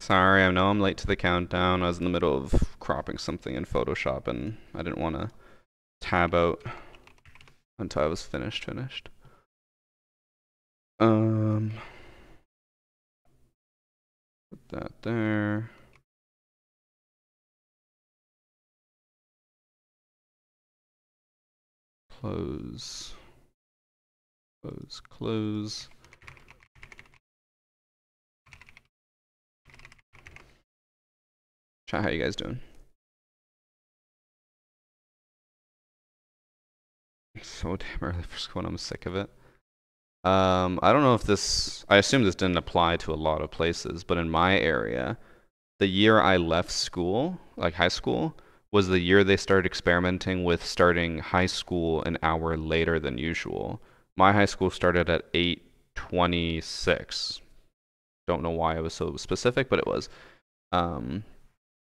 Sorry, I know I'm late to the countdown. I was in the middle of cropping something in Photoshop and I didn't want to tab out until I was finished. Put that there. Close. Close. Chat, how you guys doing? So damn early for school and I'm sick of it. I don't know if this, I assume this didn't apply to a lot of places, but in my area, the year I left school, like high school, was the year they started experimenting with starting high school an hour later than usual. My high school started at 8:26. Don't know why it was so specific, but it was. Um,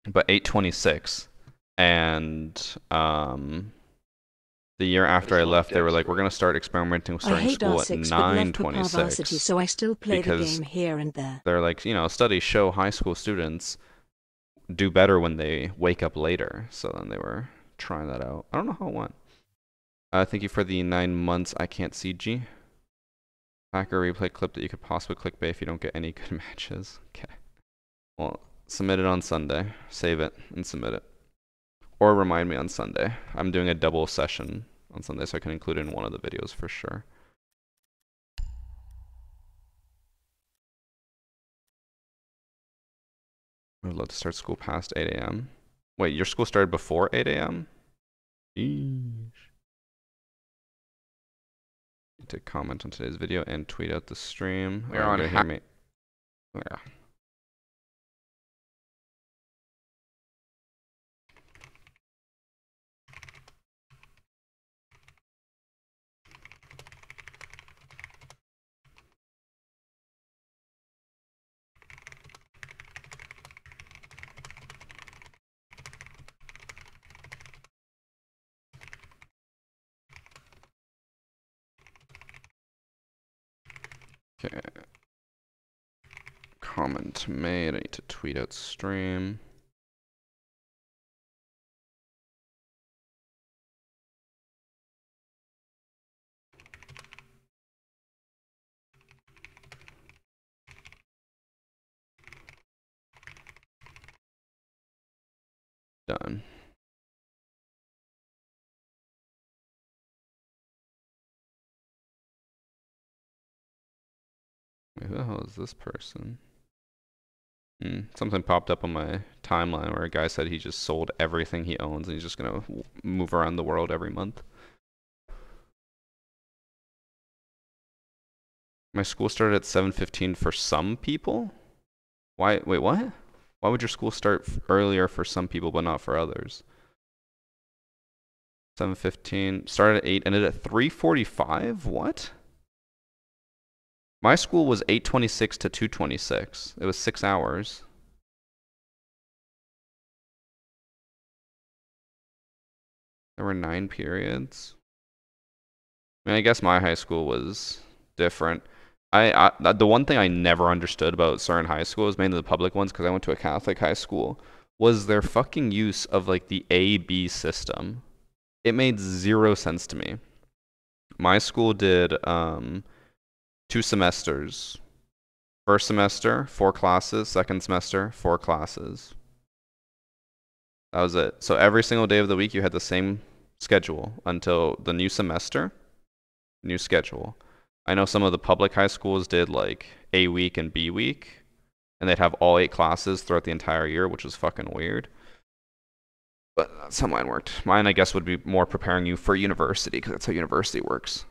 but 8:26, and the year after I left, they were like, "We're gonna start experimenting with starting school at 9:26." So I still play the Because game here and there. they're like, studies show high school students do better when they wake up later. So then they were trying that out. I don't know how it went. Thank you for the 9 months. I can't see G. Hacker replay clip that you could possibly clickbait if you don't get any good matches. Okay. Well, submit it on Sunday. Save it and submit it. Or remind me on Sunday. I'm doing a double session on Sunday, so I can include it in one of the videos for sure. I would love to start school past 8 a.m. Wait, your school started before 8 a.m.? Eesh. Need to comment on today's video and tweet out the stream. We're on hear me. Yeah. Okay. Comment made. I need to tweet out stream. Done. Wait, who the hell is this person? Something popped up on my timeline where a guy said he just sold everything he owns and he's just gonna move around the world every month. My school started at 7:15 for some people? Why? Wait, what? Why would your school start earlier for some people but not for others? 7:15, started at 8, ended at 3:45? What? My school was 8:26 to 2:26. It was 6 hours. There were 9 periods. I mean, I guess my high school was different. The one thing I never understood about certain high schools, mainly the public ones, because I went to a Catholic high school, was their fucking use of like the A-B system. It made zero sense to me. My school did 2 semesters. First semester, 4 classes. Second semester, 4 classes. That was it. So every single day of the week, you had the same schedule until the new semester, new schedule. I know some of the public high schools did like A week and B week, and they'd have all 8 classes throughout the entire year, which was fucking weird. But that's how mine worked. Mine, I guess, would be more preparing you for university, because that's how university works.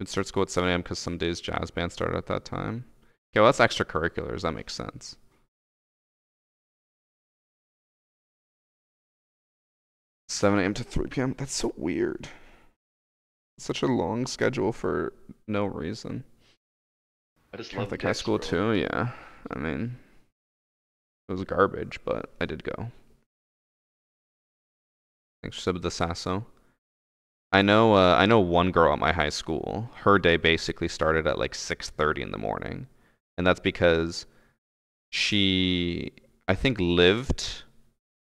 It starts school at 7 a.m. because some days jazz band started at that time. Okay, well, that's extracurriculars. That makes sense. 7 a.m. to 3 p.m. That's so weird. Such a long schedule for no reason. I just love Catholic high school too, yeah. I mean, it was garbage, but I did go. Thanks for subbing the Sasso. I know one girl at my high school. Her day basically started at like 6:30 in the morning, and that's because she, I think, lived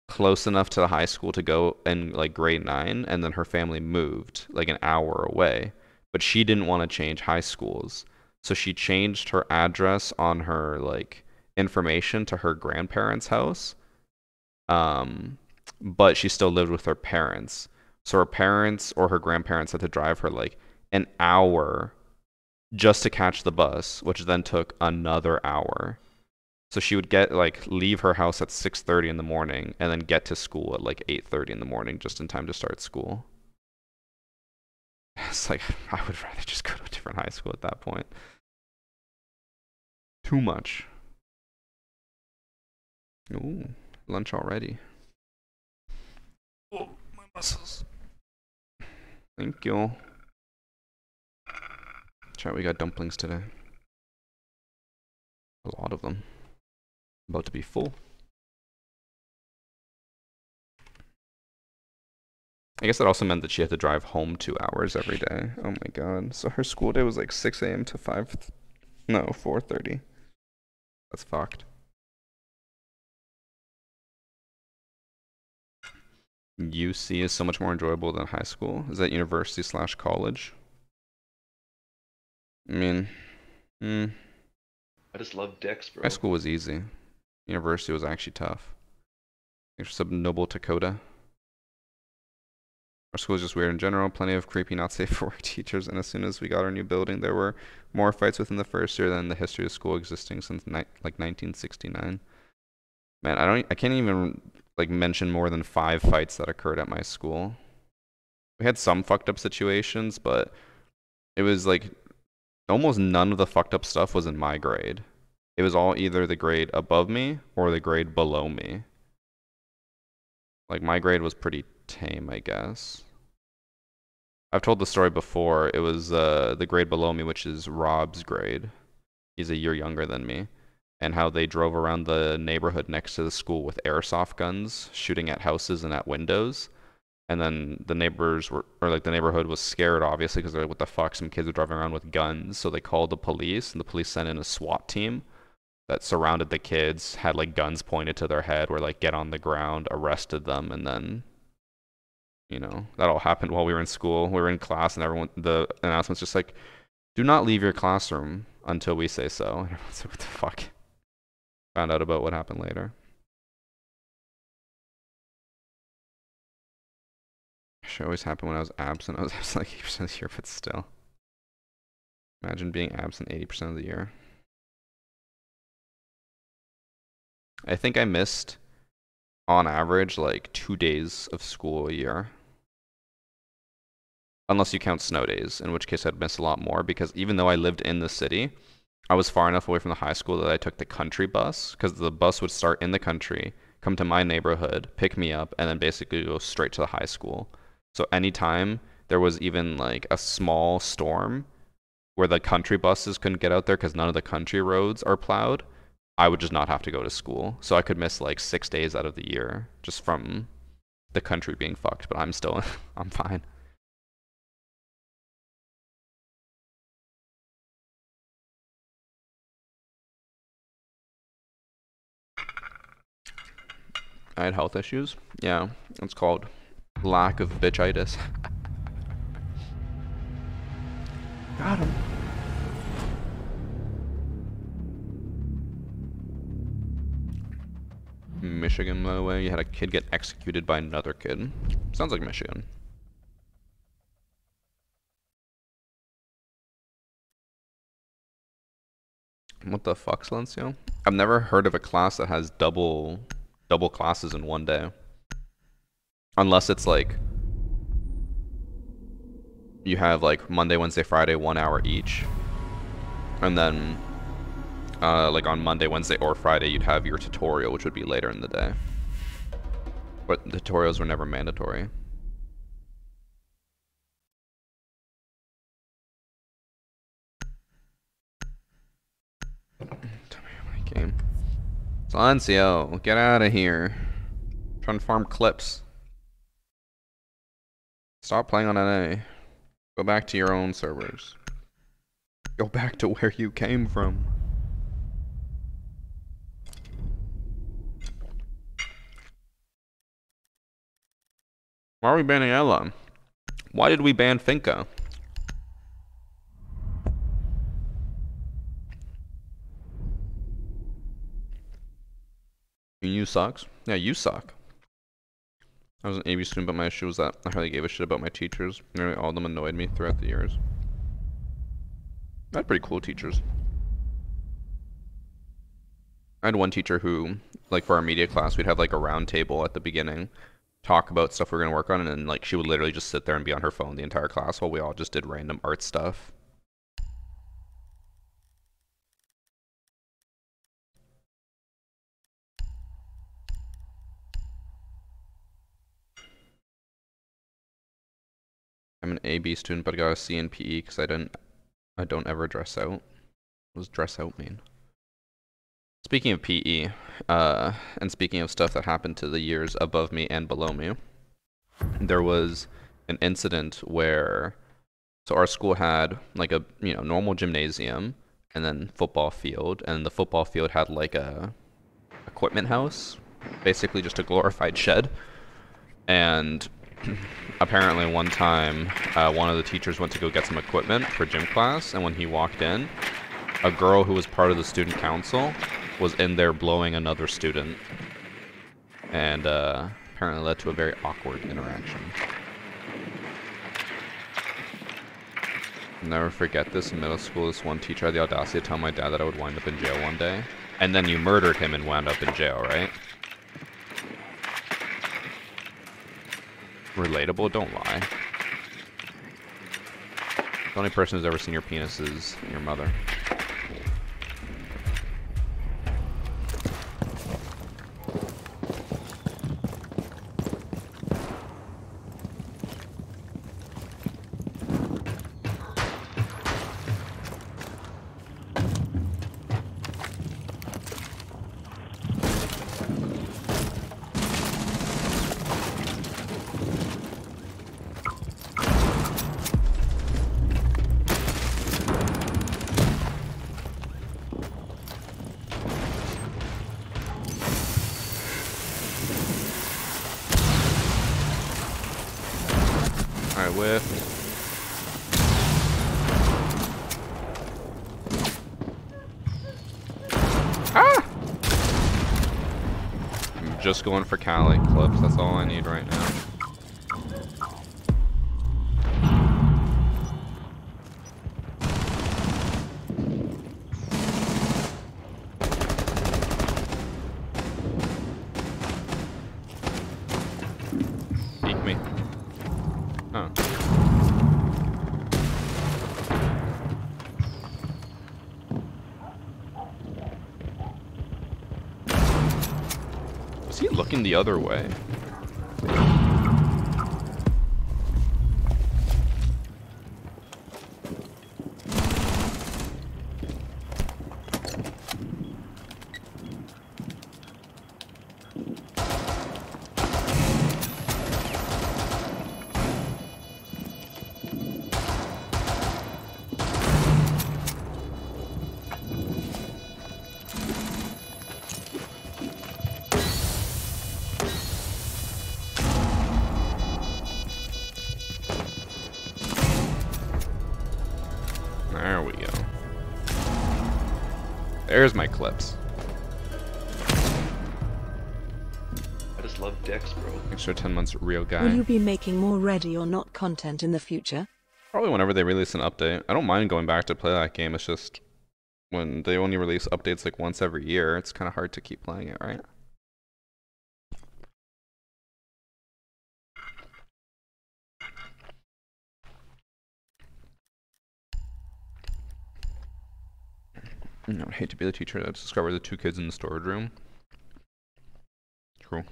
close enough to the high school to go in like grade 9, and then her family moved like an hour away. But she didn't want to change high schools. So she changed her address on her like information to her grandparents' house. Um, but she still lived with her parents. So her parents or her grandparents had to drive her like an hour just to catch the bus, which then took another hour. So she would get like leave her house at 6:30 in the morning and then get to school at like 8:30 in the morning just in time to start school. It's like I would rather just go to a different high school at that point. Too much. Ooh, lunch already. Oh, my muscles. Thank you. Chat, we got dumplings today. A lot of them. About to be full. I guess that also meant that she had to drive home 2 hours every day. Oh my god. So her school day was like 6 a.m. to 4:30. That's fucked. UC is so much more enjoyable than high school. Is that university slash college? I mean, I just love dicks, bro. high school was easy. University was actually tough. Thanks for sub Noble Dakota. Our school is just weird in general. Plenty of creepy, not safe for work teachers. And as soon as we got our new building, there were more fights within the first year than the history of school existing since like 1969. Man, I can't even like mention more than 5 fights that occurred at my school. We had some fucked up situations, but it was like almost none of the fucked up stuff was in my grade. It was all either the grade above me or the grade below me. Like my grade was pretty tame, I guess. I've told the story before. It was the grade below me, which is Rob's grade. He's a year younger than me. And how they drove around the neighborhood next to the school with airsoft guns, shooting at houses and at windows. And then the neighbors were, or like the neighborhood was scared, obviously, because they're like, what the fuck? Some kids are driving around with guns. So they called the police, and the police sent in a SWAT team that surrounded the kids, had like guns pointed to their head, were like, get on the ground, arrested them, and then, you know, that all happened while we were in school. We were in class, and everyone, the announcement's just like, do not leave your classroom until we say so. And everyone's like, what the fuck? Found out about what happened later. Should always happen when I was absent. I was absent like 80% of the year, but still. Imagine being absent 80% of the year. I think I missed, on average, like 2 days of school a year. Unless you count snow days, in which case I'd miss a lot more, because even though I lived in the city, I was far enough away from the high school that I took the country bus, because the bus would start in the country, come to my neighborhood, pick me up, and then basically go straight to the high school. So anytime there was even like a small storm where the country buses couldn't get out there because none of the country roads are plowed, I would just not have to go to school. So I could miss like 6 days out of the year just from the country being fucked, but I'm still, I'm fine. I had health issues. Yeah, it's called lack of bitchitis. Got him. Michigan, by the way, you had a kid get executed by another kid. Sounds like Michigan. What the fuck, Silencio? I've never heard of a class that has double classes in one day. Unless it's like you have like Monday, Wednesday, Friday, 1 hour each. And then like on Monday, Wednesday, or Friday, you'd have your tutorial, which would be later in the day. But the tutorials were never mandatory. Tell me my game. Silencio, get out of here. I'm trying to farm clips. Stop playing on NA. Go back to your own servers. Go back to where you came from. Why are we banning Ella? Why did we ban Finka? You sucks. Yeah, you suck. I was an AB student, but my issue was that I hardly gave a shit about my teachers. Nearly all of them annoyed me throughout the years. I had pretty cool teachers. I had one teacher who, like for our media class, we'd have like a round table at the beginning, talk about stuff we were gonna work on, and then like she would literally just sit there and be on her phone the entire class while we all just did random art stuff. I'm an AB student, but I got a C in PE because I don't ever dress out. What does dress out mean? Speaking of PE, and speaking of stuff that happened to the years above me and below me, there was an incident where, so our school had like a, normal gymnasium and then football field, and the football field had like a equipment house, basically just a glorified shed. And apparently one time, one of the teachers went to go get some equipment for gym class, and when he walked in, a girl who was part of the student council was in there blowing another student, and apparently led to a very awkward interaction. I'll never forget this. In middle school, this one teacher had the audacity to tell my dad that I would wind up in jail one day. And then you murdered him and wound up in jail, right? Relatable? Don't lie. The only person who's ever seen your penis is your mother. Alright, whiffed. Ah! I'm just going for Cali clips, that's all I need right now. Peek me. Oh. Was he looking the other way? There we go. There's my clips. I just love dicks, bro. Extra 10 months, real guy. Will you be making more Ready or Not content in the future? Probably whenever they release an update. I don't mind going back to play that game, it's just when they only release updates like once every year, it's kind of hard to keep playing it, right? I would hate to be the teacher that discovered the two kids in the storage room. True.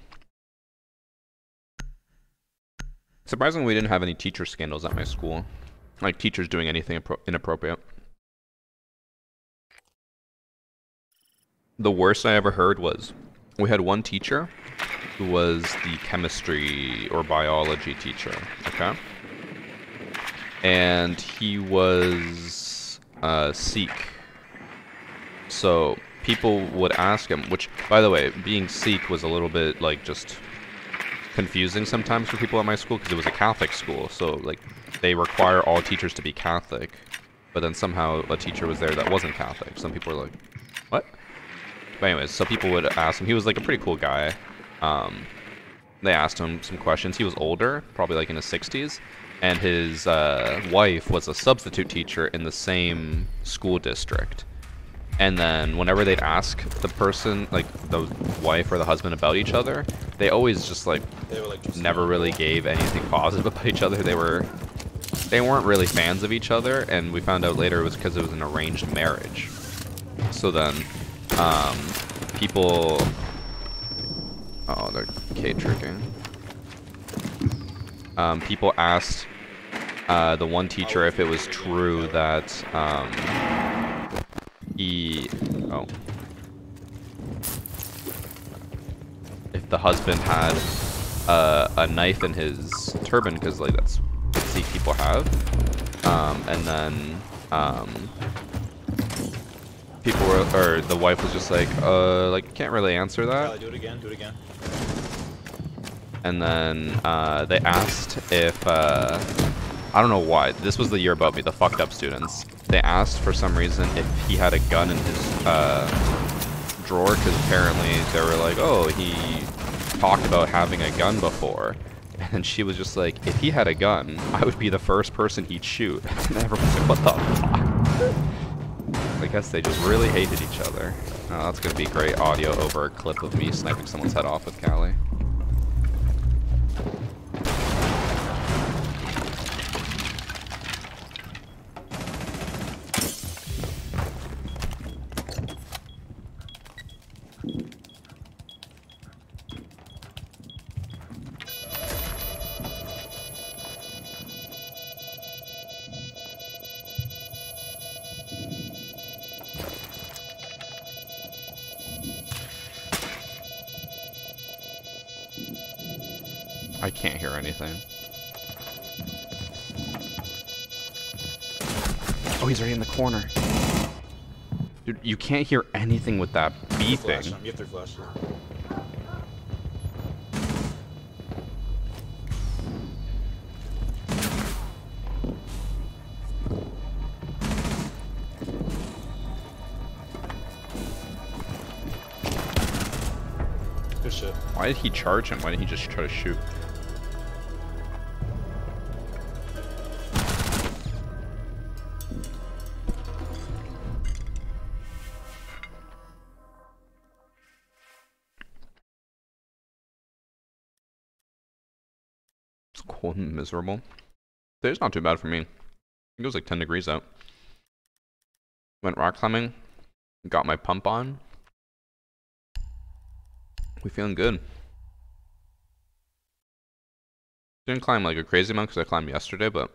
Surprisingly, we didn't have any teacher scandals at my school. Like teachers doing anything inappropriate. The worst I ever heard was, we had one teacher who was the chemistry or biology teacher, okay? and he was Sikh. So people would ask him, which, by the way, being Sikh was a little bit like just confusing sometimes for people at my school because it was a Catholic school. So like they require all teachers to be Catholic, but then somehow a teacher was there that wasn't Catholic. Some people were like, what? But anyways, so people would ask him. He was like a pretty cool guy. They asked him some questions. He was older, probably like in his 60s, and his wife was a substitute teacher in the same school district. And then whenever they'd ask the person, like the wife or the husband, about each other, they always just like never really gave anything positive about each other. They weren't really fans of each other, and we found out later it was because it was an arranged marriage. So then people, oh, they're K-tricking. People asked the one teacher if it was true that if the husband had a knife in his turban, because like that's what Sikh people have, and then people were, or the wife was just like can't really answer that. Do it again. Do it again. And then they asked if I don't know why. This was the year above me, the fucked up students. They asked for some reason if he had a gun in his drawer, because apparently they were like, oh, he talked about having a gun before. And she was just like, if he had a gun, I would be the first person he'd shoot. And everyone's like, what the fuck? I guess they just really hated each other. Oh, that's gonna be great audio over a clip of me sniping someone's head off with Callie. I can't hear anything. Oh, he's right in the corner. Dude, you can't hear anything with that beeping. You have to flash him. Good shit. Why did he charge him? Why didn't he just try to shoot? It's cold and miserable. Today's not too bad for me. It was like 10 degrees out. Went rock climbing. Got my pump on. We feeling good. Didn't climb like a crazy amount because I climbed yesterday, but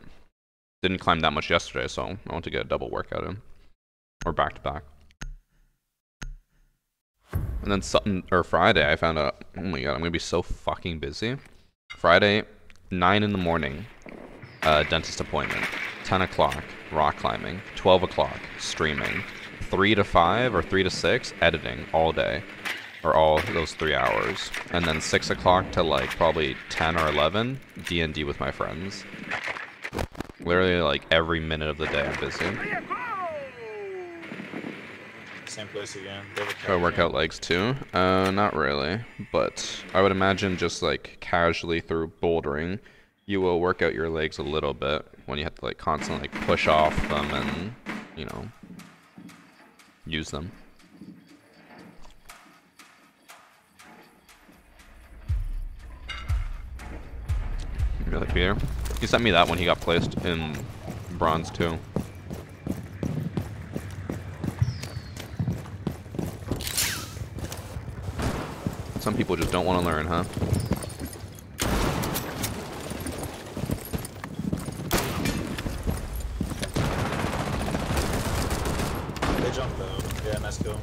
didn't climb that much yesterday, so I want to get a double workout in. Or back to back. And then something, or Friday, I found out, oh my god, I'm gonna be so fucking busy. Friday, 9 in the morning, dentist appointment. 10 o'clock, rock climbing. 12 o'clock, streaming. 3 to 5 or 3 to 6, editing all day. Or all those 3 hours. And then 6 o'clock to like probably 10 or 11, D&D with my friends. Literally like every minute of the day I'm busy. Same place again. Do I work out legs too? Not really. But I would imagine just like casually through bouldering, you will work out your legs a little bit when you have to like constantly like push off them and, you know, use them. Really, Peter? He sent me that when he got placed in bronze too. Some people just don't want to learn, huh? They jumped though. Yeah, nice go.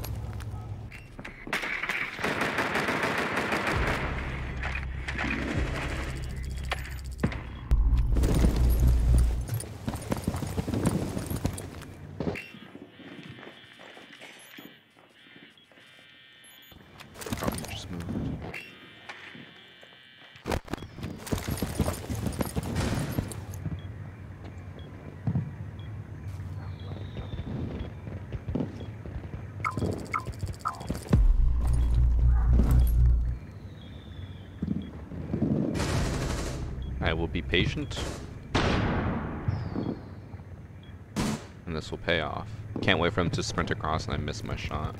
will be patient. And this will pay off. Can't wait for him to sprint across and I miss my shot.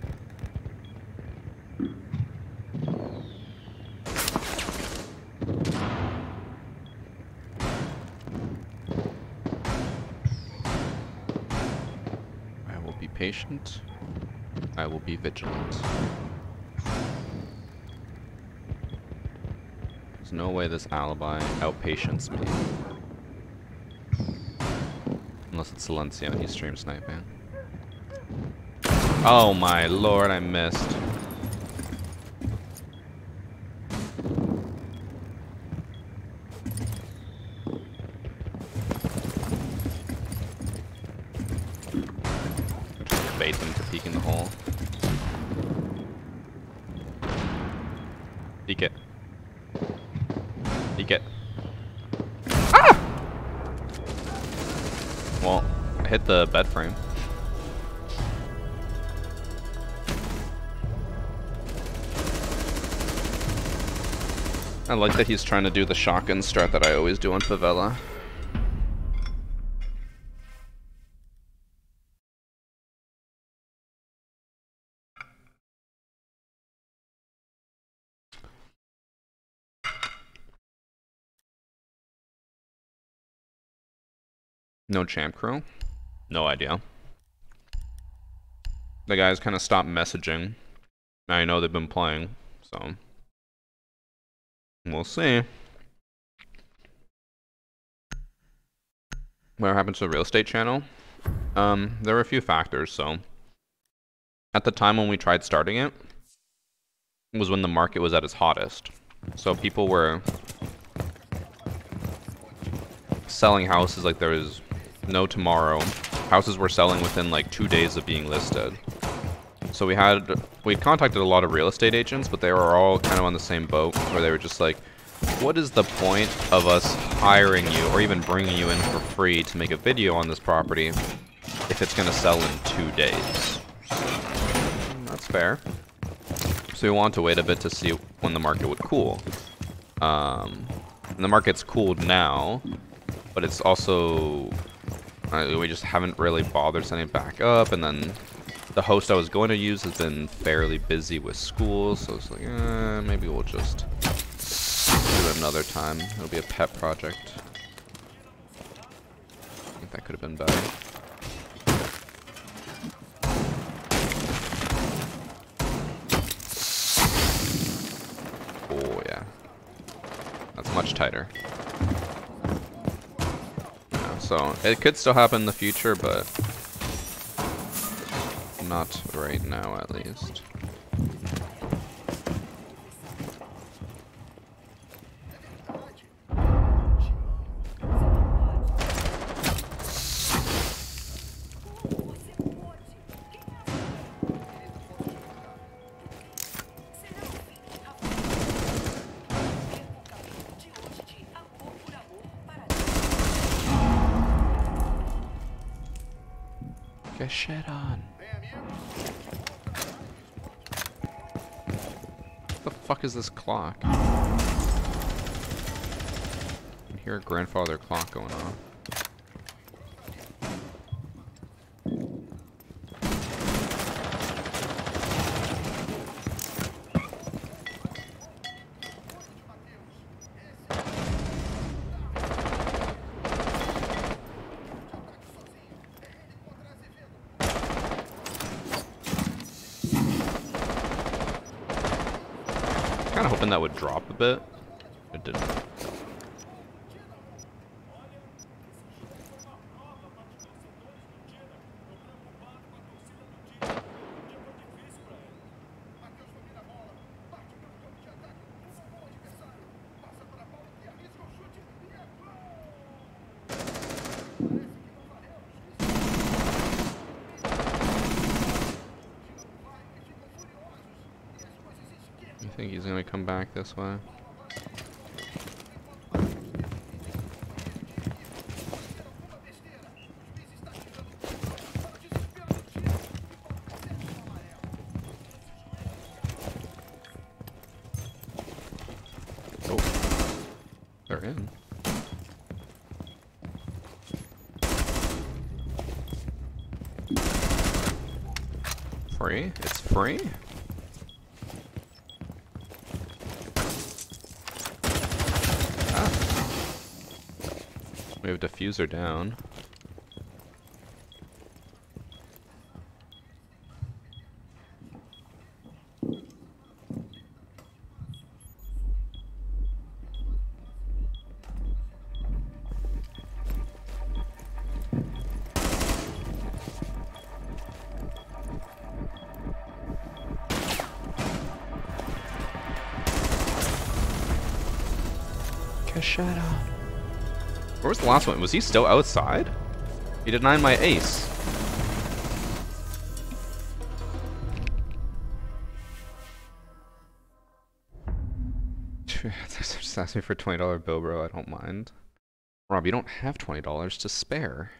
I will be patient. I will be vigilant. There's no way this alibi outpatients me. Unless it's Silencio and he's stream sniping. Oh my lord, I missed. Bait them for peeking the hole. Peek it. Peek it. Ah! Well, I hit the bed frame. I like that he's trying to do the shotgun strat that I always do on Favela. No champ crew? No idea. The guys kind of stopped messaging. I know they've been playing, so we'll see. What happened to the real estate channel? There were a few factors. So at the time when we tried starting it, was when the market was at its hottest. So people were selling houses like there was no tomorrow. Houses were selling within like 2 days of being listed. So we contacted a lot of real estate agents, but they were all kind of on the same boat where they were just like, what is the point of us hiring you or even bringing you in for free to make a video on this property if it's going to sell in 2 days? That's fair. So we wanted to wait a bit to see when the market would cool. And the market's cooled now, but it's also we just haven't really bothered sending it back up, and then the host I was going to use has been fairly busy with school, so it's like, maybe we'll just do it another time. It'll be a pet project. I think that could have been better. Oh yeah, that's much tighter. So it could still happen in the future, but not right now at least. Get shit on. What the fuck is this clock? I can hear a grandfather clock going on. Kinda hoping that would drop a bit. It didn't. You think he's gonna come back this way? Oh, they're in. free? It's free? Ah. We have diffuser down. Shut up. Where was the last one? Was he still outside? He denied my ace. Just ask me for $20 bill, bro. I don't mind. Rob, you don't have $20 to spare.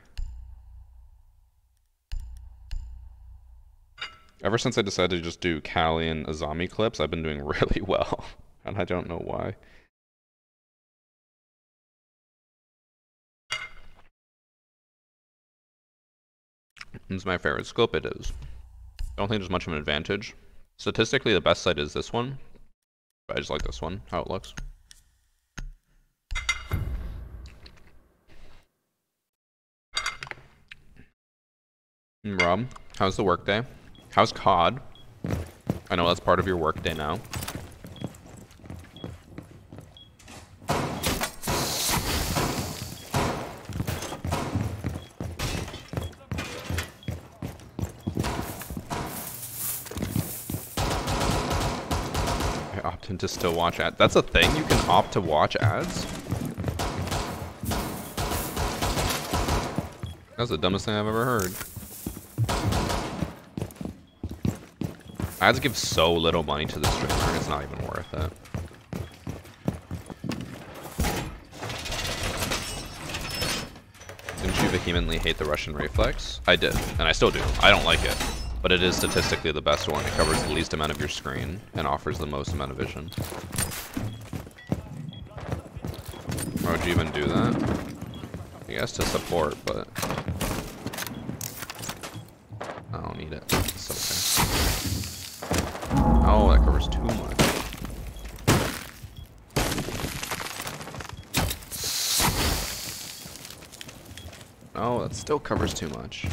Ever since I decided to just do Callie and Azami clips, I've been doing really well. And I don't know why. It's my favorite scope, it is. I don't think there's much of an advantage. Statistically, the best site is this one. But I just like this one, how it looks. Rob, how's the workday? How's COD? I know that's part of your workday now. To still watch ads. That's a thing? You can opt to watch ads? That's the dumbest thing I've ever heard. Ads give so little money to the streamer, it's not even worth it. Didn't you vehemently hate the Russian reflex? I did, and I still do. I don't like it. But it is statistically the best one. It covers the least amount of your screen and offers the most amount of vision. Why would you even do that? I guess to support, but I don't need it. It's okay. Oh, that covers too much. Oh, that still covers too much.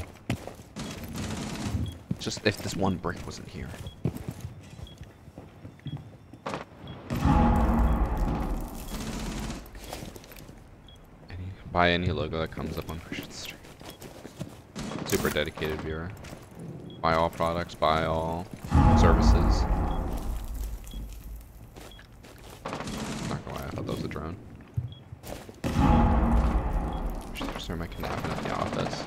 Just if this one brick wasn't here. Buy any logo that comes up on Christian stream. Super dedicated viewer. Buy all products, buy all services. Not gonna lie, I thought that was a drone. Sorry, my kidnapping at the office.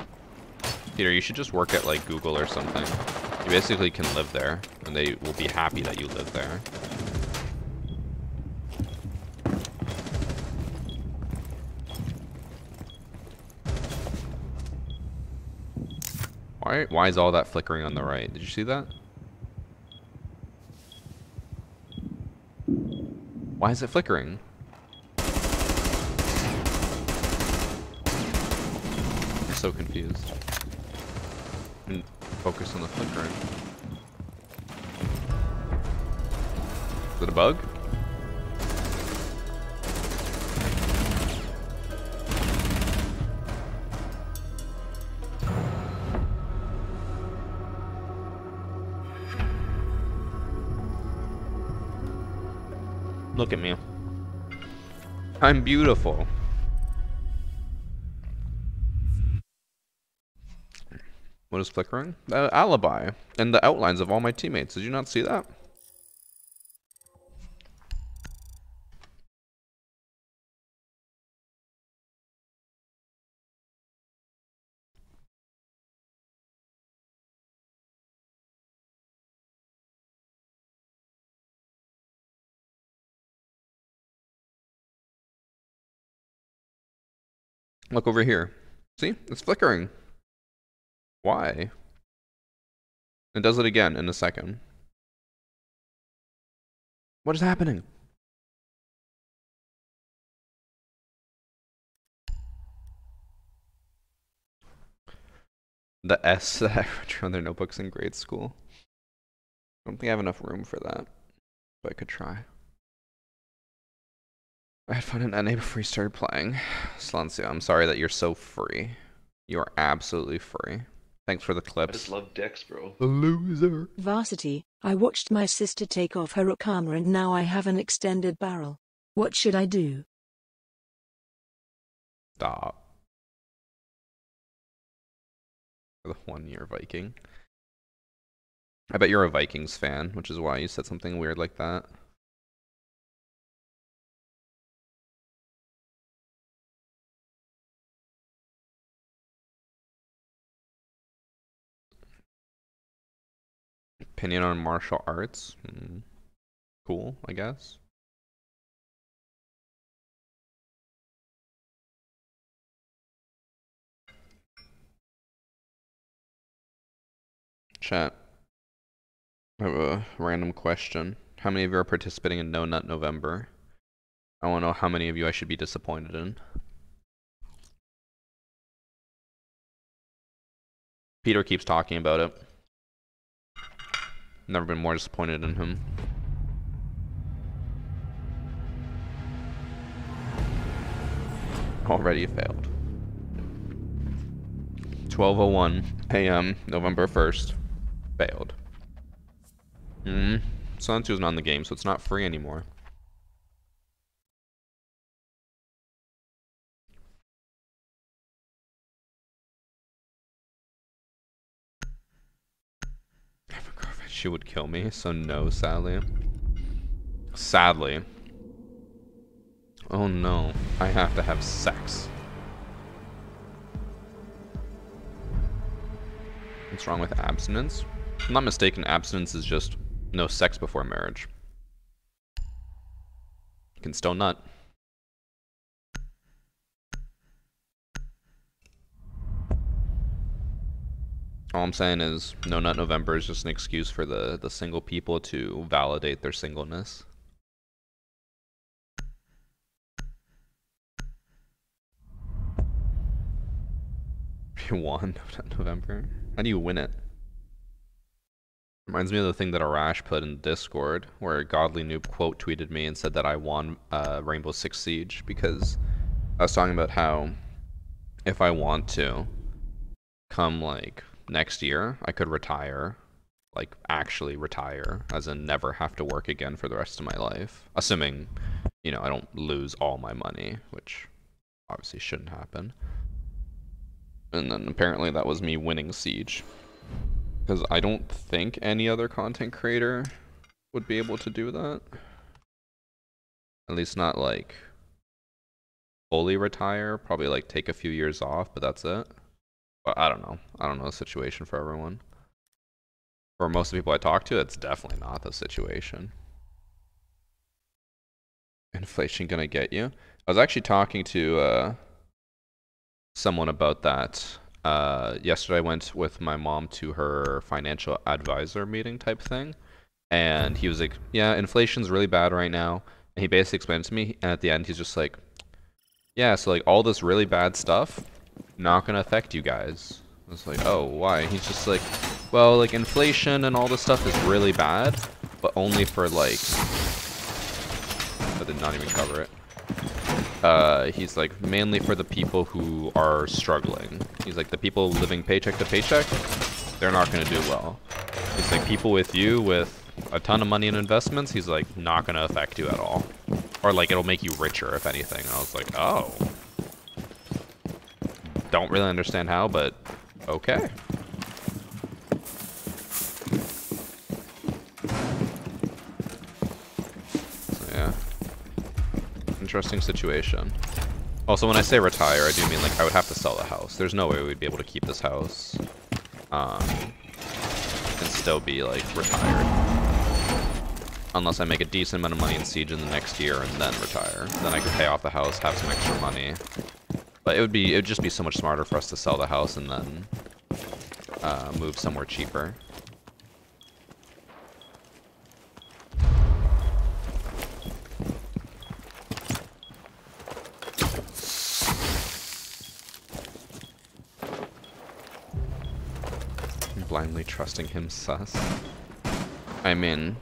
Peter, you should just work at like Google or something. You basically can live there, and they will be happy that you live there. Why is all that flickering on the right? Did you see that? Why is it flickering? I'm so confused. And focus on the flickering. Is it a bug? Look at me. I'm beautiful. What is flickering? The alibi and the outlines of all my teammates. Did you not see that? Look over here. See? It's flickering. Why? It does it again in a second. What is happening? The S that I drew on their notebooks in grade school. don't think I have enough room for that, but I could try. I had fun in NA before you started playing. Silencio, I'm sorry that you're so free. You are absolutely free. Thanks for the I clips. just love dicks, bro. The loser. Varsity, I watched my sister take off her Okama and now I have an extended barrel. What should I do? Stop. For the 1 year Viking. I bet you're a Vikings fan, which is why you said something weird like that. Opinion on martial arts? Cool, I guess. Chat. I have a random question. How many of you are participating in No Nut November? I want to know how many of you I should be disappointed in. Peter keeps talking about it. Never been more disappointed in him. Already failed. 12:01 a.m. November 1st. Failed. Silencio's not in the game, so it's not free anymore. She would kill me, so no, sadly. Sadly. Oh no, I have to have sex. What's wrong with abstinence? If I'm not mistaken, abstinence is just no sex before marriage. You can still nut. All I'm saying is No Nut November is just an excuse for the single people to validate their singleness. You won No Nut November? How do you win it? Reminds me of the thing that Arash put in Discord, where Godly Noob quote tweeted me and said that I won Rainbow Six Siege because I was talking about how if I want to, come like next year, I could retire, like actually retire, as in never have to work again for the rest of my life. Assuming, you know, I don't lose all my money, which obviously shouldn't happen. And then apparently that was me winning Siege. Because I don't think any other content creator would be able to do that. At least not like fully retire, probably like take a few years off, but that's it. But I don't know. I don't know the situation for everyone. For most of the people I talk to, it's definitely not the situation. Inflation gonna get you? I was actually talking to someone about that. Yesterday I went with my mom to her financial advisor meeting type thing. And he was like, yeah, inflation's really bad right now. And he basically explained it to me. And at the end, he's just like, yeah, so like all this really bad stuff, not gonna affect you guys. I was like, oh, why? And he's just like, well, like inflation and all this stuff is really bad, but only for like, I did not even cover it. He's like, mainly for the people who are struggling. He's like, the people living paycheck to paycheck, they're not gonna do well. He's like, people with you with a ton of money in investments, he's like, not gonna affect you at all. Or like, it'll make you richer, if anything. And I was like, oh. Don't really understand how, but okay. So yeah. Interesting situation. Also, when I say retire, I do mean like I would have to sell the house. There's no way we'd be able to keep this house. And still be like retired. Unless I make a decent amount of money in Siege in the next year and then retire. Then I could pay off the house, have some extra money. But it would just be so much smarter for us to sell the house and then move somewhere cheaper. Blindly trusting him, sus. I mean,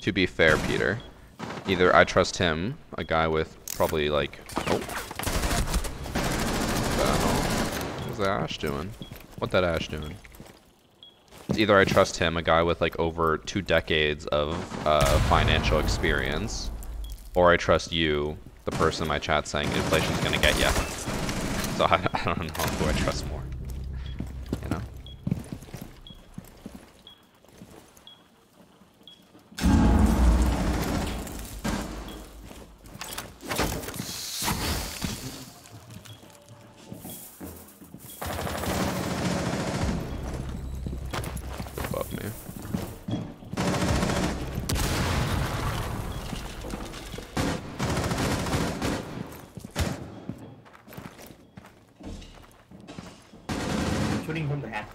to be fair, Peter, either I trust him, a guy with probably like, oh, what's that Ash doing? What that Ash doing? Either I trust him, a guy with like over 2 decades of financial experience, or I trust you, the person in my chat saying inflation's gonna get ya. So I don't know who I trust more. You know? Above me. Shooting from the hat.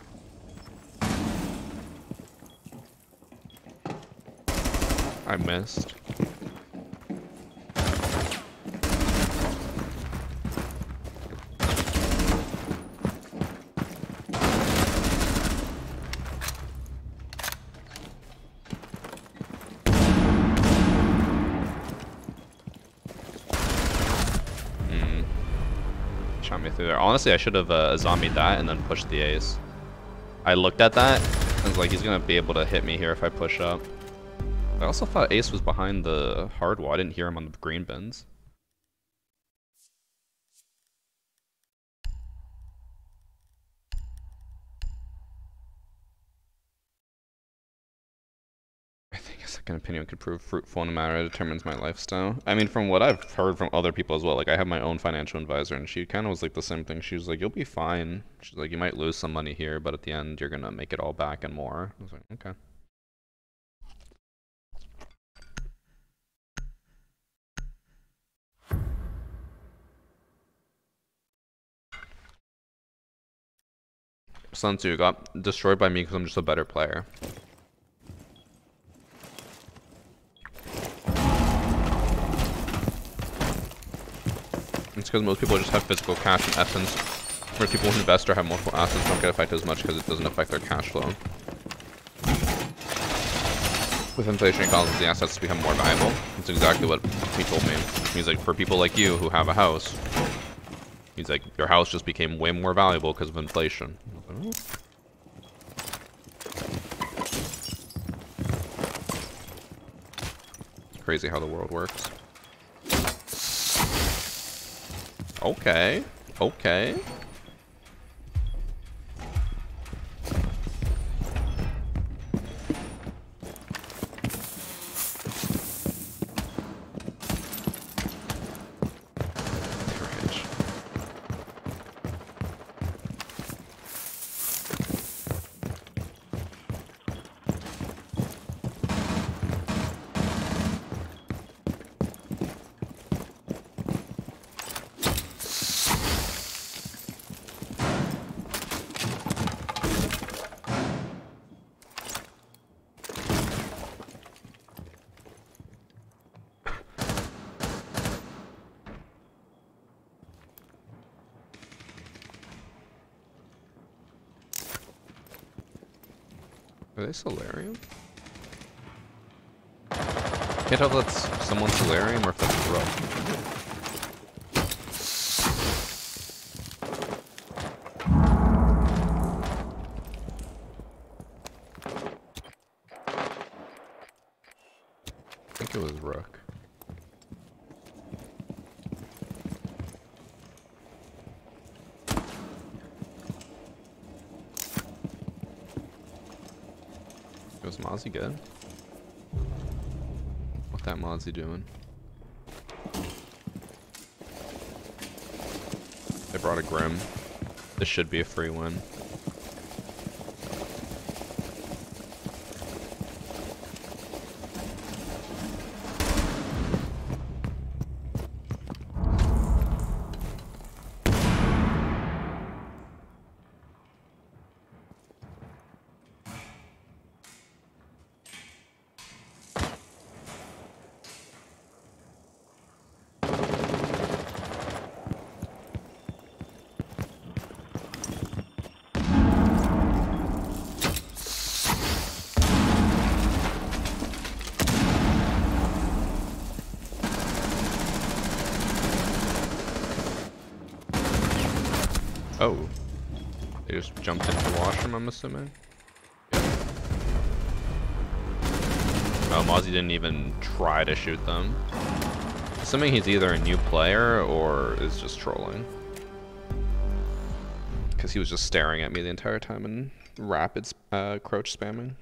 I missed. Shot me through there. Honestly, I should have zombied that and then pushed the ace. I looked at that. I was like, he's gonna be able to hit me here if I push up. I also thought Ace was behind the hard wall. I didn't hear him on the green bins. I think a second opinion could prove fruitful no matter it determines my lifestyle. I mean, from what I've heard from other people as well, like I have my own financial advisor and she kind of was like the same thing. She was like, you'll be fine. She's like, you might lose some money here, but at the end, you're gonna make it all back and more. I was like, okay. Sun Tzu got destroyed by me because I'm just a better player. It's because most people just have physical cash in essence, whereas people who invest or have multiple assets don't get affected as much because it doesn't affect their cash flow. With inflation, it causes the assets to become more valuable. That's exactly what he told me. He's like, for people like you who have a house, he's like, your house just became way more valuable because of inflation. Crazy how the world works. Okay. Okay. Are they Solarium? Can't tell if that's someone's Solarium or if that's rough. I think it was Rook. Was Mozzie good? What that Mozzie doing? They brought a Grim. This should be a free win. Oh. They just jumped into the washroom, I'm assuming. Oh, Mozzie didn't even try to shoot them. Assuming he's either a new player or is just trolling. Because he was just staring at me the entire time and rapid crouch spamming.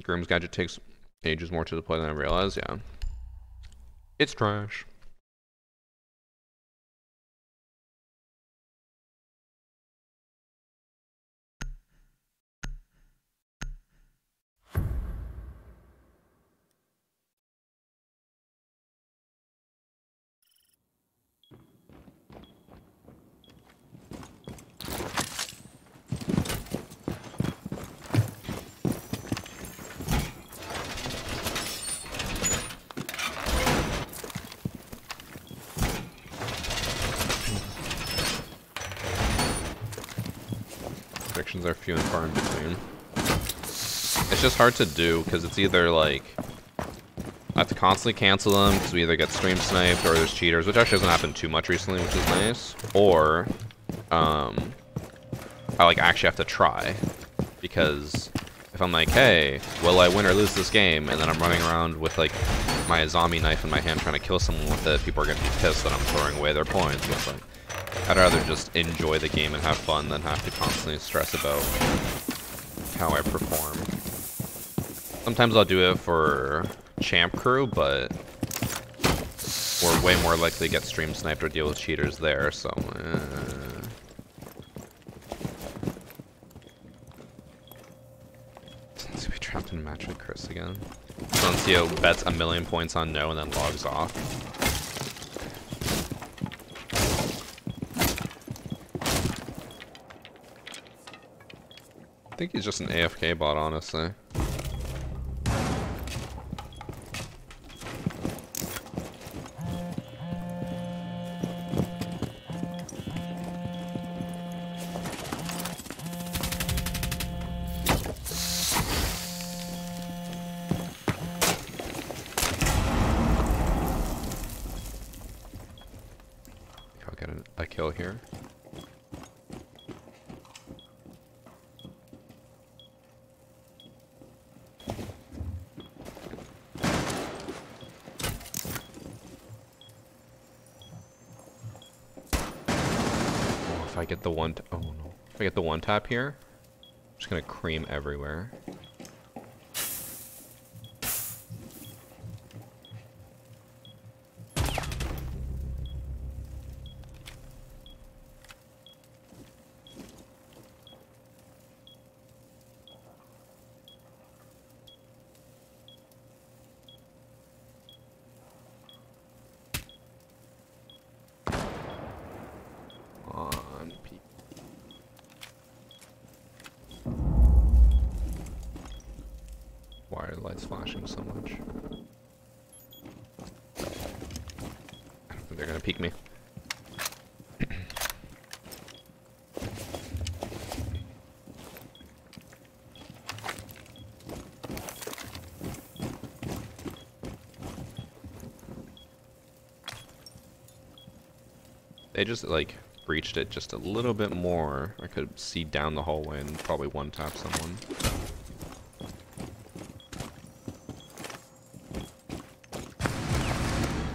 Groom's Gadget takes ages more to deploy than I realized, yeah. It's trash. Predictions are few and far in between. It's just hard to do because it's either like I have to constantly cancel them because we either get stream sniped or there's cheaters, which actually hasn't happened too much recently, which is nice. Or I like actually have to try because if I'm like, hey, will I win or lose this game? And then I'm running around with like my zombie knife in my hand trying to kill someone with it, people are gonna be pissed that I'm throwing away their points. It's like I'd rather just enjoy the game and have fun than have to constantly stress about how I perform. Sometimes I'll do it for champ crew, but we're way more likely to get stream sniped or deal with cheaters there, so Let's be trapped in a match with Chris again. Soncio bets 1,000,000 points on no and then logs off. I think he's just an AFK bot, honestly. I'll get a kill here. If I get the one, oh no! If I get the one tap here, I'm just gonna cream everywhere. Why are the lights flashing so much? I don't think they're gonna peek me. They just like breached it just a little bit more. I could see down the hallway and probably one tap someone.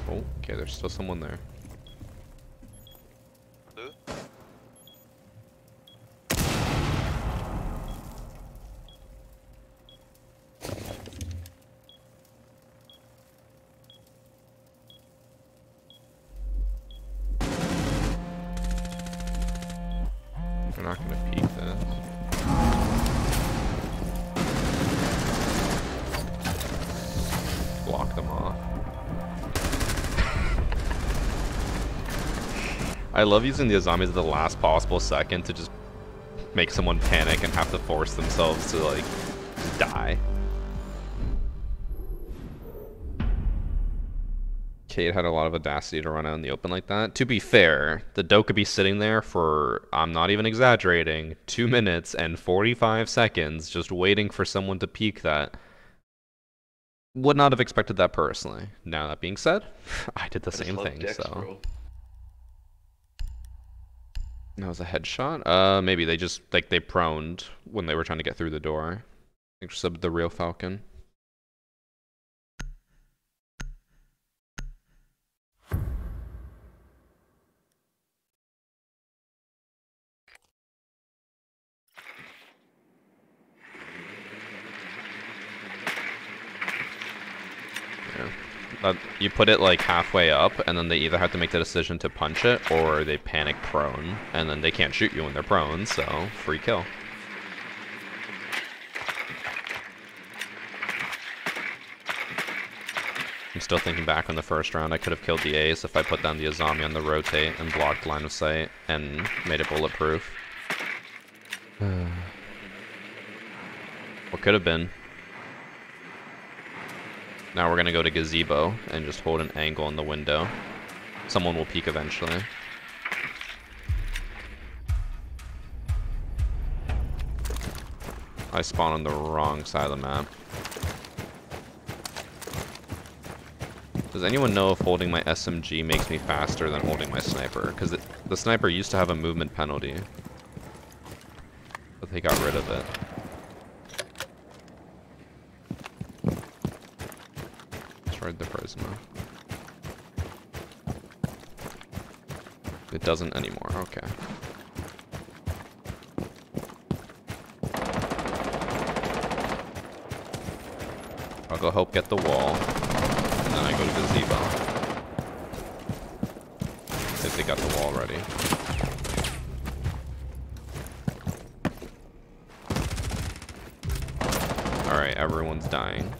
Oh, okay, there's still someone there. Who? They're not gonna peek this. Block them off. I love using the zombies at the last possible second to just make someone panic and have to force themselves to like die. Kate had a lot of audacity to run out in the open like that. To be fair, the doe could be sitting there for, I'm not even exaggerating, 2 minutes and 45 seconds just waiting for someone to peek that. Would not have expected that personally. Now that being said, I did the same thing, Dex, so. bro. That was a headshot? Maybe they just, like, they proned when they were trying to get through the door. I think subbed the real Falcon. You put it like halfway up, and then they either have to make the decision to punch it, or they panic prone, and then they can't shoot you when they're prone, so free kill. I'm still thinking back on the first round. I could have killed the ace if I put down the Azami on the rotate and blocked line of sight and made it bulletproof. What could have been? Now we're gonna go to gazebo and just hold an angle in the window. Someone will peek eventually. I spawn on the wrong side of the map. Does anyone know if holding my SMG makes me faster than holding my sniper? Because the sniper used to have a movement penalty, but they got rid of it. The Prisma. It doesn't anymore, okay. I'll go help get the wall, and then I go to gazebo. If they got the wall ready. Alright, everyone's dying.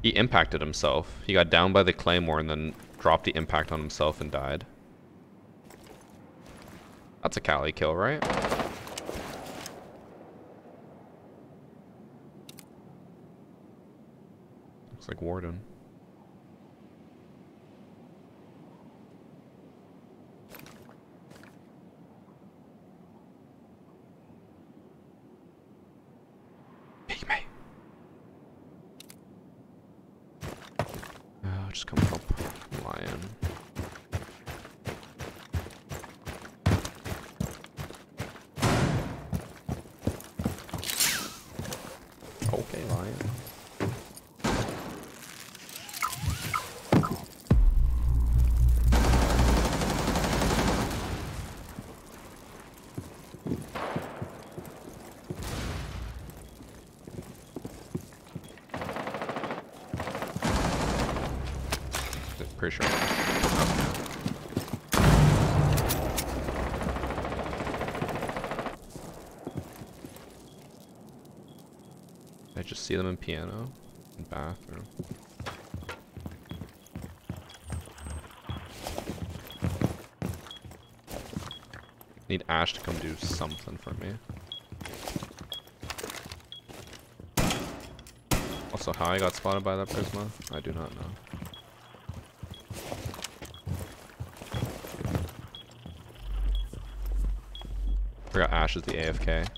He impacted himself. He got down by the claymore and then dropped the impact on himself and died. That's a Cali kill, right? Looks like Warden. Just come help Lion. Okay, Lion. Pretty sure. I just see them in piano and bathroom. Need Ash to come do something for me. Also, how I got spotted by that Prisma, I do not know. Forgot Ash is the AFK.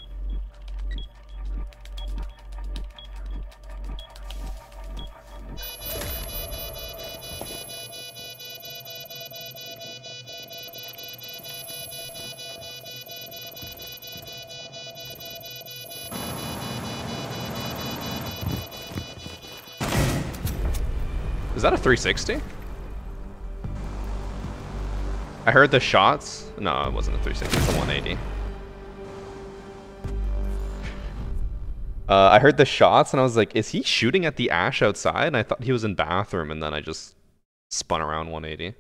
Is that a 360? I heard the shots. No, it wasn't a 360, it's a 180. I heard the shots and I was like, is he shooting at the Ash outside? And I thought he was in bathroom, and then I just spun around 180.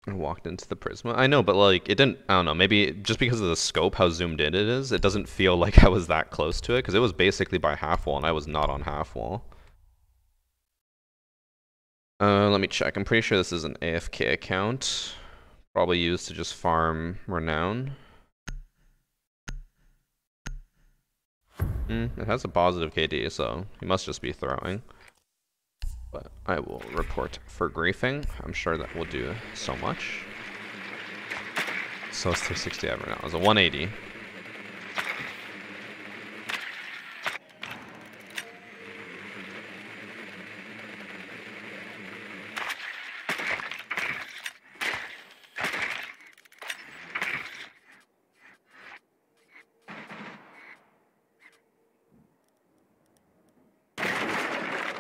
I walked into the Prisma. I know, but like it didn't. I don't know. Maybe just because of the scope, how zoomed in it is, it doesn't feel like I was that close to it because it was basically by half wall, and I was not on half wall. Let me check. I'm pretty sure this is an AFK account, probably used to just farm renown. It has a positive KD, so he must just be throwing. But I will report for griefing. I'm sure that will do so much. So it's 360 ever now. It was a 180.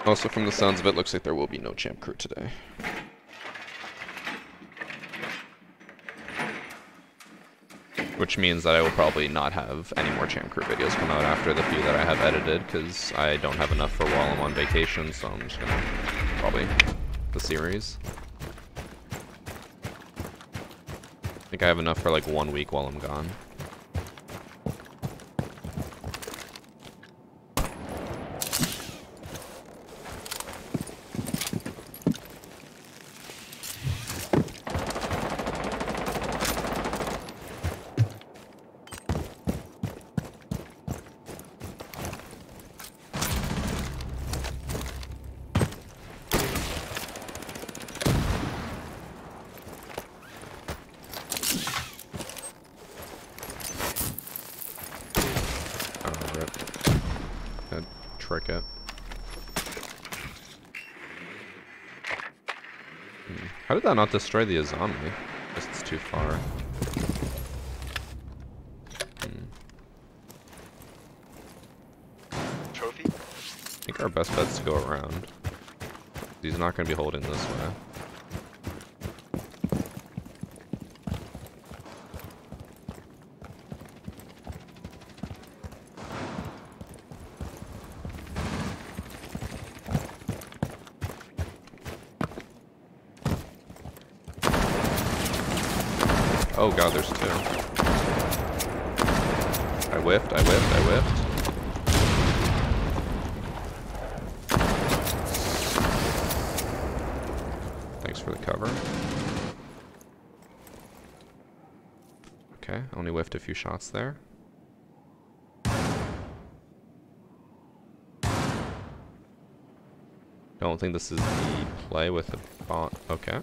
Also, from the sounds of it, looks like there will be no champ crew today. Which means that I will probably not have any more champ crew videos come out after the few that I have edited, because I don't have enough for while I'm on vacation, so I'm just gonna probably the series. I think I have enough for like 1 week while I'm gone. Trick it. How did that not destroy the Azami? Guess it's too far. Trophy? I think our best bet's to go around. He's not going to be holding this way. Oh god, there's two. I whiffed, I whiffed, I whiffed. Thanks for the cover. Okay, only whiffed a few shots there. Don't think this is the play with the bot. Okay.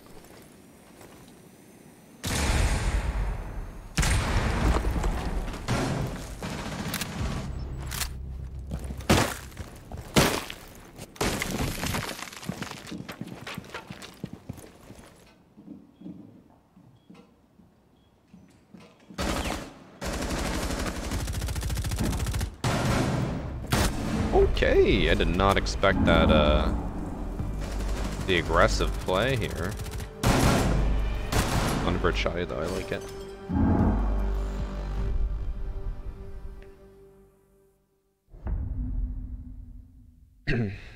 Okay, I did not expect that, the aggressive play here. Thunderbird shotty though, I like it.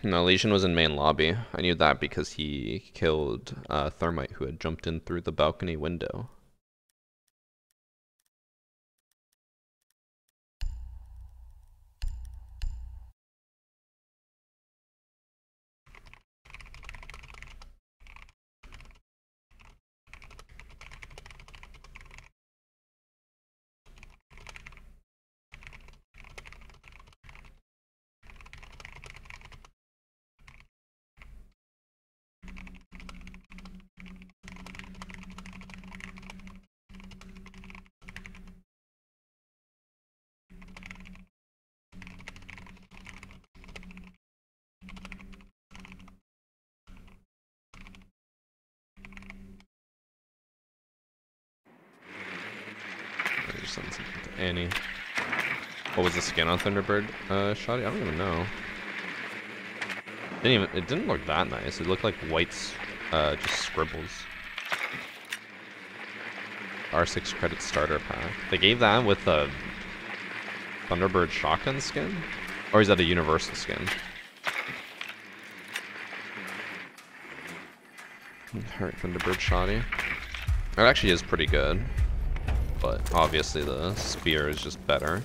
No, Legion was in main lobby. I knew that because he killed Thermite who had jumped in through the balcony window. Send something to Annie. What was the skin on Thunderbird shotty? I don't even know. It didn't look that nice. It looked like whites, just scribbles. R6 credit starter pack. They gave that with a Thunderbird shotgun skin? Or is that a universal skin? Alright, Thunderbird shotty. It actually is pretty good, but obviously the spear is just better.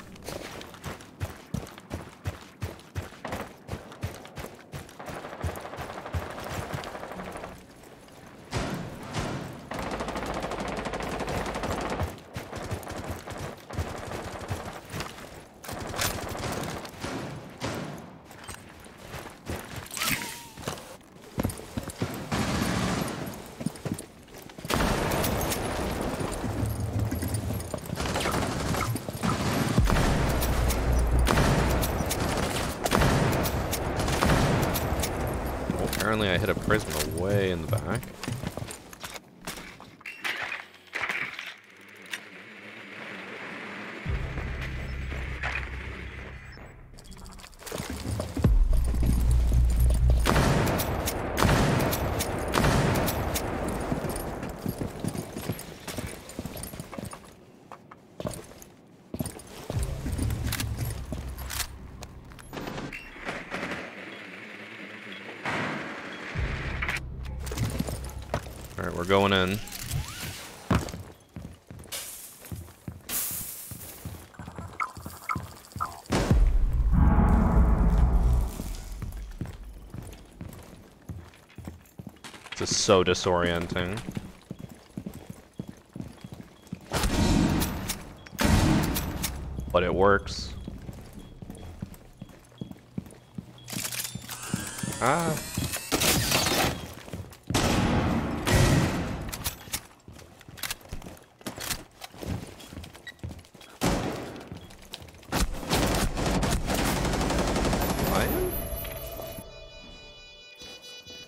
Apparently I hit a prism way in the back. Alright, we're going in. This is so disorienting. But it works. Ah.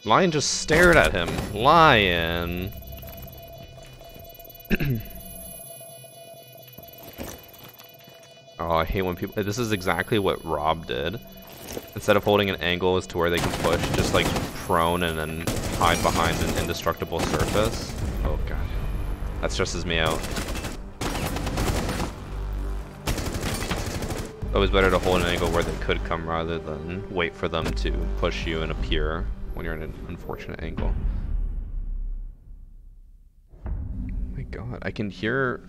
Lion just stared at him. Lion. Oh, I hate when people... This is exactly what Rob did. Instead of holding an angle as to where they can push, just like prone and then hide behind an indestructible surface. Oh god. That stresses me out. Always better to hold an angle where they could come rather than wait for them to push you and appear when you're in an unfortunate angle. Oh my god, I can hear...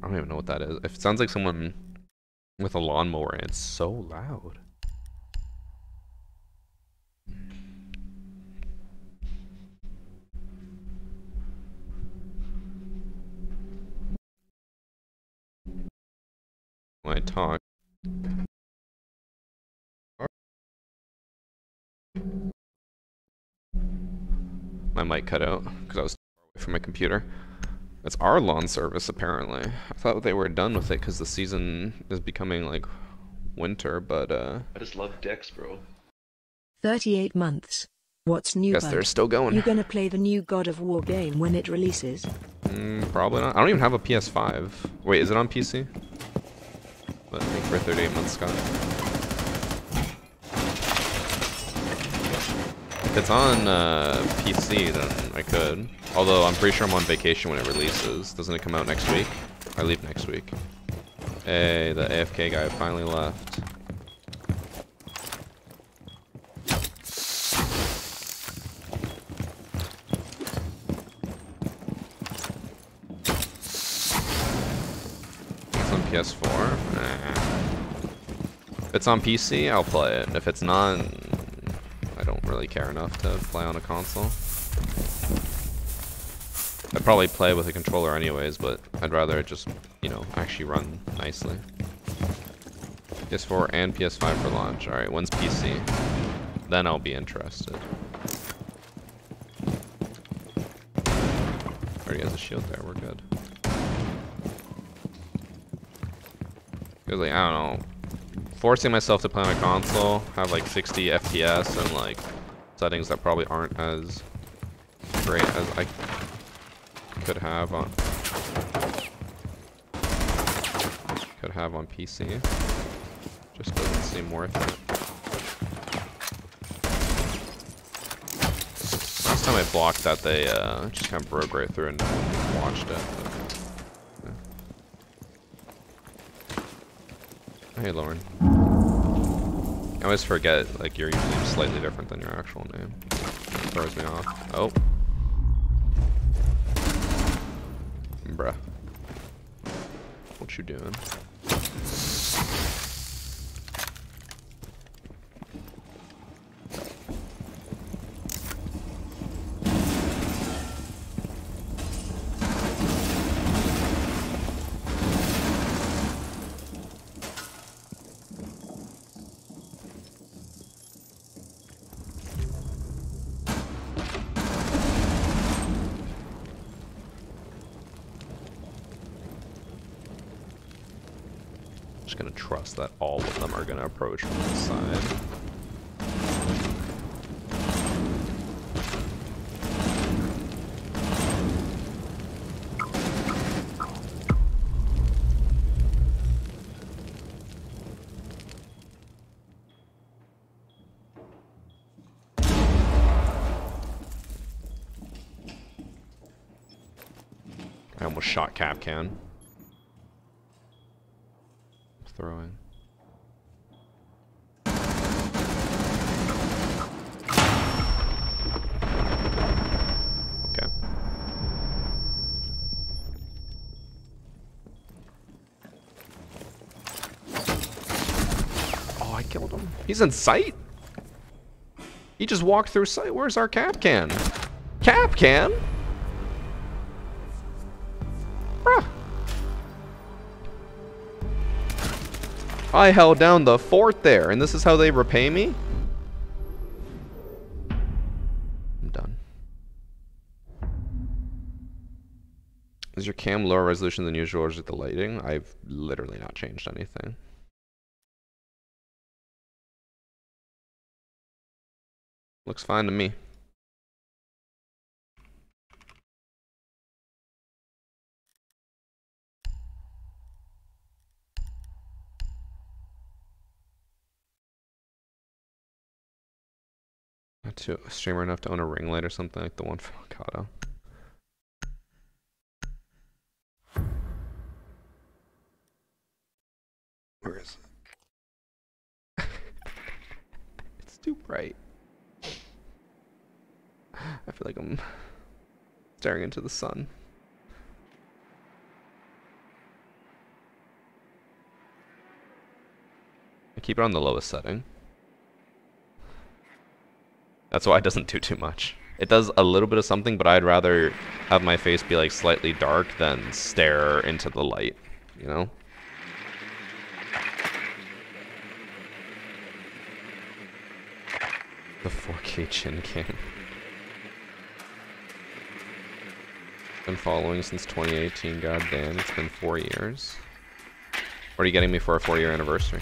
I don't even know what that is. It sounds like someone with a lawnmower and it's so loud. When I talk. My mic cut out because I was far away from my computer. It's our lawn service apparently. I thought they were done with it because the season is becoming like winter, but I just love dicks, bro. 38 months. What's new, guess bud? they're still going. You gonna play the new God of War game when it releases? Probably not. I don't even have a PS5. Wait, is it on PC? But I think for 38 months, Scott. If it's on PC, then I could. Although I'm pretty sure I'm on vacation when it releases. Doesn't it come out next week? I leave next week. Hey, the AFK guy finally left. It's on PS4? Nah. If it's on PC, I'll play it. If it's not, I don't really care enough to play on a console. I'd probably play with a controller anyways, but I'd rather it just, you know, actually run nicely. PS4 and PS5 for launch. Alright, when's PC? Then I'll be interested. Already has a shield there, we're good. Because, like, I don't know. Forcing myself to play on a console, have like 60 FPS and like settings that probably aren't as great as I could have on PC. Just doesn't seem worth it. Last time I blocked that, they just kind of broke right through and no one watched it. But, yeah. Hey, Lauren. I always forget, like, you're usually slightly different than your actual name. It throws me off. Oh. bruh. What you doing? Just gonna trust that all of them are gonna approach from this side. I almost shot Capcan. Throwing. Okay. Oh, I killed him. He's in sight? He just walked through sight. Where's our Capcan? Capcan? Bruh. I held down the fort there, and this is how they repay me? I'm done. Is your cam lower resolution than usual, or is it the lighting? I've literally not changed anything. Looks fine to me. To a streamer enough to own a ring light or something like the one from Okada. Where is it? It's too bright. I feel like I'm staring into the sun. I keep it on the lowest setting. That's why it doesn't do too much. It does a little bit of something, but I'd rather have my face be like slightly dark than stare into the light, you know? The 4K chin cam. Been following since 2018, goddamn, it's been 4 years. What are you getting me for a 4-year anniversary?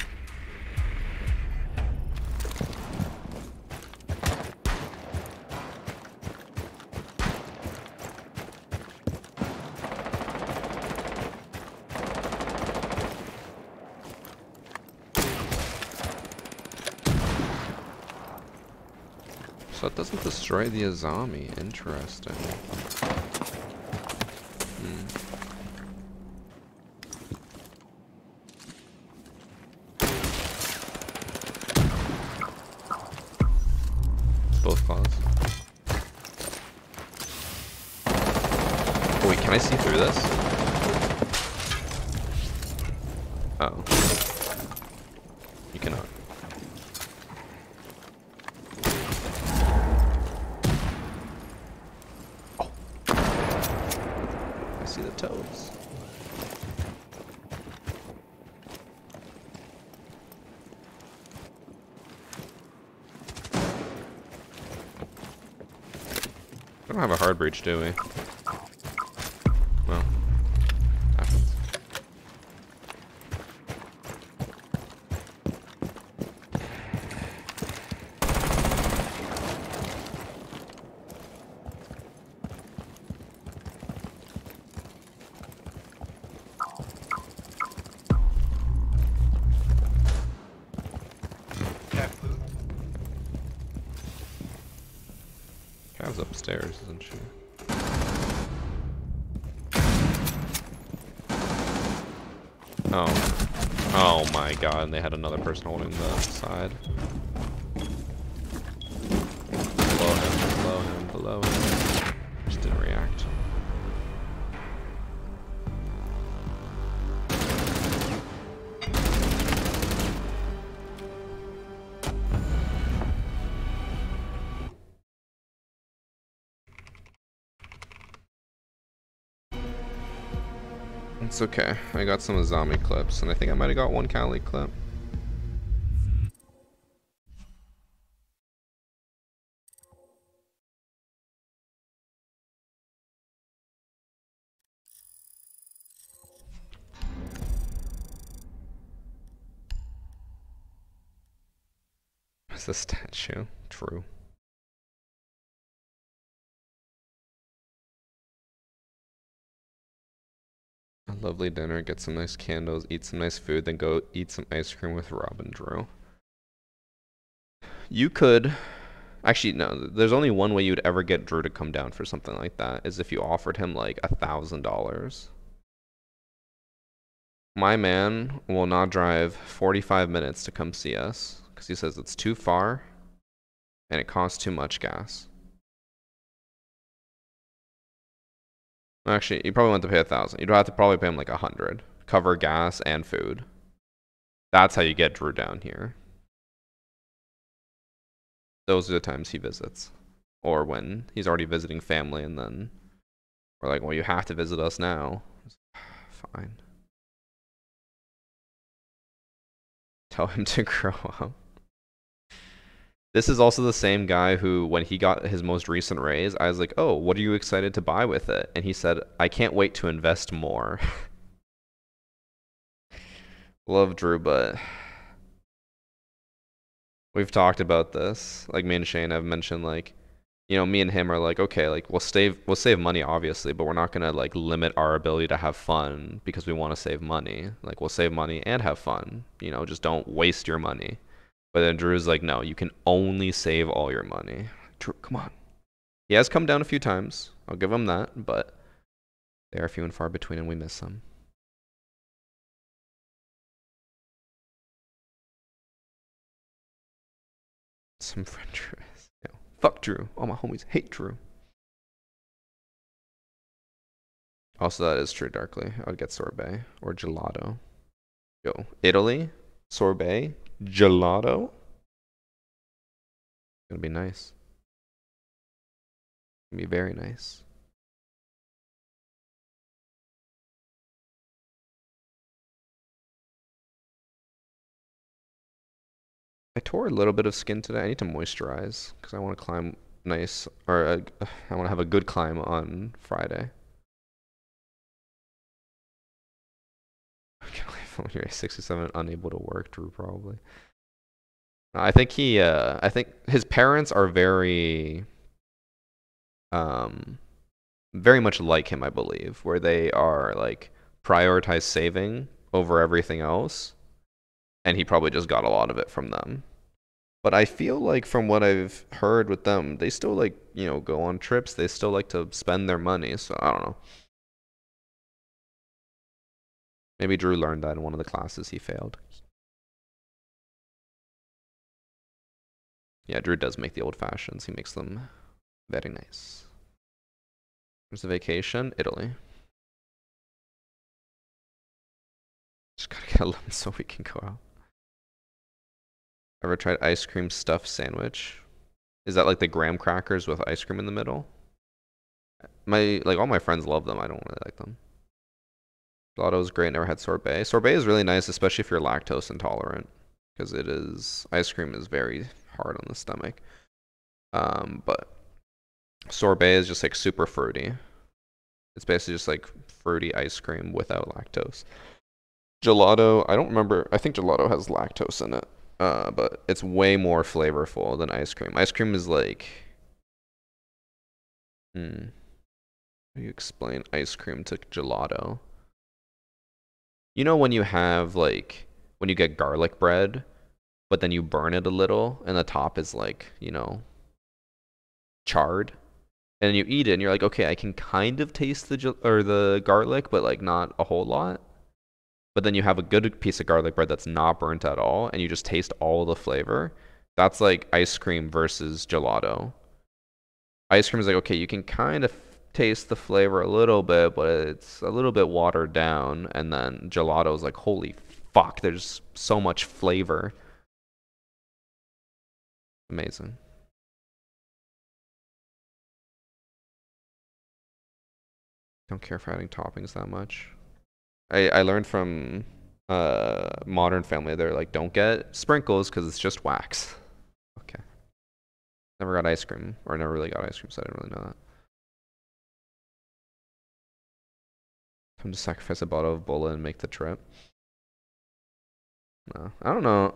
So it doesn't destroy the Azami. Interesting. Both claws. Oh wait, can I see through this? Oh. You cannot. See the toes. We don't have a hard breach, do we? Well, happens. Cav's upstairs, isn't she? Oh. Oh my god, they had another person holding the side. Below him, below him, below him. Just didn't react. It's okay. I got some zombie clips, and I think I might have got one Cali clip. What's the statue? True. A lovely dinner, get some nice candles, eat some nice food, then go eat some ice cream with Rob and Drew. You could. Actually, no, there's only one way you'd ever get Drew to come down for something like that, is if you offered him like $1,000. My man will not drive 45 minutes to come see us because he says it's too far and it costs too much gas. Actually, you probably want to pay 1,000. You'd have to probably pay him like 100, cover gas and food. That's how you get Drew down here. Those are the times he visits, or when he's already visiting family, and then we're like, well, you have to visit us now. Fine. Tell him to grow up. This is also the same guy who, when he got his most recent raise, I was like, oh, what are you excited to buy with it? And he said, I can't wait to invest more. Love Drew, but we've talked about this. Like, me and Shane have mentioned, like, you know, me and him are like, okay, like we'll save money obviously, but we're not gonna like limit our ability to have fun because we want to save money. Like, we'll save money and have fun. You know, just don't waste your money. But then Drew's like, no, you can only save all your money. Drew, come on. He has come down a few times. I'll give him that, but they are few and far between, and we miss him. Some friend Drew is. Yeah. Fuck Drew. All my homies hate Drew. Also, that is true, Darkly. I would get sorbet or gelato. Yo, Italy, sorbet, gelato. It's gonna be nice. It's gonna be very nice. I tore a little bit of skin today. I need to moisturize because I want to climb nice, or I want to have a good climb on Friday. I can't believe when you're 67 unable to work, Drew probably. I think I think his parents are um, very much like him, I believe, where they are like prioritize saving over everything else, and he probably just got a lot of it from them. But I feel like from what I've heard with them, they still like, you know, go on trips. They still like to spend their money. So I don't know. Maybe Drew learned that in one of the classes he failed. Yeah, Drew does make the old fashions. He makes them very nice. There's a vacation, Italy. Just gotta get a loan so we can go out. Ever tried ice cream stuffed sandwich? Is that like the graham crackers with ice cream in the middle? All my friends love them. I don't really like them. Gelato is great. Never had sorbet. Sorbet is really nice, especially if you're lactose intolerant, because ice cream is very hard on the stomach. But sorbet is just like super fruity. It's basically just like fruity ice cream without lactose. Gelato, I don't remember. I think gelato has lactose in it. But it's way more flavorful than ice cream. Ice cream is like, how do you explain ice cream to gelato? You know when you have like, when you get garlic bread, but then you burn it a little, and the top is like, you know, charred, and you eat it, and you're like, okay, I can kind of taste the garlic, but like not a whole lot. But then you have a good piece of garlic bread that's not burnt at all, and you just taste all the flavor. That's like ice cream versus gelato. Ice cream is like, okay, you can kind of taste the flavor a little bit, but it's a little bit watered down. And then gelato is like, holy fuck, there's so much flavor. Amazing. Don't care for adding toppings that much. I learned from Modern Family. They're like, don't get sprinkles because it's just wax. Okay. Never got ice cream, or never really got ice cream, so I didn't really know that. Time to sacrifice a bottle of Bola and make the trip. No, I don't know.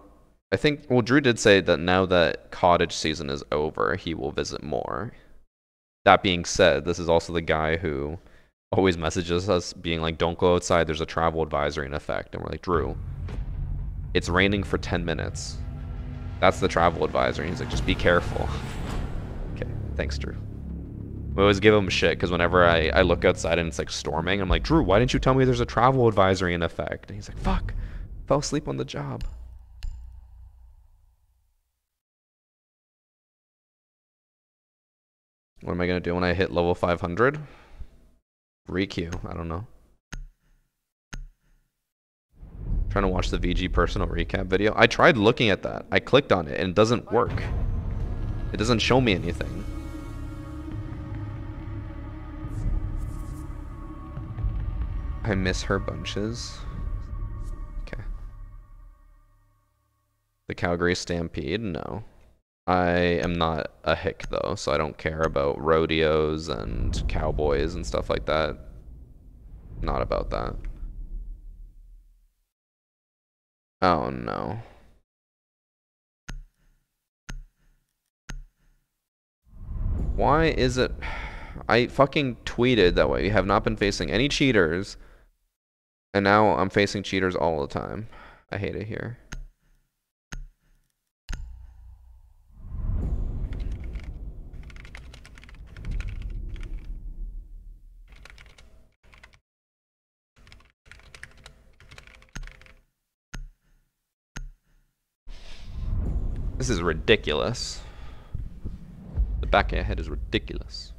I think, well, Drew did say that now that cottage season is over, he will visit more. That being said, this is also the guy who always messages us being like, don't go outside, there's a travel advisory in effect. And we're like, Drew, it's raining for 10 minutes. That's the travel advisory. He's like, just be careful. Okay, thanks, Drew. We always give him shit because whenever I look outside and it's like storming, I'm like, Drew, why didn't you tell me there's a travel advisory in effect? And he's like, fuck, fell asleep on the job. What am I going to do when I hit level 500? Requeue, I don't know. Trying to watch the VG personal recap video. I tried looking at that. I clicked on it and it doesn't work. It doesn't show me anything. I miss her bunches. Okay. The Calgary Stampede? No. I am not a hick though, so I don't care about rodeos and cowboys and stuff like that. Not about that. Oh no. Why is it... I fucking tweeted that way. We have not been facing any cheaters. And now I'm facing cheaters all the time. I hate it here. This is ridiculous. The back of your head is ridiculous.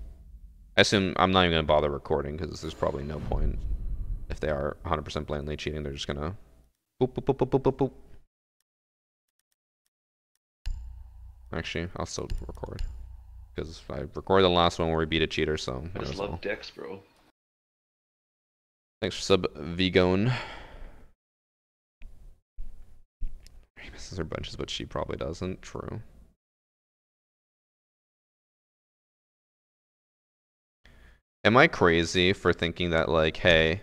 I assume I'm not even going to bother recording because there's probably no point. If they are 100% blatantly cheating, they're just going to boop, boop, boop, boop, boop, boop, boop. Actually, I'll still record. Because I recorded the last one where we beat a cheater, so... I just love Dex, bro. Thanks for sub, Vigone. He misses her bunches, but she probably doesn't. True. Am I crazy for thinking that, like, hey,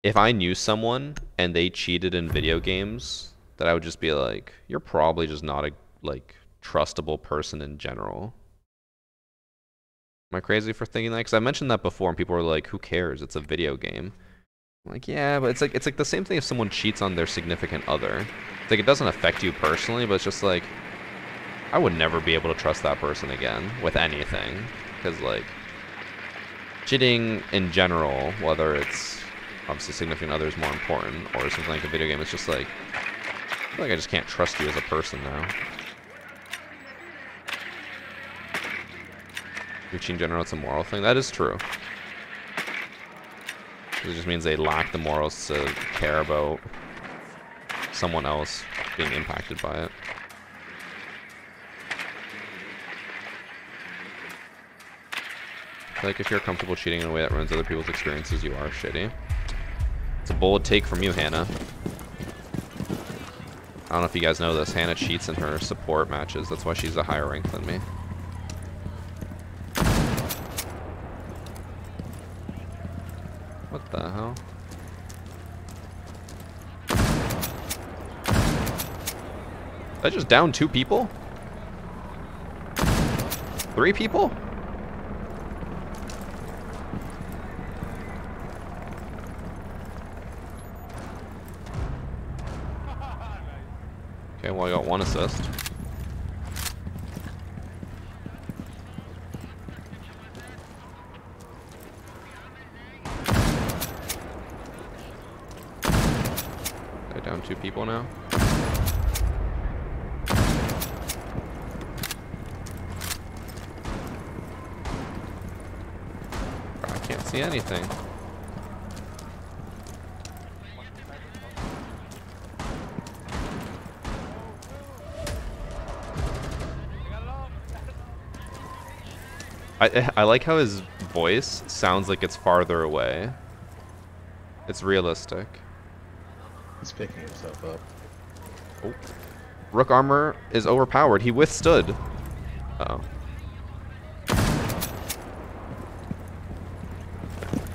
if I knew someone and they cheated in video games, that I would just be like, you're probably just not a, like, trustable person in general? Am I crazy for thinking that? Because I mentioned that before and people were like, who cares? It's a video game. I'm like, yeah, but it's like the same thing if someone cheats on their significant other. It's like it doesn't affect you personally, but it's just like, I would never be able to trust that person again with anything. Because, like, cheating in general, whether it's obviously significant other is more important or something like a video game, it's just like, I feel like I just can't trust you as a person now. Cheating in general, it's a moral thing. That is true. It just means they lack the morals to care about someone else being impacted by it. Like, if you're comfortable cheating in a way that ruins other people's experiences, you are shitty. It's a bold take from you, Hannah. I don't know if you guys know this. Hannah cheats in her support matches. That's why she's a higher rank than me. What the hell? Did I just down 2 people? 3 people? Okay, well I got 1 assist. I down 2 people now. I can't see anything. I like how his voice sounds like it's farther away. It's realistic. He's picking himself up. Oh. Rook armor is overpowered. He withstood. Uh-oh.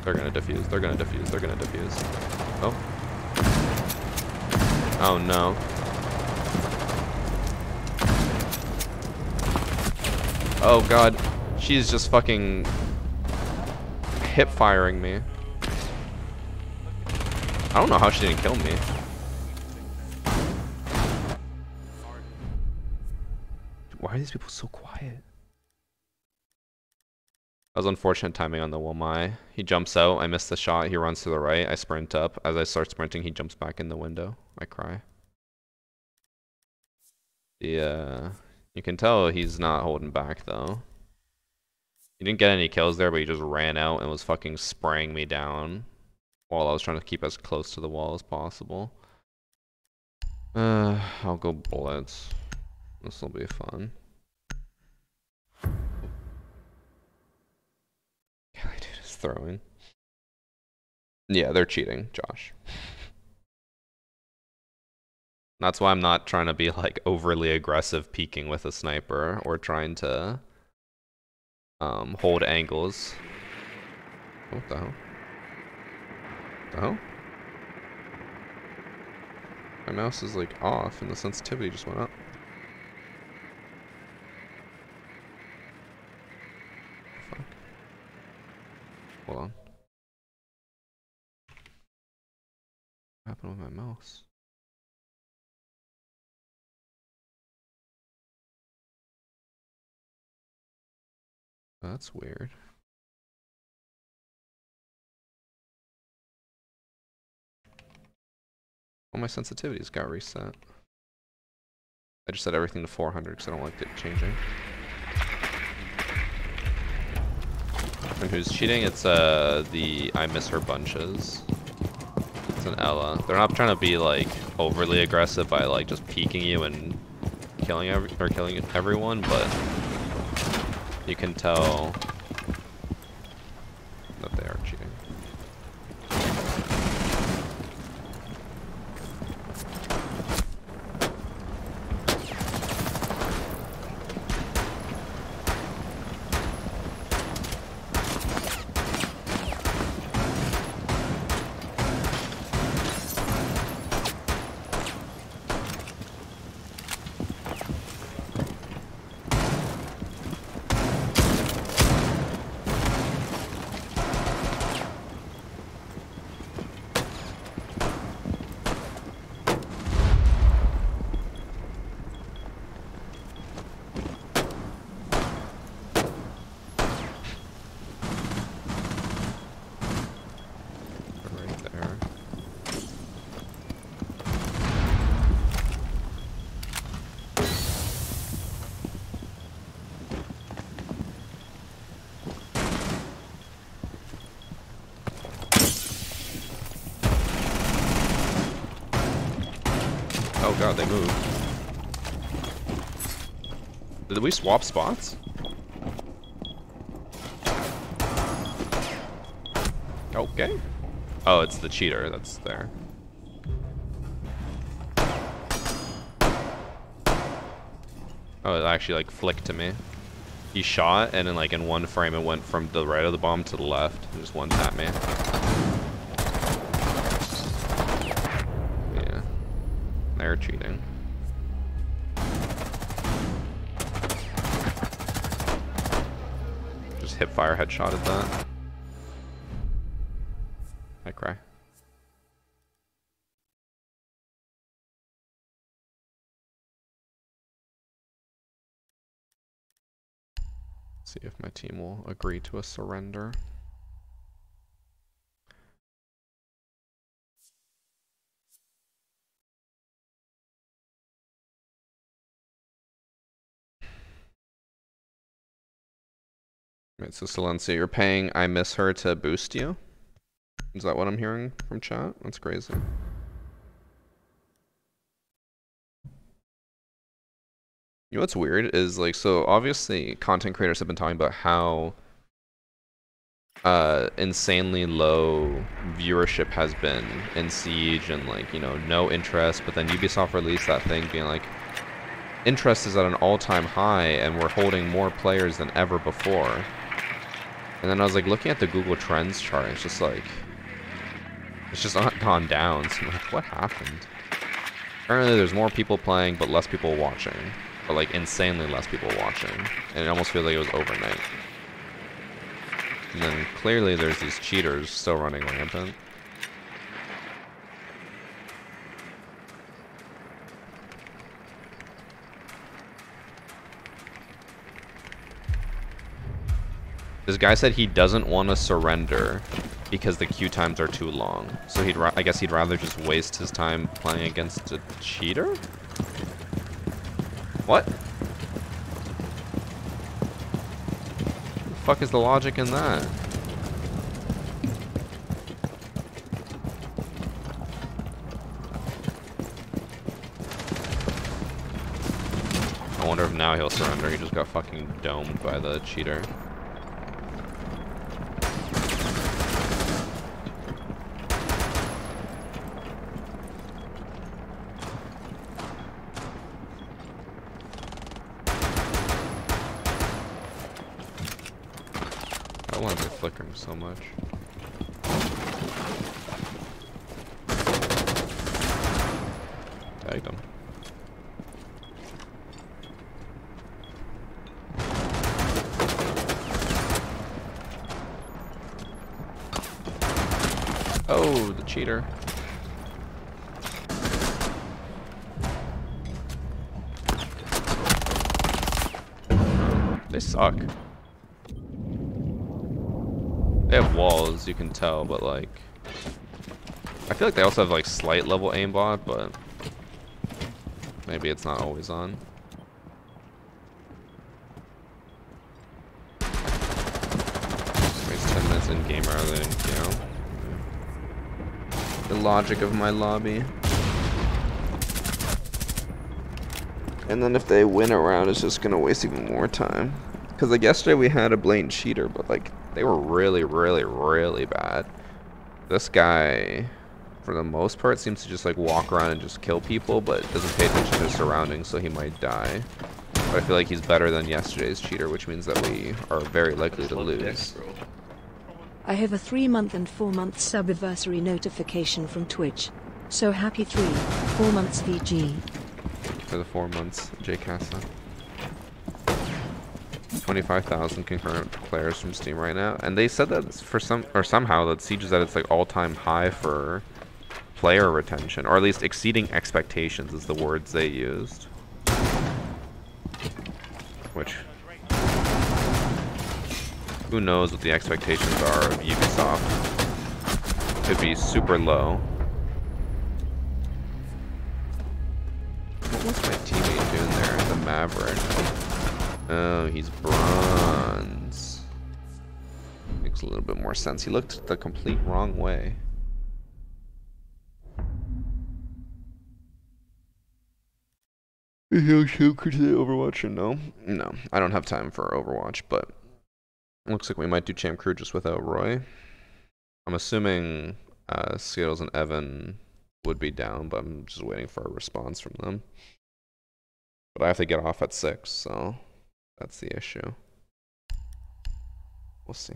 They're gonna defuse. They're gonna defuse. They're gonna defuse. Oh. Oh no. Oh god. She's just fucking hip firing me. I don't know how she didn't kill me. Why are these people so quiet? That was unfortunate timing on the Womai. He jumps out, I miss the shot, he runs to the right, I sprint up. As I start sprinting, he jumps back in the window. I cry. Yeah, you can tell he's not holding back though. He didn't get any kills there, but he just ran out and was fucking spraying me down while I was trying to keep as close to the wall as possible. I'll go bullets. This will be fun. Yeah, dude is throwing. Yeah, they're cheating, Josh. That's why I'm not trying to be like overly aggressive peeking with a sniper or trying to hold angles. What the hell? The hell? My mouse is like off and the sensitivity just went up. Fuck. Hold on. What happened with my mouse? That's weird. All my sensitivities got reset. I just set everything to 400 because I don't like it changing. And who's cheating? It's the I miss her bunches. It's an Ella. They're not trying to be like overly aggressive by like just peeking you and killing everyone, but you can tell that they are cheating. Oh god, they moved. Did we swap spots? Okay. Oh, it's the cheater that's there. Oh, it actually like flicked to me. He shot and then like in one frame it went from the right of the bomb to the left. It just one tapped me. Yeah. They're cheating. Just hip fire headshot at that. I cry. See if my team will agree to a surrender. Right, so Silencia, you're paying I miss her to boost you? Is that what I'm hearing from chat? That's crazy. You know what's weird is like, so obviously content creators have been talking about how insanely low viewership has been in Siege and like, you know, no interest, but then Ubisoft released that thing being like, interest is at an all-time high and we're holding more players than ever before. And then I was like looking at the Google Trends chart, it's just like, it's just not gone down. So I'm like, what happened? Apparently there's more people playing but less people watching. But like insanely less people watching. And it almost feels like it was overnight. And then clearly there's these cheaters still running rampant. This guy said he doesn't want to surrender because the queue times are too long. So I guess he'd rather just waste his time playing against a cheater? What? The fuck is the logic in that? I wonder if now he'll surrender. He just got fucking domed by the cheater. Why is it flickering so much? Tagged him. Oh, the cheater. They suck. They have walls, you can tell, but like, I feel like they also have like slight level aimbot, but maybe it's not always on. Waste 10 minutes in game rather than, you know, the logic of my lobby. And then if they win a round, it's just gonna waste even more time. Cause like yesterday we had a blatant cheater, but like they were really, really, really bad. This guy, for the most part, seems to just like walk around and just kill people, but doesn't pay attention to his surroundings, so he might die. But I feel like he's better than yesterday's cheater, which means that we are very likely to lose. Dex, bro. I have a 3-month and 4-month subiversary notification from Twitch. So happy 3-4 months VG. For the 4 months, J Casa. 25,000 concurrent players from Steam right now, and they said that for somehow that Siege is at its like all-time high for player retention, or at least exceeding expectations is the words they used. Which, who knows what the expectations are of Ubisoft? Could be super low. What's my teammate doing there? The Maverick. Oh, he's bronze. Makes a little bit more sense. He looked the complete wrong way. Is he so to Overwatch or no? No, I don't have time for Overwatch, but looks like we might do Champ Crew just without Roy. I'm assuming Skittles and Evan would be down, but I'm just waiting for a response from them. But I have to get off at 6, so that's the issue. We'll see.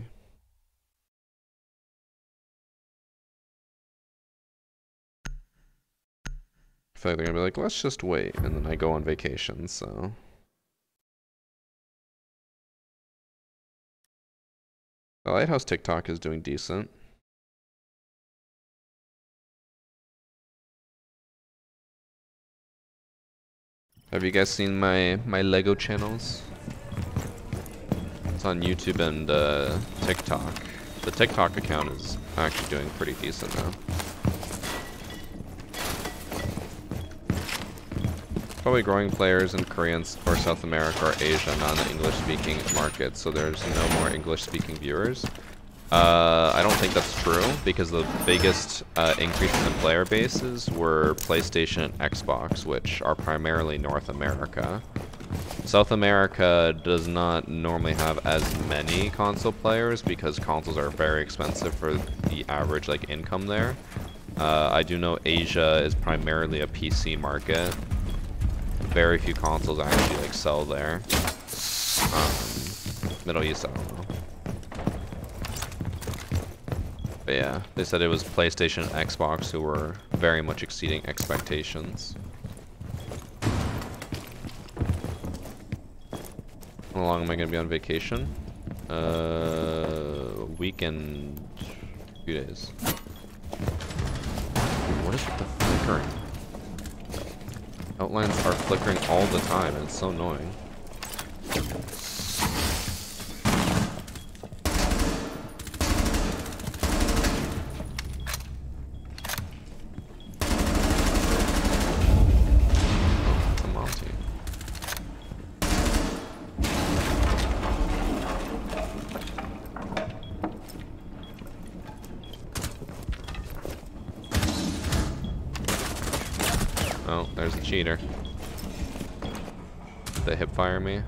I feel like they're gonna be like, let's just wait, and then I go on vacation, so. The Lighthouse TikTok is doing decent. Have you guys seen my Lego channels? It's on YouTube and TikTok. The TikTok account is actually doing pretty decent now. Probably growing players in Korea or South America or Asia, not in the English-speaking market, so there's no more English-speaking viewers. I don't think that's true, because the biggest increases in player bases were PlayStation and Xbox, which are primarily North America. South America does not normally have as many console players because consoles are very expensive for the average like income there. I do know Asia is primarily a PC market. Very few consoles actually like sell there. Middle East, I don't know. But yeah, they said it was PlayStation and Xbox who were very much exceeding expectations. How long am I gonna be on vacation? A week and a few days. Dude, what is with the flickering? Outlines are flickering all the time and it's so annoying. Oh, there's a cheater. They hip fire me.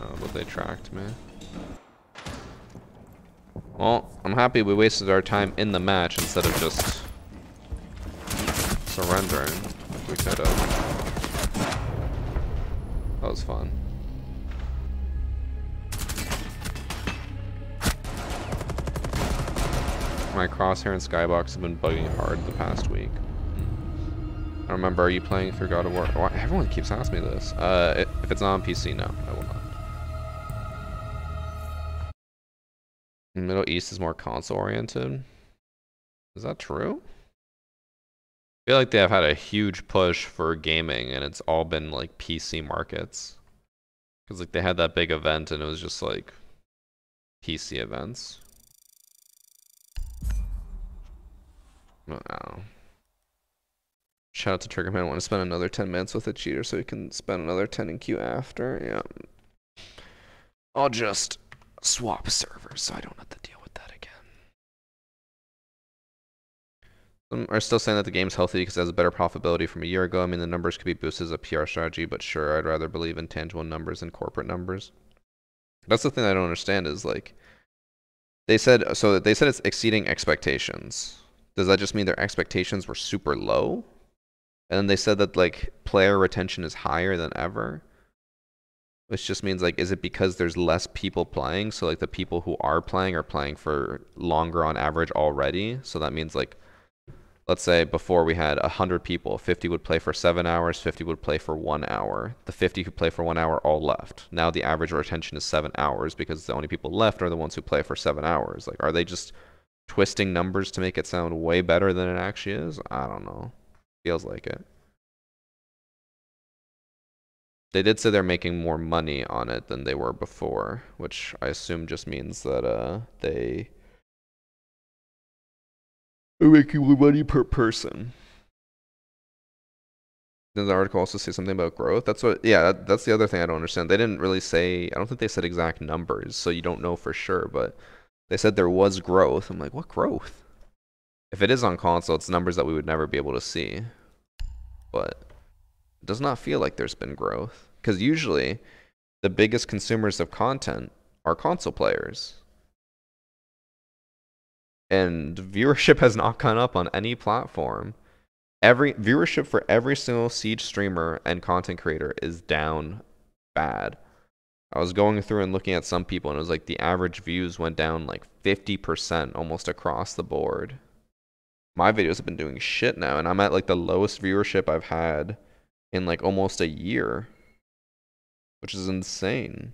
Oh, but they tracked me. Well, I'm happy we wasted our time in the match instead of just surrendering. We could have. That was fun. My crosshair and skybox have been bugging hard the past week. I remember, are you playing through God of War? Why, everyone keeps asking me this. If it's not on PC, no, I will not. Middle East is more console oriented. Is that true? I feel like they have had a huge push for gaming and it's all been like PC markets. Because like they had that big event and it was just like PC events. I don't know. Shout out to Triggerman. I want to spend another 10 minutes with a cheater so he can spend another 10 in queue after. Yeah. I'll just swap servers so I don't have to deal with that again. Some are still saying that the game's healthy because it has a better profitability from a year ago. I mean, the numbers could be boosted as a PR strategy, but sure, I'd rather believe in tangible numbers than corporate numbers. That's the thing I don't understand is like, they said it's exceeding expectations. Does that just mean their expectations were super low? And then they said that like player retention is higher than ever. Which just means like, is it because there's less people playing? So like the people who are playing for longer on average already. So that means like, let's say before we had 100 people, 50 would play for 7 hours, 50 would play for 1 hour. The 50 who play for 1 hour all left. Now the average retention is 7 hours because the only people left are the ones who play for 7 hours. Like, are they just twisting numbers to make it sound way better than it actually is? I don't know. Feels like it. They did say they're making more money on it than they were before, which I assume just means that they are making more money per person. Did the article also say something about growth? That's what, yeah, that's the other thing I don't understand. They didn't really say, I don't think they said exact numbers, so you don't know for sure, but they said there was growth. I'm like, what growth? If it is on console, it's numbers that we would never be able to see. But it does not feel like there's been growth. Because usually, the biggest consumers of content are console players. And viewership has not gone up on any platform. Every viewership for every single Siege streamer and content creator is down bad. I was going through and looking at some people, and it was like the average views went down like 50% almost across the board. My videos have been doing shit now, and I'm at like the lowest viewership I've had in like almost a year, which is insane.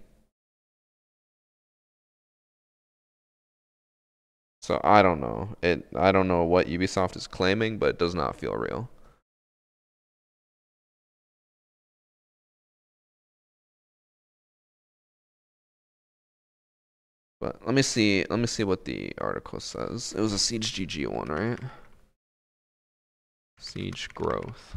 So I don't know. I don't know what Ubisoft is claiming, but it does not feel real. But let me see what the article says. It was a Siege GG one, right? Siege growth.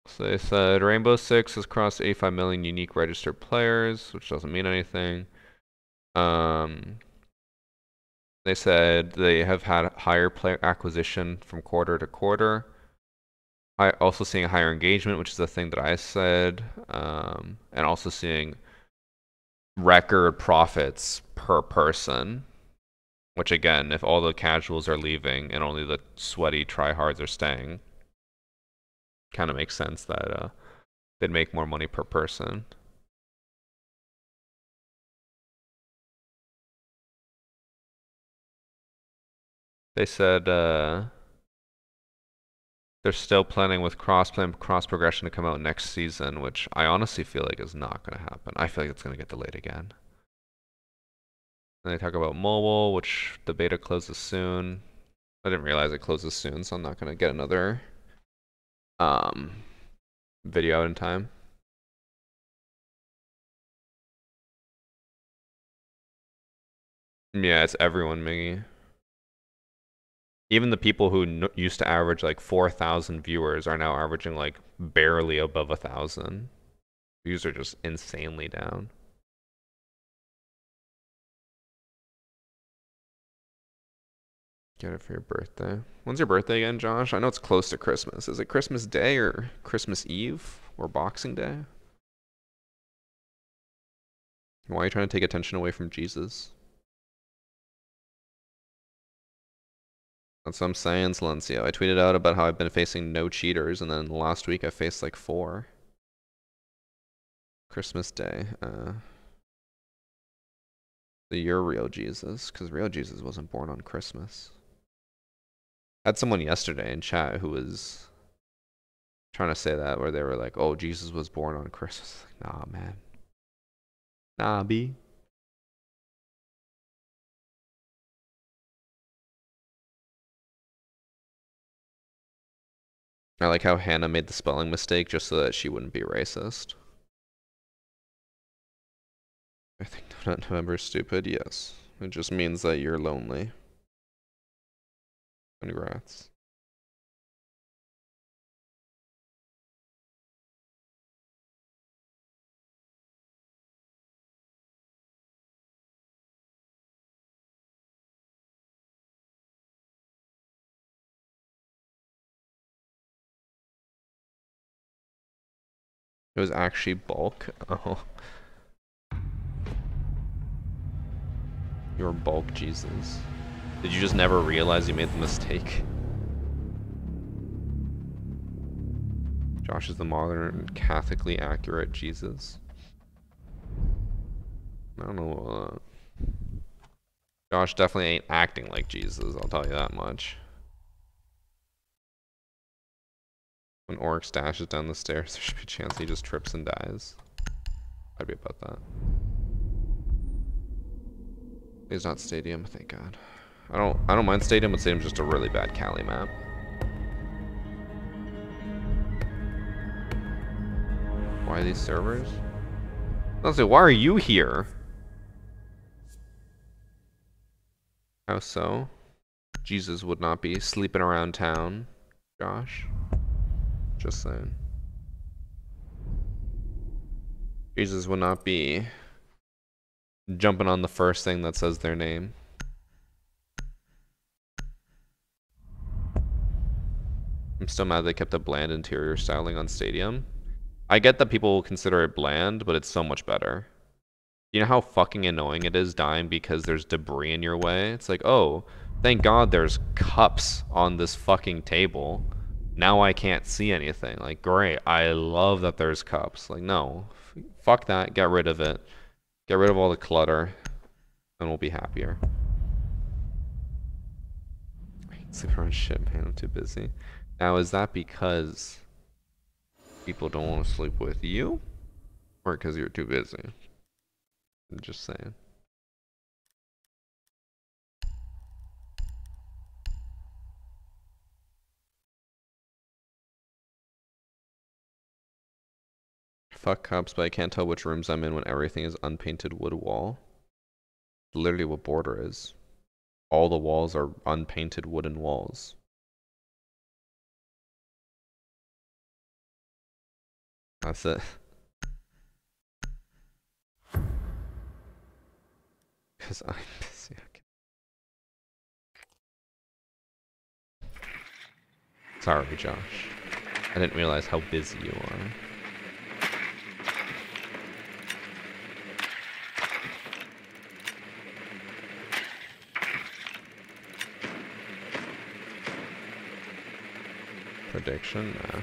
So they said Rainbow Six has crossed 85 million unique registered players, which doesn't mean anything. They said they have had higher player acquisition from quarter to quarter. Also seeing higher engagement, which is the thing that I said, and also seeing record profits per person, which again, if all the casuals are leaving and only the sweaty tryhards are staying, kind of makes sense that they'd make more money per person. They said they're still planning with cross progression to come out next season, which I honestly feel like is not going to happen. I feel like it's going to get delayed again. And they talk about mobile, which the beta closes soon. I didn't realize it closes soon, so I'm not going to get another video out in time. Yeah, it's everyone, Miggy. Even the people who used to average like 4,000 viewers are now averaging like barely above 1,000. Views are just insanely down. Get it for your birthday. When's your birthday again, Josh? I know it's close to Christmas. Is it Christmas Day or Christmas Eve or Boxing Day? Why are you trying to take attention away from Jesus? That's what I'm saying, Silencio. I tweeted out about how I've been facing no cheaters, and then last week I faced like 4. Christmas Day. You're real Jesus, because real Jesus wasn't born on Christmas. I had someone yesterday in chat who was trying to say that, where they were like, oh, Jesus was born on Christmas. Like, nah, man. Nah, B. I like how Hannah made the spelling mistake just so that she wouldn't be racist. I think Donut November is stupid. Yes. It just means that you're lonely. Congrats. It was actually bulk. Oh. You're bulk Jesus. Did you just never realize you made the mistake? Josh is the modern, Catholically accurate Jesus. I don't know. Josh definitely ain't acting like Jesus, I'll tell you that much. When Oryx dashes down the stairs, there should be a chance he just trips and dies. I'd be about that. It's not Stadium, thank God. I don't mind Stadium, but Stadium's just a really bad Cali map. Why are these servers? Honestly, why are you here? How so? Jesus would not be sleeping around town, Josh. Just saying. Jesus would not be jumping on the first thing that says their name. I'm still mad they kept a bland interior styling on Stadium. I get that people will consider it bland, but it's so much better. You know how fucking annoying it is dying because there's debris in your way? It's like, oh, thank God there's cups on this fucking table. Now I can't see anything. Like, great. I love that there's cups. Like, no. Fuck that. Get rid of it. Get rid of all the clutter. And we'll be happier. I can't sleep around shit, man. I'm too busy. Now, is that because people don't want to sleep with you? Or because you're too busy? I'm just saying. Fuck cups, but I can't tell which rooms I'm in when everything is unpainted wood wall. Literally what border is. All the walls are unpainted wooden walls. That's it. Because I'm busy. Okay. Sorry, Josh. I didn't realize how busy you are. Prediction? Nah.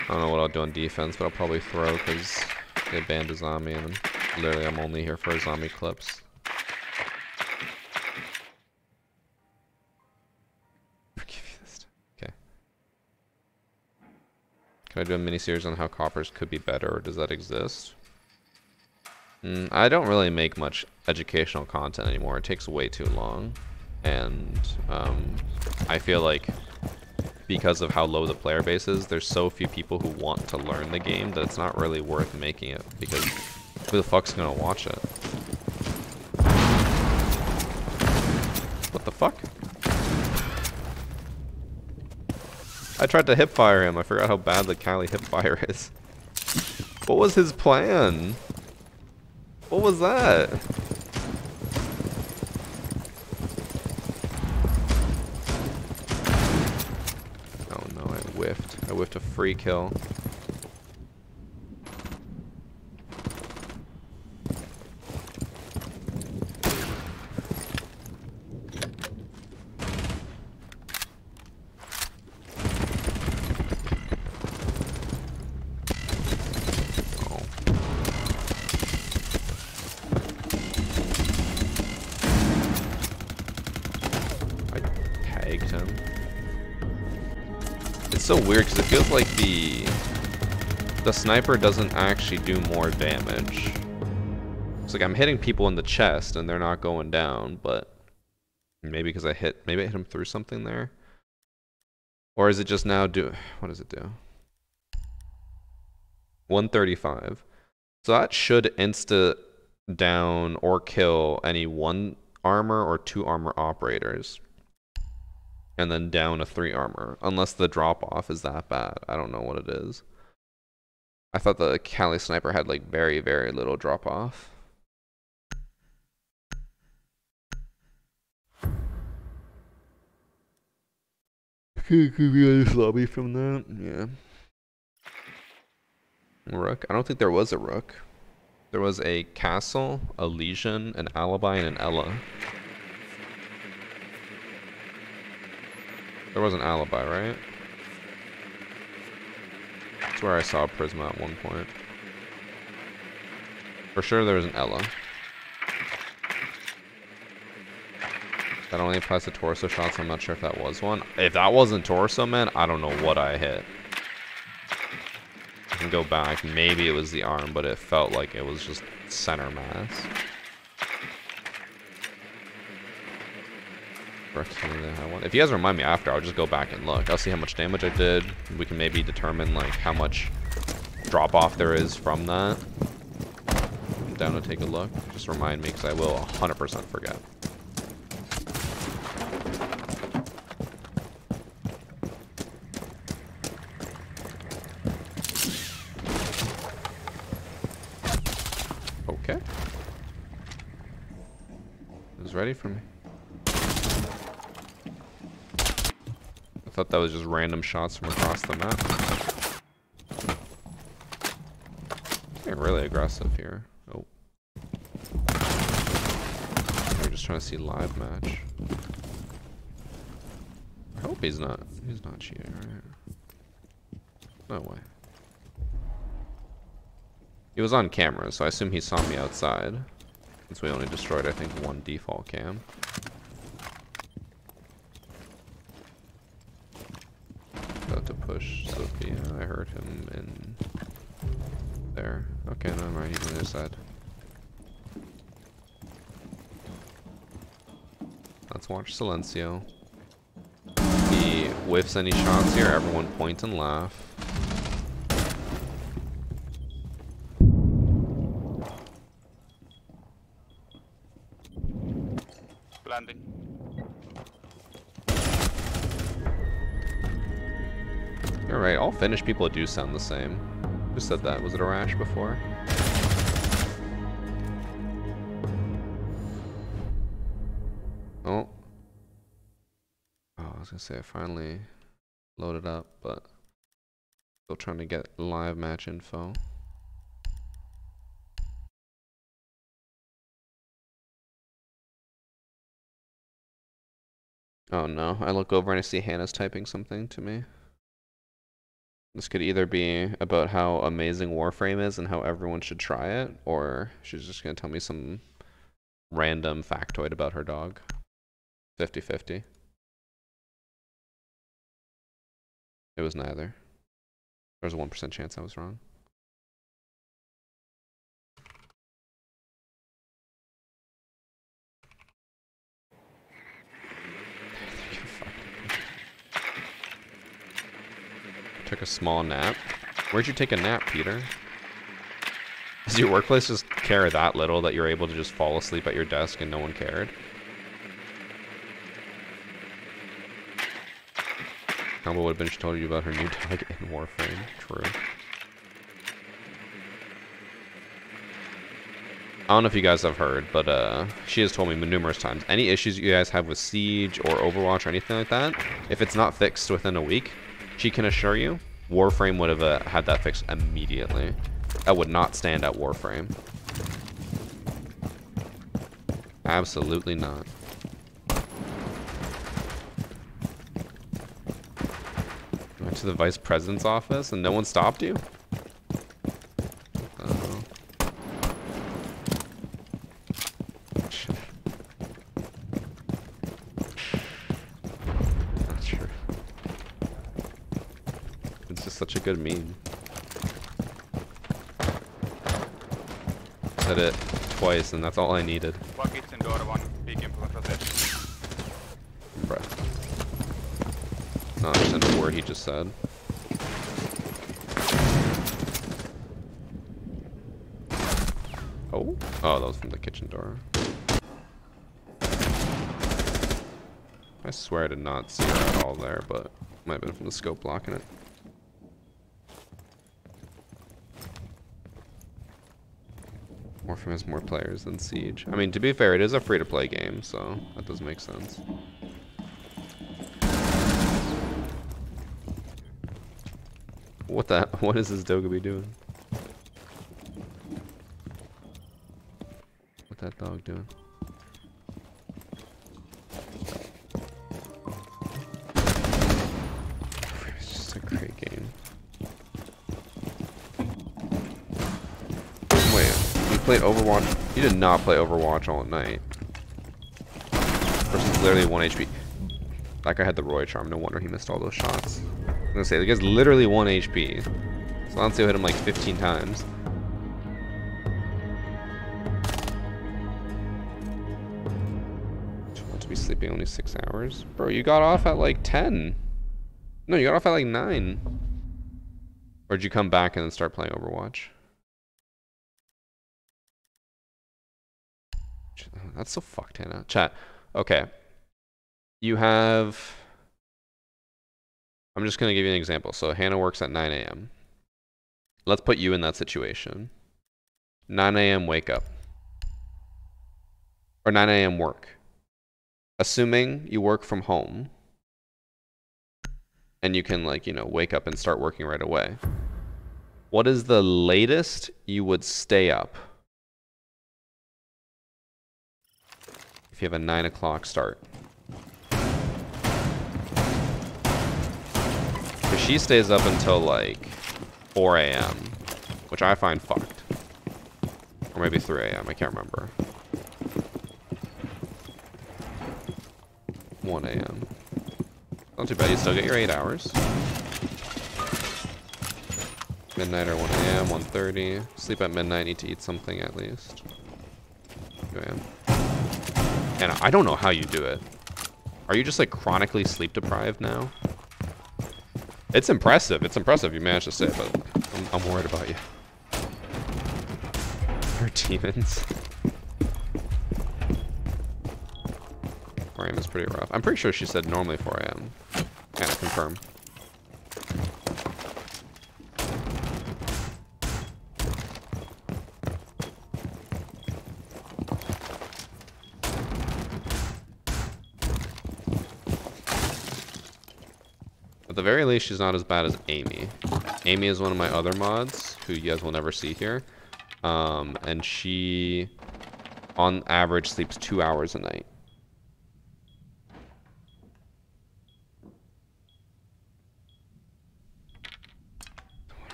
I don't know what I'll do on defense, but I'll probably throw because they banned a zombie and literally I'm only here for zombie clips. I'll give you this. Okay. Can I do a mini series on how coppers could be better, or does that exist? I don't really make much educational content anymore. It takes way too long, and I feel like because of how low the player base is, there's so few people who want to learn the game that it's not really worth making it, because who the fuck's gonna watch it? What the fuck? I tried to hip fire him. I forgot how bad the Cali hip fire is. What was his plan? What was that? Oh no, I whiffed. I whiffed a free kill. It's so weird because it feels like the sniper doesn't actually do more damage. It's like I'm hitting people in the chest and they're not going down, but maybe because maybe I hit him through something there. Or is it just now what does it do? 135. So that should insta down or kill any 1 armor or 2 armor operators. And then down a 3 armor, unless the drop off is that bad. I don't know what it is. I thought the Cali sniper had like very, very little drop off. Could be a lobby from that. Yeah. Rook. I don't think there was a rook. There was a castle, a legion, an alibi, and an Ella. There was an alibi, right? That's where I saw a Prisma at one point. For sure there was an Ella. That only applies to torso shots. I'm not sure if that was one. If that wasn't torso, man, I don't know what I hit. I can go back. Maybe it was the arm, but it felt like it was just center mass. If you guys remind me after, I'll just go back and look. I'll see how much damage I did. We can maybe determine like how much drop off there is from that. I'm down to take a look. Just remind me because I will 100% forget. Okay. It was ready for me. I thought that was just random shots from across the map. Getting really aggressive here. Oh. We're just trying to see live match. I hope he's not cheating, right? No way. He was on camera, so I assume he saw me outside. Since we only destroyed, I think, 1 default cam. About to push Sophia. I heard him in there. Okay, never mind. He's on the other side. Let's watch Silencio. If he whiffs any shots here, everyone point and laugh. Landing. You're right, all Finnish people do sound the same. Who said that? Was it Arash before? Oh. Oh, I was gonna say I finally loaded up, but still trying to get live match info. Oh no, I look over and I see Hannah's typing something to me. This could either be about how amazing Warframe is and how everyone should try it, or she's just gonna tell me some random factoid about her dog. 50-50. It was neither. There's a 1% chance I was wrong. Took a small nap. Where'd you take a nap, Peter? Does your workplace just care that little that you're able to just fall asleep at your desk and no one cared? Combo would have been she told you about her new dog in Warframe. True. I don't know if you guys have heard, but she has told me numerous times, any issues you guys have with Siege or Overwatch or anything like that, if it's not fixed within a week, she can assure you, Warframe would have had that fixed immediately. That would not stand at Warframe. Absolutely not. Went to the vice president's office and no one stopped you? Such a good meme. Said it twice and that's all I needed. One kitchen door, one big influence of it. Bruh. Not understand a word he just said. Oh? Oh, that was from the kitchen door. I swear I did not see her at all there, but might have been from the scope blocking it. Warframe has more players than Siege. I mean, to be fair, it is a free-to-play game, so that does make sense. What is this Dogaby doing? What that dog doing? It's just a great game. Wait. Played Overwatch. You did not play Overwatch all night. Person's literally 1 HP. That guy had the Roy charm. No wonder he missed all those shots. I'm gonna say the guy's literally 1 HP. So honestly, I hit him like 15 times. Do you want to be sleeping only 6 hours? Bro, you got off at like 10. No, you got off at like 9. Or did you come back and then start playing Overwatch? That's so fucked, Hannah. Chat. Okay. You have... I'm just going to give you an example. So Hannah works at 9 a.m. Let's put you in that situation. 9 a.m. wake up. Or 9 a.m. work. Assuming you work from home. And you can, like, you know, wake up and start working right away. What is the latest you would stay up? If you have a 9 o'clock start. Because she stays up until like 4 a.m. Which I find fucked. Or maybe 3 a.m. I can't remember. 1 a.m. Not too bad. You still get your 8 hours. Midnight or 1 a.m. 1:30. Sleep at midnight. Need to eat something at least. 2 a.m. And I don't know how you do it. Are you just like chronically sleep deprived now? It's impressive. It's impressive you managed to stay, but I'm worried about you. Her demons. 4 a.m. is pretty rough. I'm pretty sure she said normally 4 a.m. Can I confirm? At the very least, she's not as bad as Amy. Amy is one of my other mods, who you guys will never see here. And she, on average, sleeps 2 hours a night.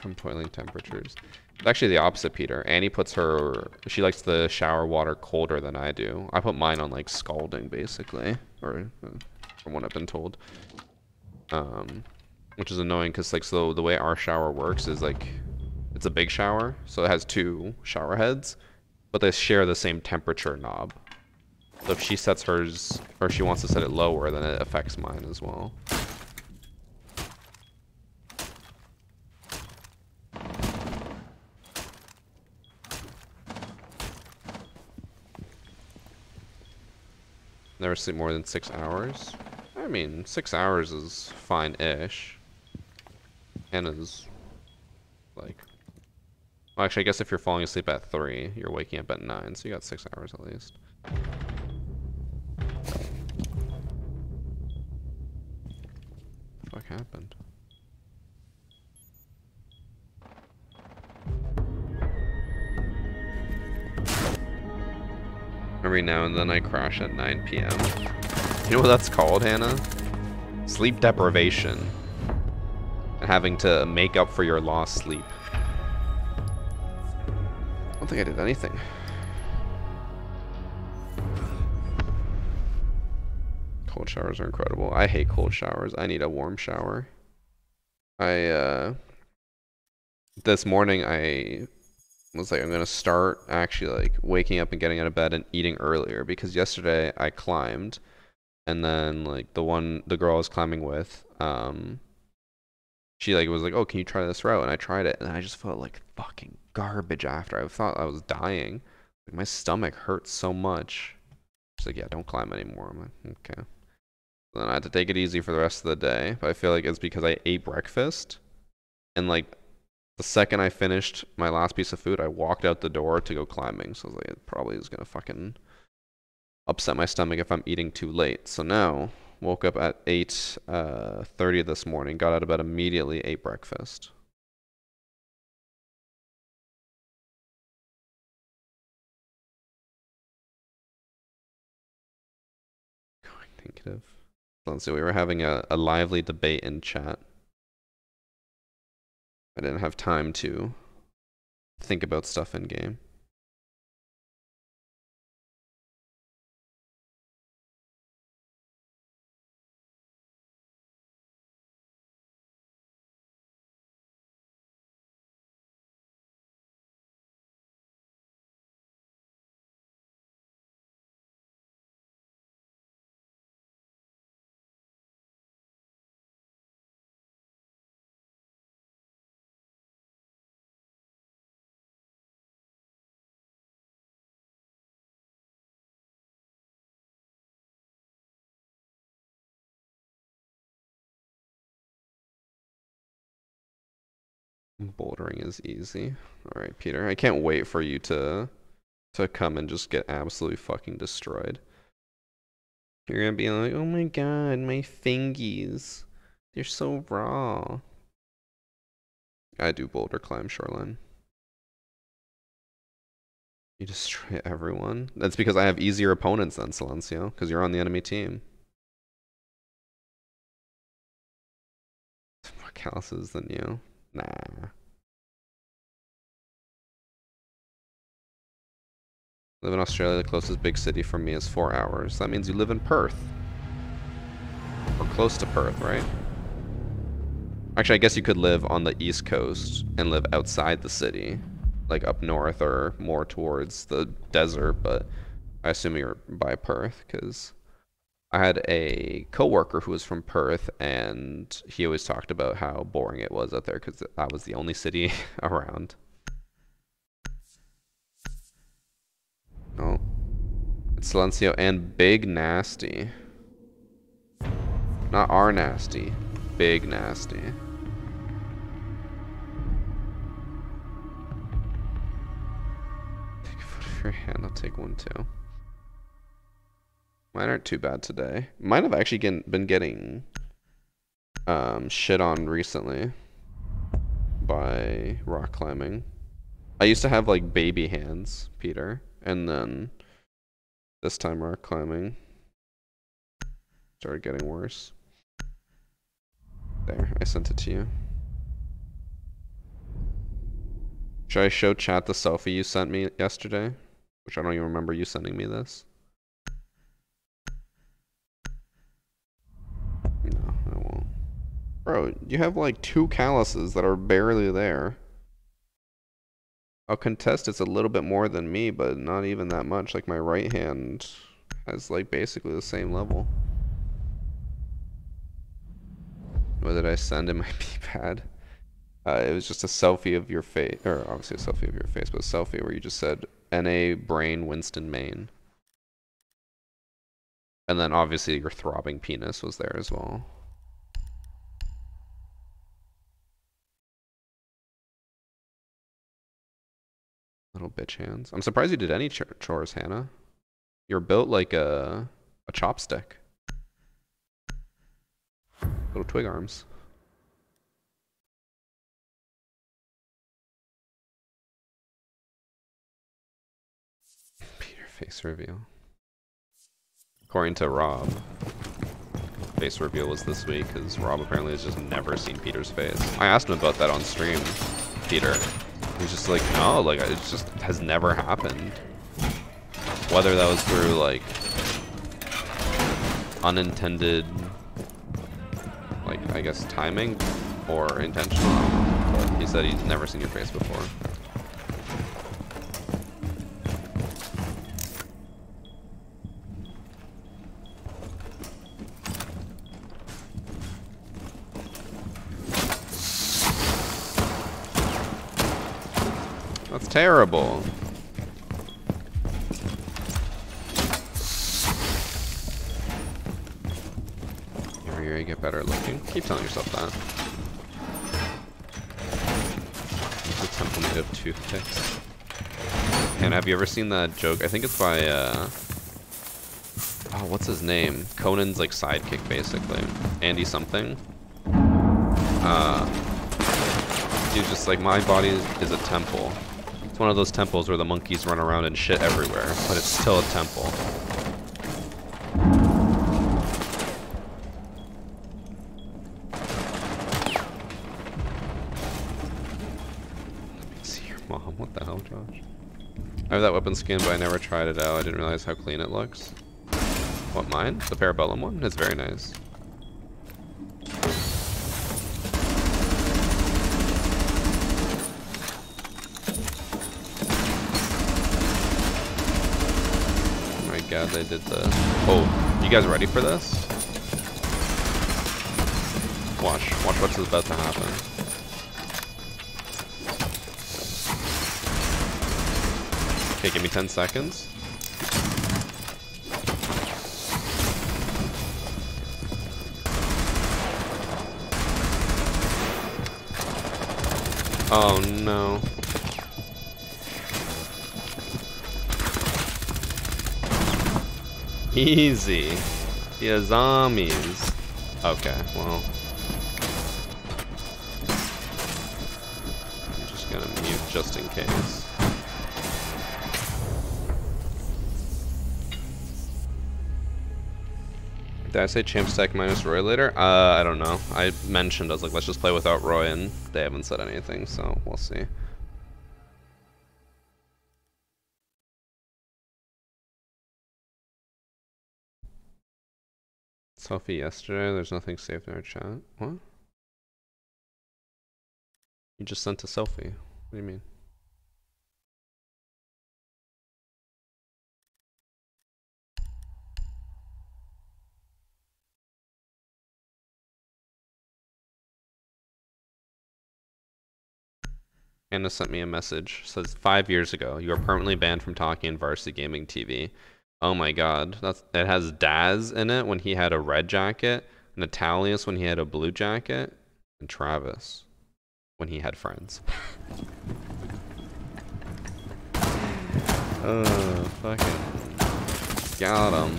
From boiling temperatures. It's actually the opposite, Peter. Annie puts she likes the shower water colder than I do. I put mine on like scalding, basically, or from what I've been told. Which is annoying because like so the way our shower works is like it's a big shower, so it has 2 shower heads, but they share the same temperature knob. So if she sets hers, or she wants to set it lower, then it affects mine as well. Never sleep more than 6 hours. I mean, 6 hours is fine-ish. Hannah's like, well, actually, I guess if you're falling asleep at 3, you're waking up at 9, so you got 6 hours at least. What the fuck happened? Every now and then I crash at 9 p.m. You know what that's called, Hannah? Sleep deprivation. And having to make up for your lost sleep. I don't think I did anything. Cold showers are incredible. I hate cold showers. I need a warm shower. This morning I was like, I'm gonna start actually like waking up and getting out of bed and eating earlier, because yesterday I climbed, and then like the girl I was climbing with, she like was like, oh, can you try this route? And I tried it, and I just felt like fucking garbage after. I thought I was dying. Like, my stomach hurts so much. She's like, yeah, don't climb anymore. I'm like, okay. Then I had to take it easy for the rest of the day, but I feel like it's because I ate breakfast, and like the second I finished my last piece of food, I walked out the door to go climbing. So I was like, it probably is gonna fucking upset my stomach if I'm eating too late. So now, woke up at 8:30 this morning, got out of bed immediately, ate breakfast. Going negative. Let's see, we were having a lively debate in chat. I didn't have time to think about stuff in game. Bouldering is easy. All right, Peter. I can't wait for you to come and just get absolutely fucking destroyed. You're gonna be like, oh my god, my fingies. They're so raw. I do boulder climb shoreline. You destroy everyone? That's because I have easier opponents than Silencio, because you're on the enemy team. More calluses than you. Nah. Live in Australia, the closest big city from me is 4 hours. That means you live in Perth. Or close to Perth, right? Actually, I guess you could live on the East Coast and live outside the city. Like up north or more towards the desert, but I assume you're by Perth, because I had a coworker who was from Perth, and he always talked about how boring it was out there because that was the only city around. Oh, it's Silencio and Big Nasty. Not our nasty, Big Nasty. Take a photo of your hand, I'll take one too. Mine aren't too bad today. Mine have actually been getting shit on recently by rock climbing. I used to have like baby hands, Peter, and then this time rock climbing started getting worse. There, I sent it to you. Should I show chat the selfie you sent me yesterday? Which I don't even remember you sending me this. No, I won't. Bro, you have like 2 calluses that are barely there. I'll contest it's a little bit more than me, but not even that much. Like my right hand has like basically the same level. What did I send? It might be bad. It was just a selfie of your face, or obviously a selfie of your face, but a selfie where you just said NA Brain Winston Main. And then obviously your throbbing penis was there as well. Little bitch hands. I'm surprised you did any chores, Hannah. You're built like a chopstick. Little twig arms. Peter face reveal. According to Rob, face reveal was this week because Rob apparently has just never seen Peter's face. I asked him about that on stream, Peter. He's just like, no, like it just has never happened. Whether that was through like unintended, like I guess timing or intentional. But he said he's never seen your face before. That's terrible. Here, get better looking. Keep telling yourself that. It's a temple made of toothpicks. And have you ever seen that joke? I think it's by oh, what's his name? Conan's like sidekick, basically. Andy something. He's just like, my body is a temple. It's one of those temples where the monkeys run around and shit everywhere, but it's still a temple. See your mom, what the hell, Josh? I have that weapon skin, but I never tried it out. I didn't realize how clean it looks. What, mine? The Parabellum one? It's very nice. God, they did the... Oh, you guys ready for this? Watch what's about to happen. Okay, give me 10 seconds. Oh no. Easy. Yeah, zombies. Okay, well. I'm just gonna mute just in case. Did I say champ stack minus Roy later? I don't know. I mentioned, I was like, let's just play without Roy, and they haven't said anything, so we'll see. Selfie yesterday, there's nothing saved in our chat. What? You just sent a selfie. What do you mean? Anna sent me a message. It says 5 years ago, you were permanently banned from talking in Varsity Gaming TV. Oh my god, it has Daz in it when he had a red jacket, Natalius when he had a blue jacket, and Travis when he had friends. Oh, fucking got him.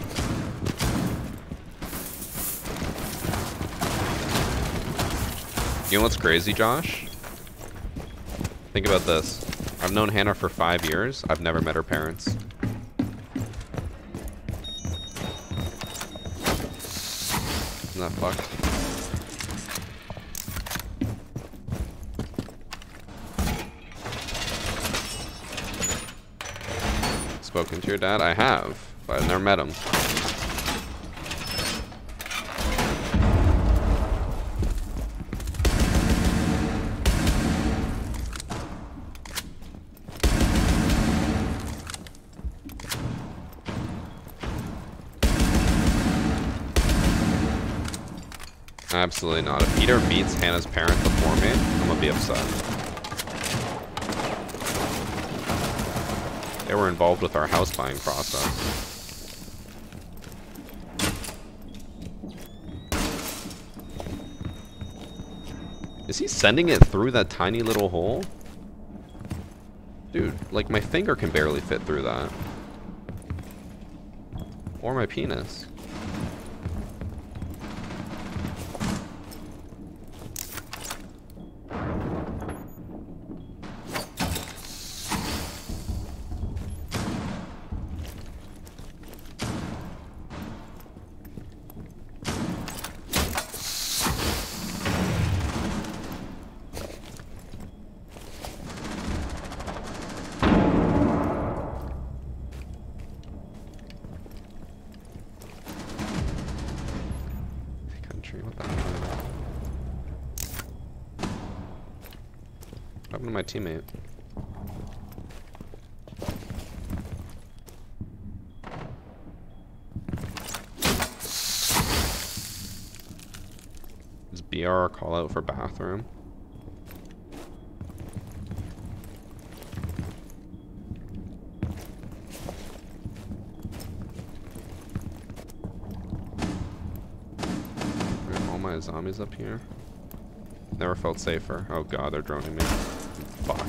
You know what's crazy, Josh? Think about this. I've known Hannah for 5 years. I've never met her parents. Isn't that fucked? Spoken to your dad? I have, but I've never met him. Absolutely not. If Peter meets Hannah's parents before me, I'm gonna be upset. They were involved with our house buying process. Is he sending it through that tiny little hole? Dude, like my finger can barely fit through that. Or my penis. What the hell? What happened to my teammate? Is BR a call out for bathroom? Zombies up here. Never felt safer. Oh god, they're droning me. Fuck.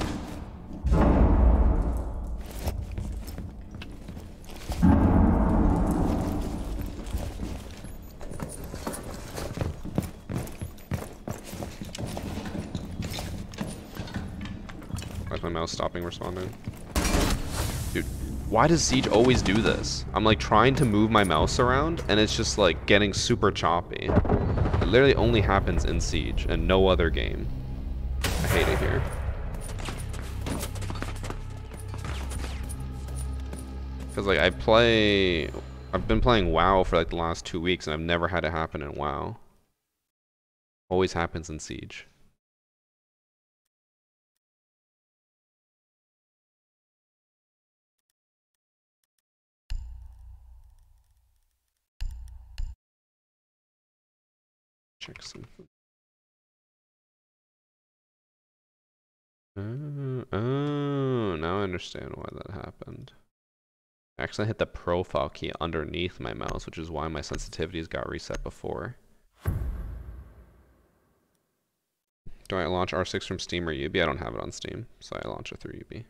Why is my mouse stopping responding? Dude, why does Siege always do this? I'm like trying to move my mouse around and it's just like getting super choppy. It literally only happens in Siege and no other game. I hate it here. Cause like I've been playing WoW for like the last 2 weeks and I've never had it happen in WoW. Always happens in Siege. Check something. Oh, now I understand why that happened. I actually hit the profile key underneath my mouse, which is why my sensitivities got reset before. Do I launch R6 from Steam or Ubi? I don't have it on Steam, so I launch it through Ubi.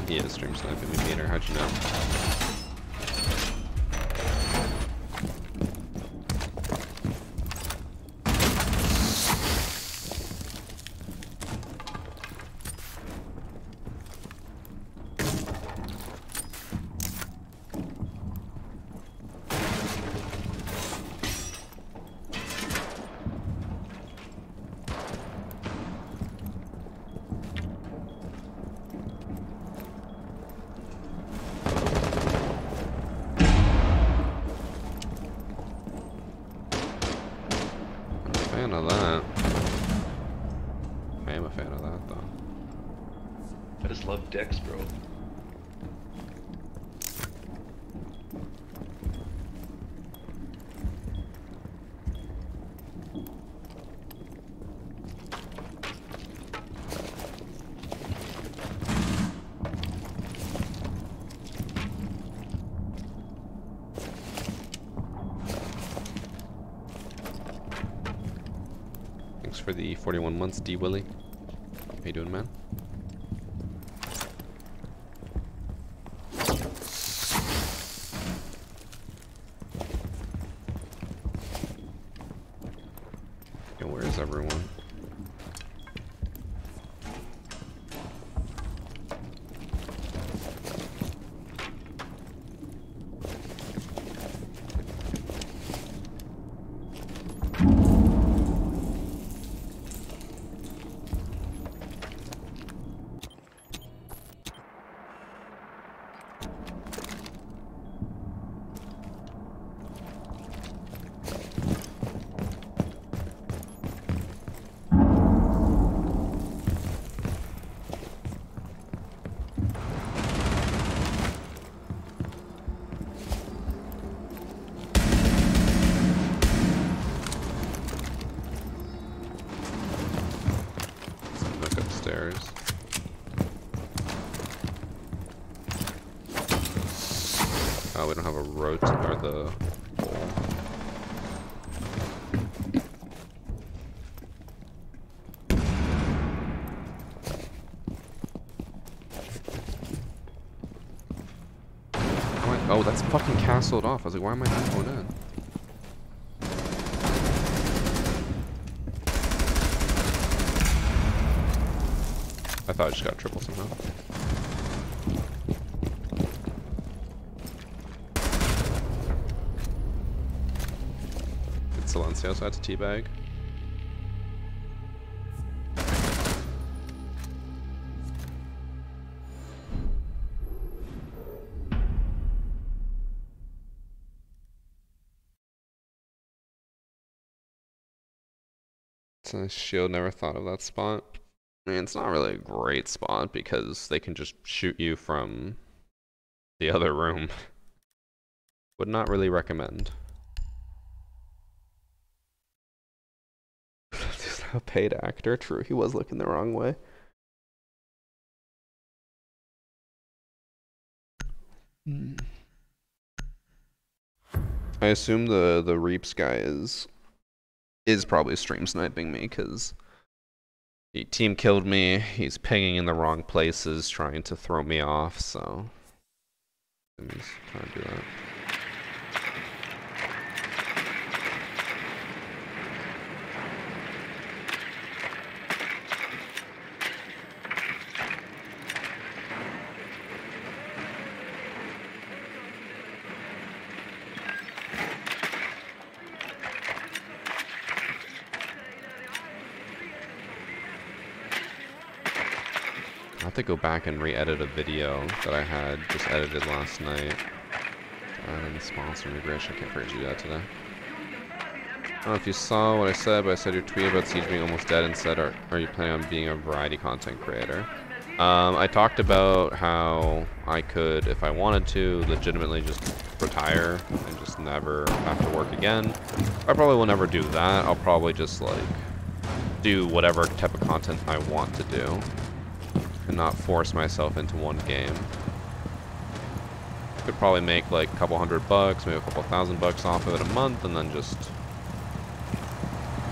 He is stream sniping me, Peter. How'd you know? Fan of that. a fan of that though. I just love Dex, bro. Thanks for the 41 months, D Willie. How you doing, man? Yo, where is everyone? Look upstairs. Oh, we don't have a road or the pole. Oh, that's fucking castled off. I was like, why am I not going in? I thought I just got triple somehow. It's Silencio, so I had to teabag. It's a nice shield, never thought of that spot. I mean, it's not really a great spot because they can just shoot you from the other room. Would not really recommend. Just a paid actor. True, he was looking the wrong way. I assume the Reaps guy is probably stream sniping me because the team killed me. He's pinging in the wrong places, trying to throw me off. So he's trying to do that. I have to go back and re-edit a video that I had just edited last night. And sponsor me, Grish. I can't forget to do that today. I don't know if you saw what I said, but I said your tweet about Siege being almost dead and said, are you planning on being a variety content creator? I talked about how I could, if I wanted to, legitimately just retire and just never have to work again. I probably will never do that. I'll probably just like do whatever type of content I want to do and not force myself into one game. Could probably make like a couple $100, maybe a couple $1,000 off of it a month, and then just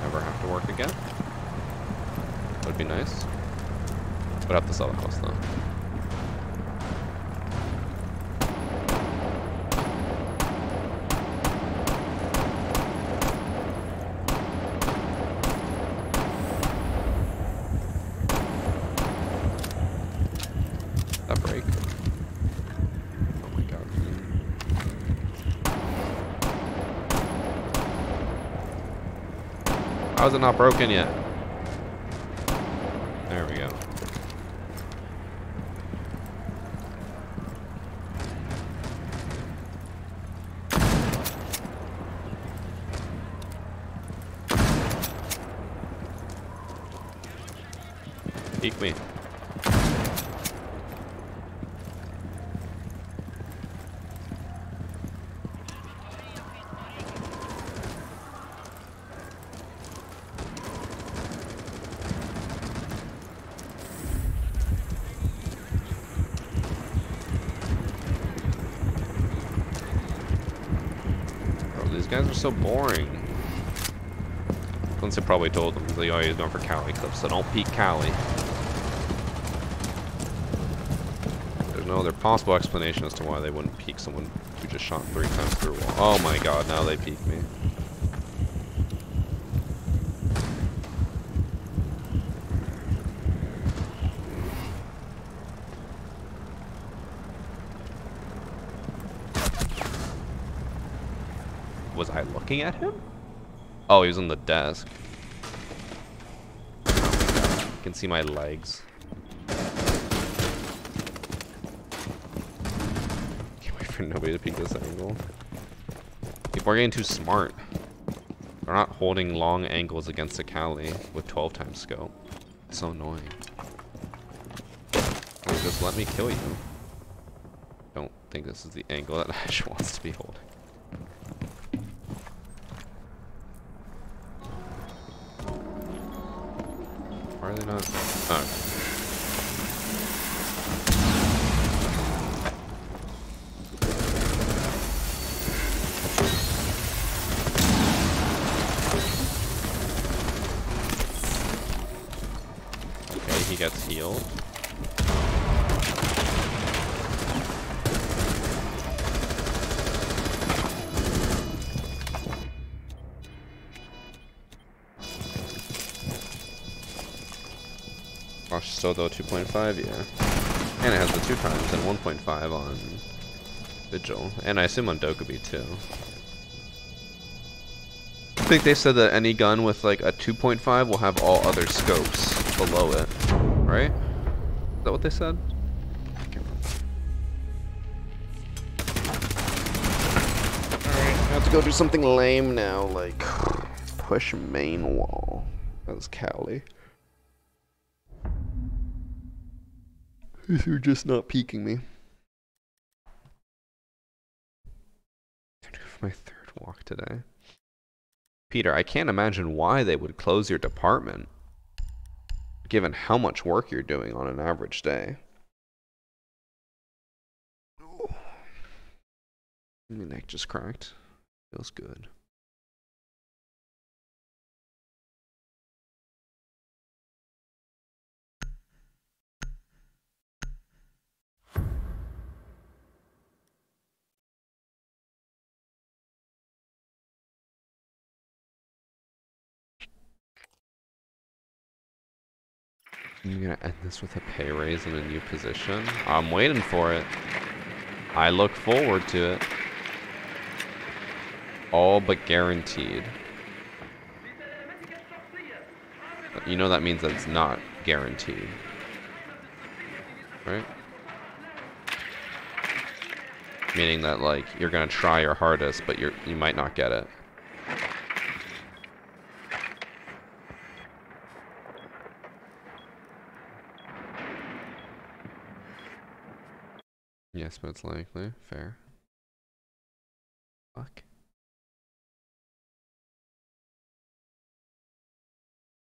never have to work again. Would be nice. But I have to sell the house though. That break. Oh my god. How is it not broken yet? There we go. peek me. These guys are so boring. Once I probably told them, like, oh, he's going for Cali clips, so don't peek Cali. There's no other possible explanation as to why they wouldn't peek someone who just shot 3 times through a wall. Oh my god, now they peek me. Was I looking at him? Oh, he was on the desk. You can see my legs. Can't wait for nobody to peek this angle. People are getting too smart. They're not holding long angles against a Cali with 12 times scope. It's so annoying. Oh, just let me kill you. Don't think this is the angle that Ash wants to be holding. Why are they not? Oh. Okay, he gets healed. Gosh, still though 2.5, yeah. And it has the 2 times and 1.5 on Vigil. And I assume on Dokkaebi too. I think they said that any gun with like a 2.5 will have all other scopes below it. Right? Is that what they said? I can't remember. Alright, I have to go do something lame now, like push main wall. That's Cali. You're just not peeking me. For my 3rd walk today. Peter, I can't imagine why they would close your department, given how much work you're doing on an average day. My neck just cracked. Feels good. I'm gonna end this with a pay raise in a new position. I'm waiting for it. I look forward to it. All but guaranteed. You know that means that it's not guaranteed. Right? Meaning that like you're gonna try your hardest, but you might not get it. Yes, but it's likely. Fair. Fuck.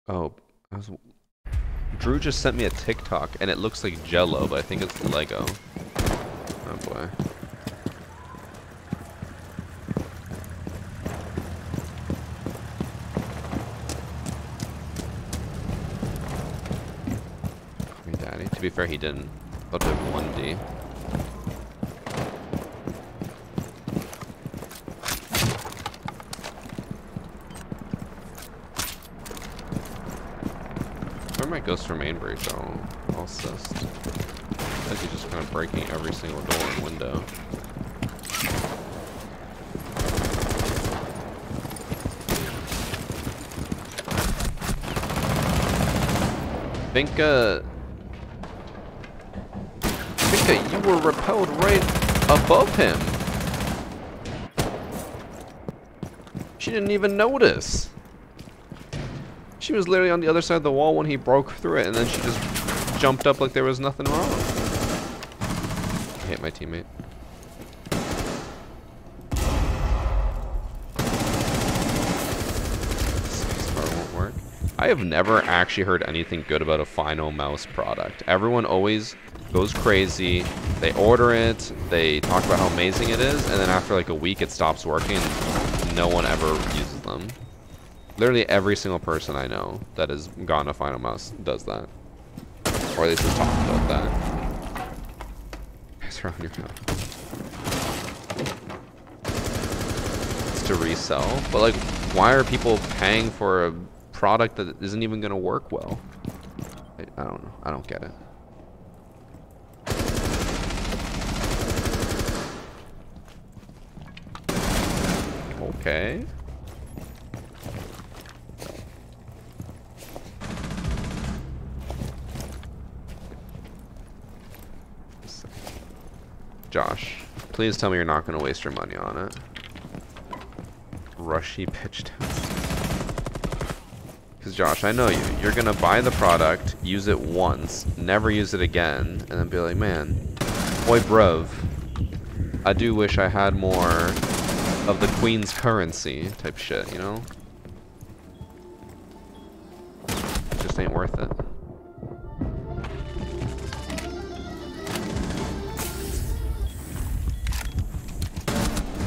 Oh, Drew just sent me a TikTok, and it looks like Jello, but I think it's Lego. Oh boy. Call me daddy. To be fair, he didn't. About to have 1D. Might goes for main breach, I'll assist. I think he's just kind of breaking every single door and window. Vinka, you were repelled right above him. She didn't even notice. She was literally on the other side of the wall when he broke through it, and then she just jumped up like there was nothing wrong. I hate my teammate. Spacebar won't work. I have never actually heard anything good about a Final Mouse product. Everyone always goes crazy. They order it, they talk about how amazing it is, and then after like a week it stops working and no one ever uses them. Literally every single person I know that has gone to Final Mouse does that. Or at least has talked about that. Guys around your house. It's to resell. But like, why are people paying for a product that isn't even gonna work well? I don't know. I don't get it. Okay. Josh, please tell me you're not going to waste your money on it. Rushy pitch test. Because Josh, I know you. You're going to buy the product, use it once, never use it again, and then be like, man, boy bruv, I do wish I had more of the Queen's currency type shit, you know? It just ain't worth it.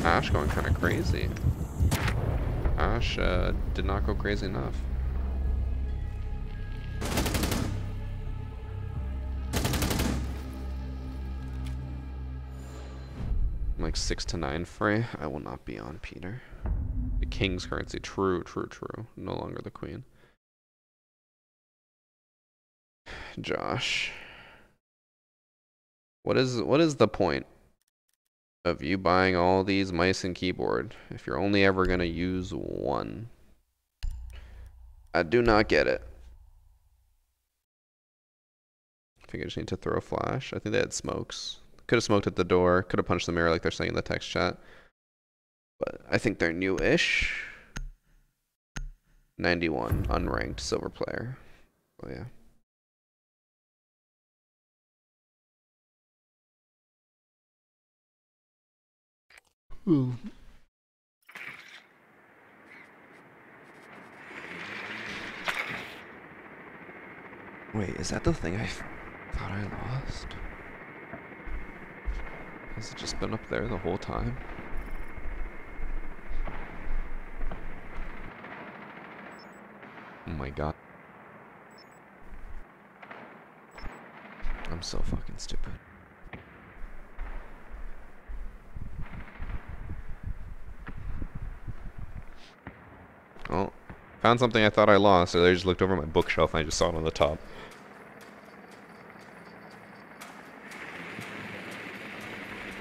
Ash going kind of crazy. Ash did not go crazy enough. I'm like 6 to 9 free. I will not be on Peter. The king's currency. True, true, true. No longer the queen. Josh. What is the point of you buying all these mice and keyboard if you're only ever gonna use one? I do not get it. I think I just need to throw a flash. I think they had smokes. Could have smoked at the door. Could have punched the mirror like they're saying in the text chat. But I think they're new-ish. 91, unranked, silver player. Oh yeah. Ooh. Wait, is that the thing I thought I lost? Has it just been up there the whole time? Oh my god. I'm so fucking stupid. Oh, found something I thought I lost, so I just looked over my bookshelf and I just saw it on the top.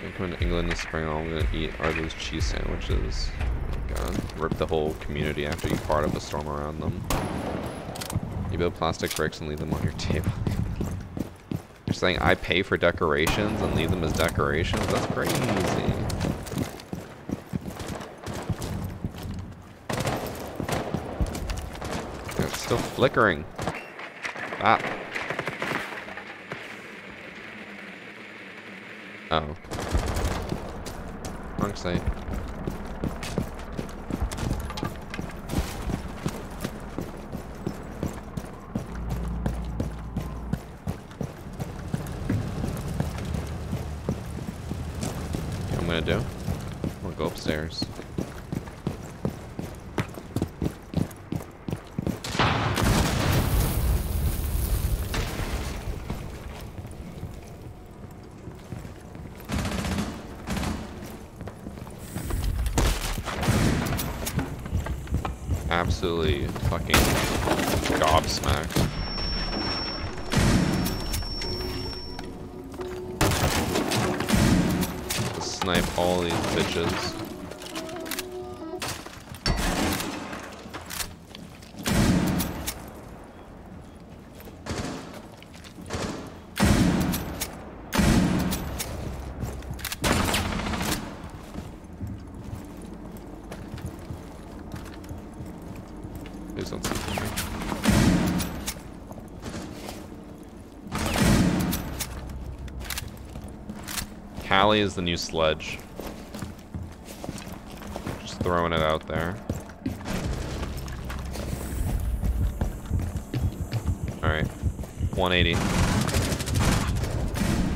I'm coming to England this spring. All I'm gonna eat are those cheese sandwiches. Oh god, rip the whole community after you part up a storm around them. You build plastic bricks and leave them on your table. You're saying I pay for decorations and leave them as decorations? That's crazy. It's still flickering. Ah. Oh. Wrong site. What I'm gonna do? I'm gonna go upstairs. Absolutely fucking gobsmacked. To snipe all these bitches. Please don't see me. Callie is the new sledge. Just throwing it out there. Alright. 180.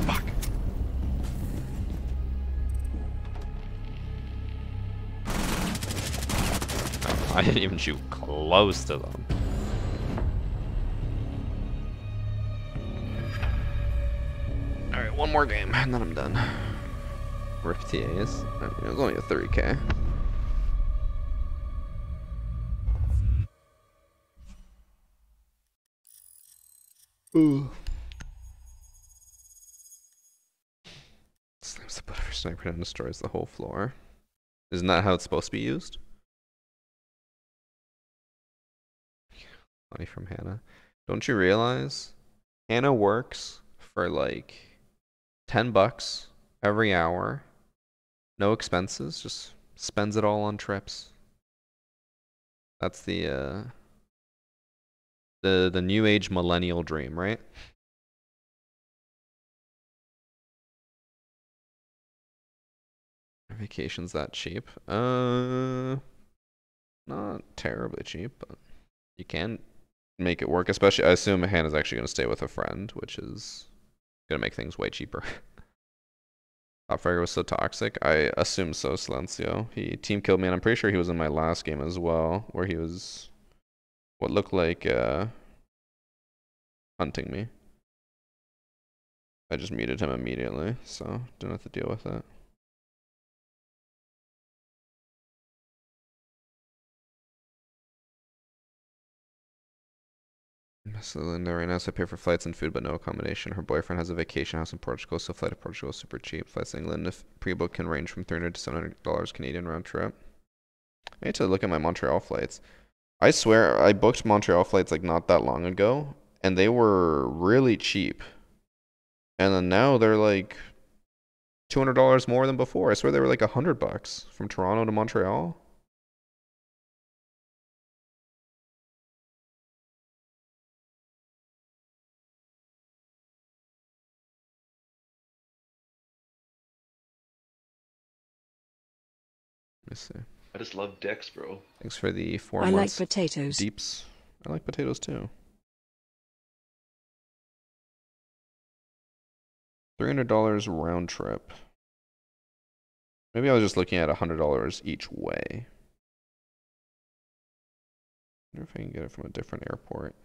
Fuck. Oh, I didn't even shoot close to them. Alright, one more game, and then I'm done. Rip TAs. I mean, it was only a 30k. Ooh. Slams the butt of her sniper and destroys the whole floor. Isn't that how it's supposed to be used? Money from Hannah. Don't you realize Hannah works for like 10 bucks every hour, no expenses, just spends it all on trips. That's the new age millennial dream, right? Vacation's that cheap? Not terribly cheap, but you can make it work. Especially, I assume Hannah's actually gonna stay with a friend, which is gonna make things way cheaper. Top Fragger was so toxic. I assume so, Silencio. He team killed me, and I'm pretty sure he was in my last game as well, where he was what looked like hunting me. I just muted him immediately, so didn't have to deal with it. So Linda right now, so I pay for flights and food, but no accommodation. Her boyfriend has a vacation house in Portugal, so flight to Portugal is super cheap. Flights to England, if pre-book, can range from $300 to $700 Canadian round trip. I need to look at my Montreal flights. I swear, I booked Montreal flights like not that long ago, and they were really cheap. And then now they're like $200 more than before. I swear they were like $100 from Toronto to Montreal. Let me see. I just love dicks, bro. Thanks for the 4 I like months. potatoes. Deeps. I like potatoes too. $300 round trip. Maybe I was just looking at $100 each way. I wonder if I can get it from a different airport.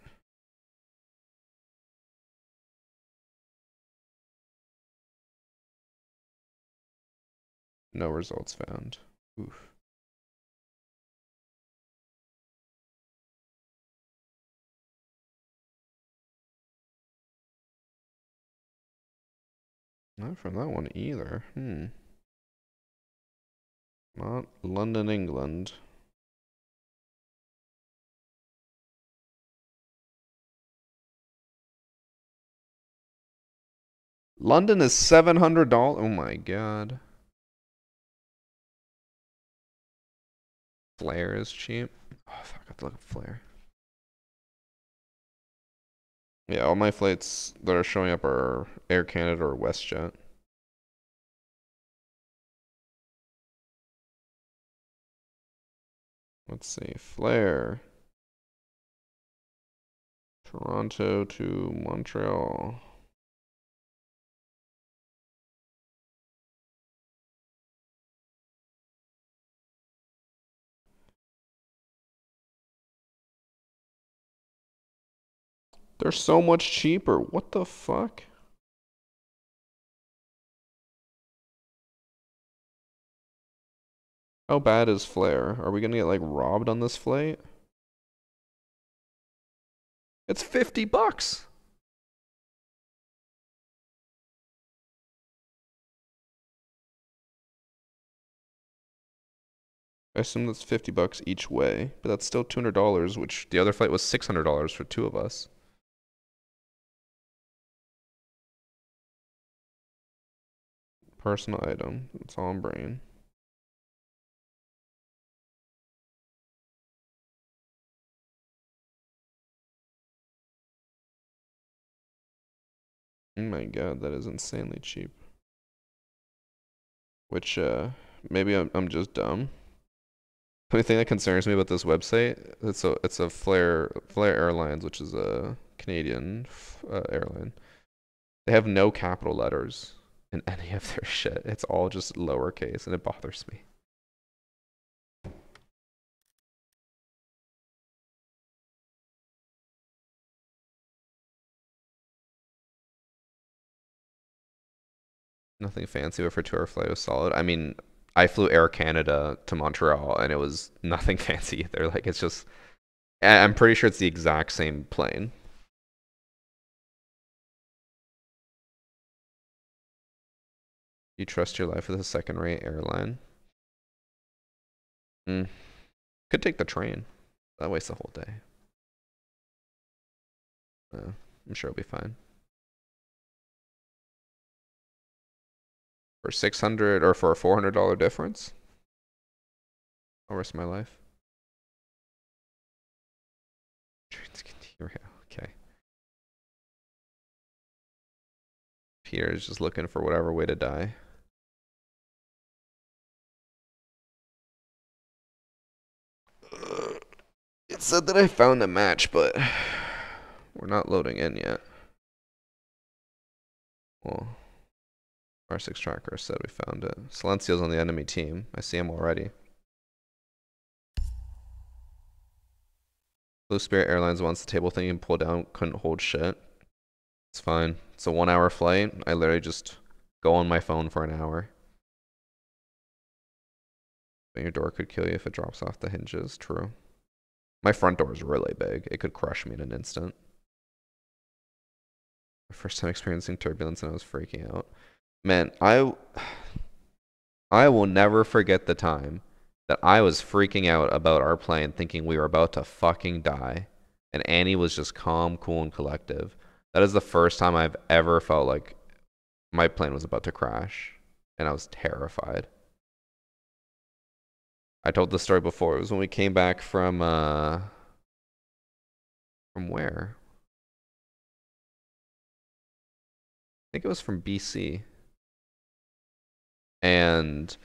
No results found. Oof. Not from that one either. Not London, England. London is $700. Oh my god. Flare is cheap. Oh, fuck, I have to look at Flare. Yeah, all my flights that are showing up are Air Canada or WestJet. Let's see. Flare. Toronto to Montreal. They're so much cheaper. What the fuck? How bad is Flare? Are we gonna get like robbed on this flight? It's $50. I assume that's $50 each way, but that's still $200, which the other flight was $600 for two of us. Personal item. It's all in brain. Oh my god, that is insanely cheap. which maybe I'm just dumb. The only thing that concerns me about this website, it's a Flair Airlines, which is a Canadian airline. They have no capital letters in any of their shit. It's all just lowercase, and it bothers me. Nothing fancy, but for 2 hour flight, it was solid. I mean, I flew Air Canada to Montreal, and it was nothing fancy either. Like, it's just, I'm pretty sure it's the exact same plane. You trust your life with a second-rate airline? Could take the train. That wastes the whole day. I'm sure it'll be fine. For 600 or for a $400 difference, I'll risk my life. Okay. Peter is just looking for whatever way to die. It said that I found a match, but we're not loading in yet. Well, R6 tracker said we found it. Silencio's on the enemy team. I see him already. Blue Spirit Airlines wants the table thing and pull down, couldn't hold shit. It's fine. It's a 1 hour flight. I literally just go on my phone for an hour. But your door could kill you if it drops off the hinges. True. My front door is really big. It could crush me in an instant. My first time experiencing turbulence and I was freaking out. Man, I will never forget the time that I was freaking out about our plane thinking we were about to fucking die. And Annie was just calm, cool, and collective. That is the first time I've ever felt like my plane was about to crash. And I was terrified. I told this story before. It was when we came back from where? I think it was from BC. And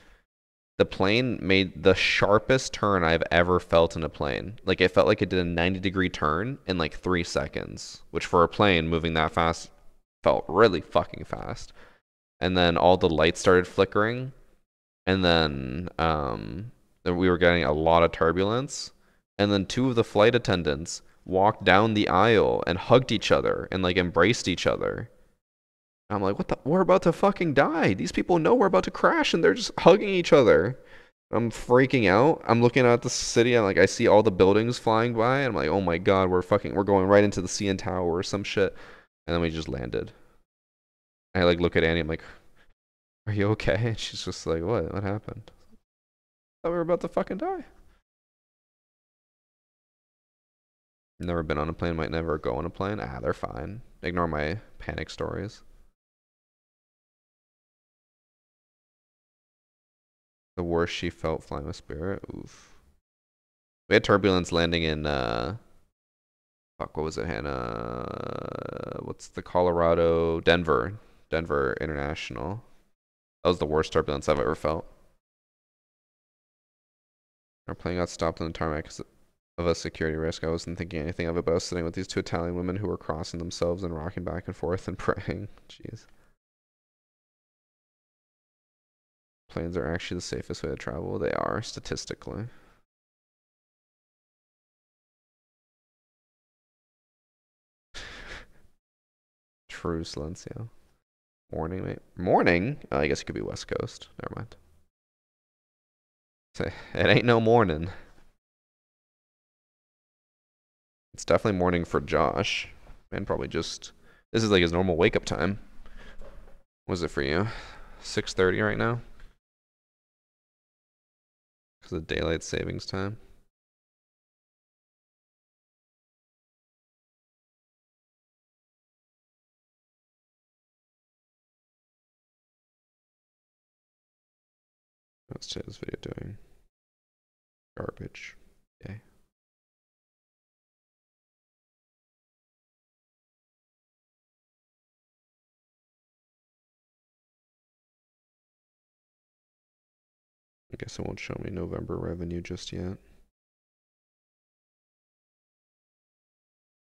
the plane made the sharpest turn I've ever felt in a plane. Like, it felt like it did a 90-degree turn in like 3 seconds, which for a plane moving that fast felt really fucking fast. And then all the lights started flickering. And then we were getting a lot of turbulence. And then 2 of the flight attendants walked down the aisle and hugged each other and like embraced each other. I'm like, what the? We're about to fucking die. These people know we're about to crash and they're just hugging each other. I'm freaking out. I'm looking at the city and like I see all the buildings flying by and I'm like, oh my god, we're going right into the CN Tower or some shit. And then we just landed. I like look at Annie, I'm like, are you okay? And she's just like, what? What happened? I thought we were about to fucking die. Never been on a plane, might never go on a plane. Ah, they're fine. Ignore my panic stories. The worst she felt flying with Spirit. Oof. We had turbulence landing in fuck, what was it, Hannah? What's the Colorado? Denver International. That was the worst turbulence I've ever felt. Our plane got stopped on the tarmac because of a security risk. I wasn't thinking anything of it, but I was sitting with these 2 Italian women who were crossing themselves and rocking back and forth and praying. Jeez. Planes are actually the safest way to travel. They are, statistically. True, Silencio. Morning, mate. Morning? Oh, I guess it could be West Coast. Never mind. It ain't no morning. It's definitely morning for Josh. Man, probably just... This is like his normal wake-up time. What is it for you? 6:30 right now? Because of daylight savings time. What's today's video doing? Garbage. Okay. guess it won't show me November revenue just yet.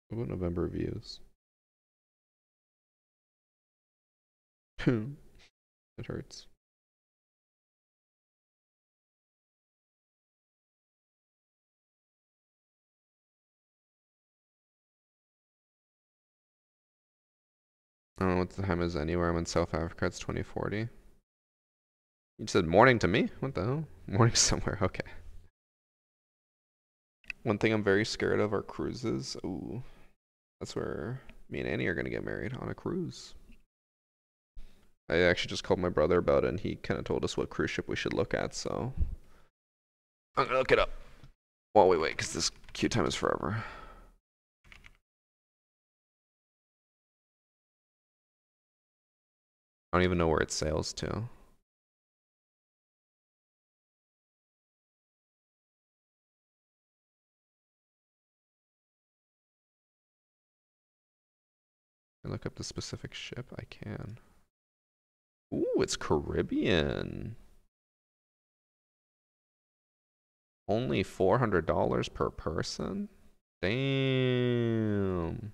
What about November views? It hurts. I don't know what the time is anywhere. I'm in South Africa. It's 2040. You said morning to me? What the hell? Morning somewhere. Okay. One thing I'm very scared of are cruises. Ooh. That's where me and Annie are gonna get married, on a cruise. I actually just called my brother about it and he kind of told us what cruise ship we should look at, so I'm gonna look it up while we wait because this queue time is forever. I don't even know where it sails to. Can I look up the specific ship? I can. Ooh, it's Caribbean. Only $400 per person? Damn.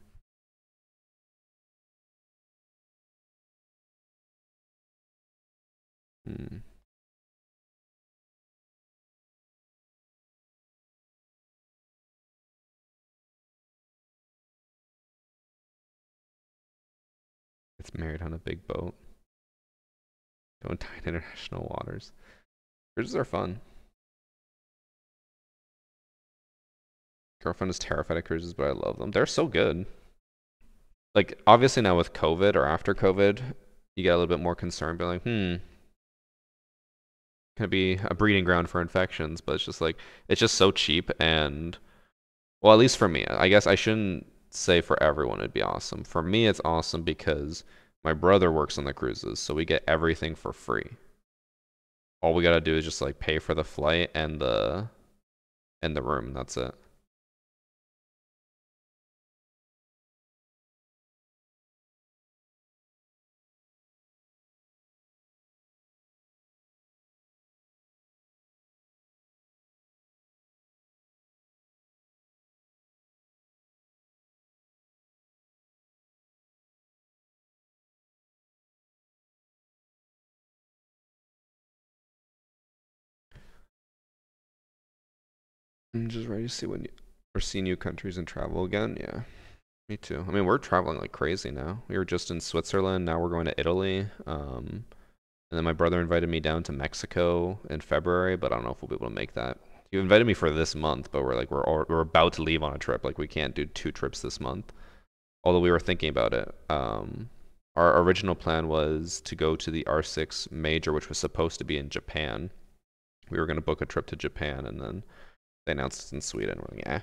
It's married on a big boat. Don't die in international waters. Cruises are fun. Girlfriend is terrified of cruises, but I love them. They're so good. Like, obviously now with COVID or after COVID, you get a little bit more concerned, being like, can it be a breeding ground for infections? But it's just like, it's just so cheap and, well, at least for me, I guess I shouldn't say for everyone it'd be awesome. For me, it's awesome because my brother works on the cruises, so we get everything for free. All we gotta do is just like pay for the flight and the room, and that's it. I'm just ready to see when or see new countries and travel again. Yeah, me too. I mean, we're traveling like crazy now. We were just in Switzerland. Now we're going to Italy. And then my brother invited me down to Mexico in February, but I don't know if we'll be able to make that. He invited me for this month, but we're about to leave on a trip. Like we can't do 2 trips this month. Although we were thinking about it. Our original plan was to go to the R6 major, which was supposed to be in Japan. We were going to book a trip to Japan, and then they announced it's in Sweden. We're like, yeah.